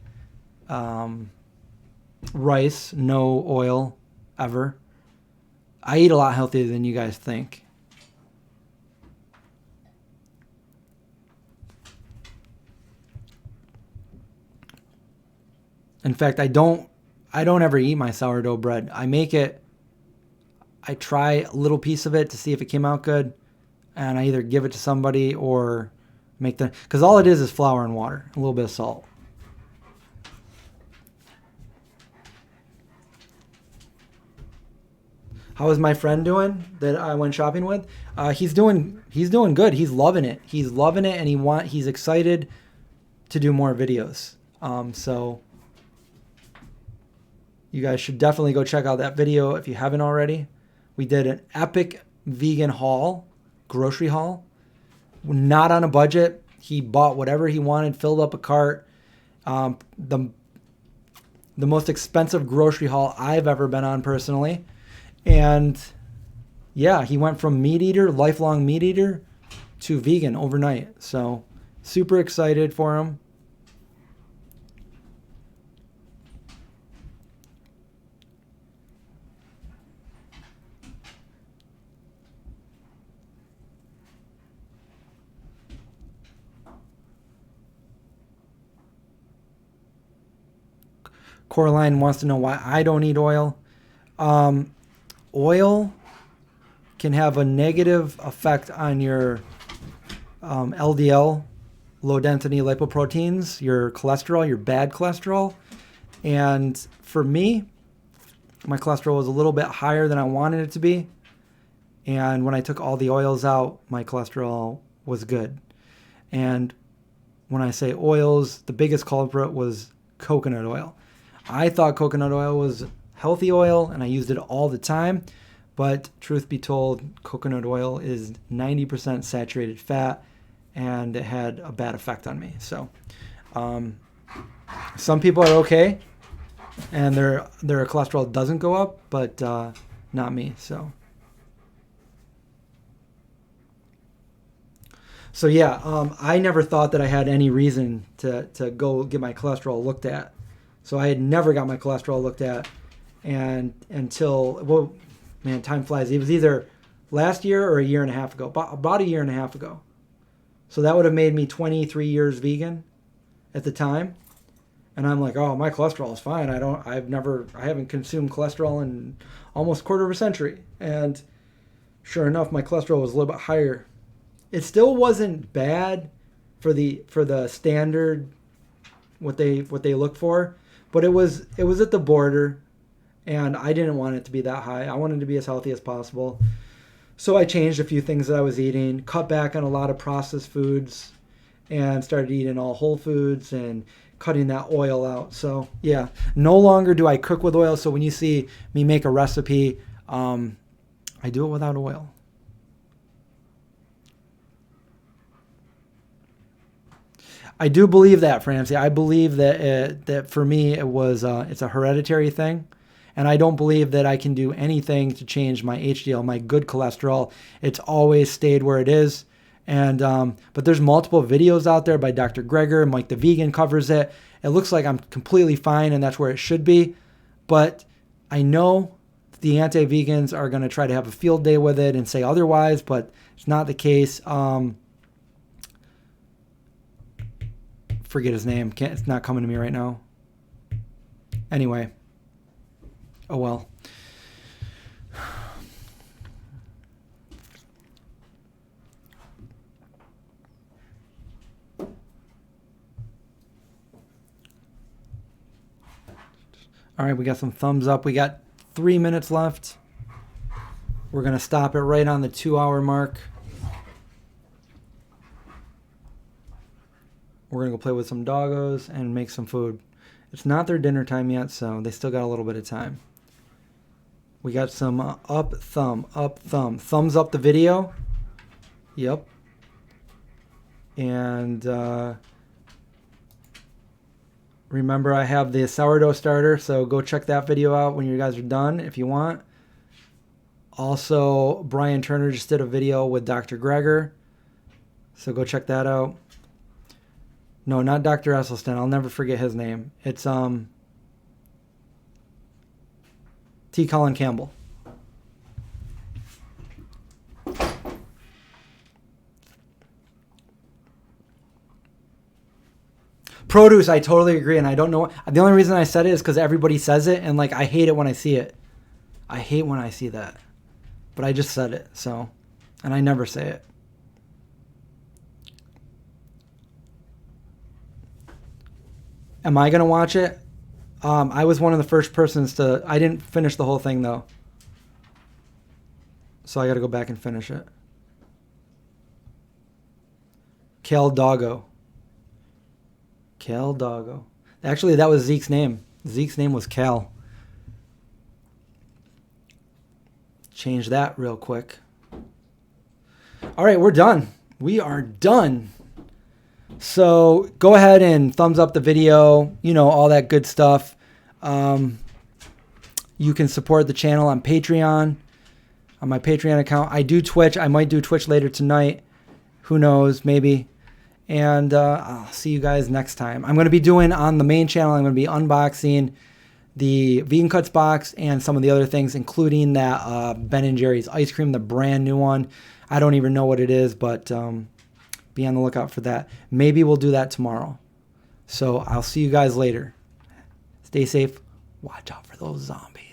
Speaker 2: rice. No oil, ever. I eat a lot healthier than you guys think. In fact, I don't ever eat my sourdough bread. I make it, I try a little piece of it to see if it came out good, and I either give it to somebody or make the, because all it is flour and water, a little bit of salt. How is my friend doing that I went shopping with? He's doing good. He's loving it. He's loving it, and he's excited to do more videos. So you guys should definitely go check out that video if you haven't already. We did an epic vegan haul, grocery haul. Not on a budget. He bought whatever he wanted, filled up a cart. The most expensive grocery haul I've ever been on personally. And yeah, he went from meat eater, lifelong meat eater, to vegan overnight. So super excited for him. Coraline wants to know why I don't eat oil. Oil can have a negative effect on your LDL, low density lipoproteins, your cholesterol, your bad cholesterol. And for me, my cholesterol was a little bit higher than I wanted it to be. And when I took all the oils out, my cholesterol was good. And when I say oils, the biggest culprit was coconut oil. I thought coconut oil was healthy oil, and I used it all the time. But truth be told, coconut oil is 90% saturated fat, and it had a bad effect on me. So some people are okay, and their cholesterol doesn't go up, but not me. So yeah, I never thought that I had any reason to go get my cholesterol looked at. So I had never got my cholesterol looked at, and until, well, man, time flies. It was either last year or a year and a half ago, about a year and a half ago. So that would have made me 23 years vegan at the time. And I'm like, oh, my cholesterol is fine. I haven't consumed cholesterol in almost a quarter of a century. And sure enough, my cholesterol was a little bit higher. It still wasn't bad for the standard, what they look for, but it was at the border, and I didn't want it to be that high. I wanted to be as healthy as possible. So I changed a few things that I was eating, cut back on a lot of processed foods, and started eating all whole foods and cutting that oil out. So yeah, no longer do I cook with oil. So when you see me make a recipe, I do it without oil. I do believe that, Francie. I believe that for me it was it's a hereditary thing, and I don't believe that I can do anything to change my HDL, my good cholesterol. It's always stayed where it is. And but there's multiple videos out there by Dr. Greger. Mike the Vegan covers it. It looks like I'm completely fine, and that's where it should be. But I know the anti-vegans are going to try to have a field day with it and say otherwise, but it's not the case. Forget his name. It's not coming to me right now. Anyway. Oh well. All right, we got some thumbs up. We got 3 minutes left. We're going to stop it right on the 2-hour mark. We're going to go play with some doggos and make some food. It's not their dinner time yet, so they still got a little bit of time. We got some up thumb. Thumbs up the video. Yep. And remember, I have the sourdough starter, so go check that video out when you guys are done if you want. Also, Brian Turner just did a video with Dr. Greger, so go check that out. No, not Dr. Esselstyn. I'll never forget his name. It's T. Colin Campbell. Produce, I totally agree, and I don't know. The only reason I said it is because everybody says it, and like I hate it when I see it. I hate when I see that. But I just said it, so, and I never say it. Am I going to watch it? I was one of the first persons to... I didn't finish the whole thing, though. So I got to go back and finish it. Cal Doggo. Cal Doggo. Actually, that was Zeke's name. Zeke's name was Cal. Change that real quick. All right, we're done. We are done. So go ahead and thumbs up the video, you know, all that good stuff. You can support the channel on Patreon. on my Patreon account. I do Twitch. I might do Twitch later tonight. Who knows? Maybe. And I'll see you guys next time. I'm going to be doing on the main channel, I'm going to be unboxing the Vegan Cuts box and some of the other things, including that Ben & Jerry's ice cream, the brand new one. I don't even know what it is, but be on the lookout for that. Maybe we'll do that tomorrow. So I'll see you guys later. Stay safe. Watch out for those zombies.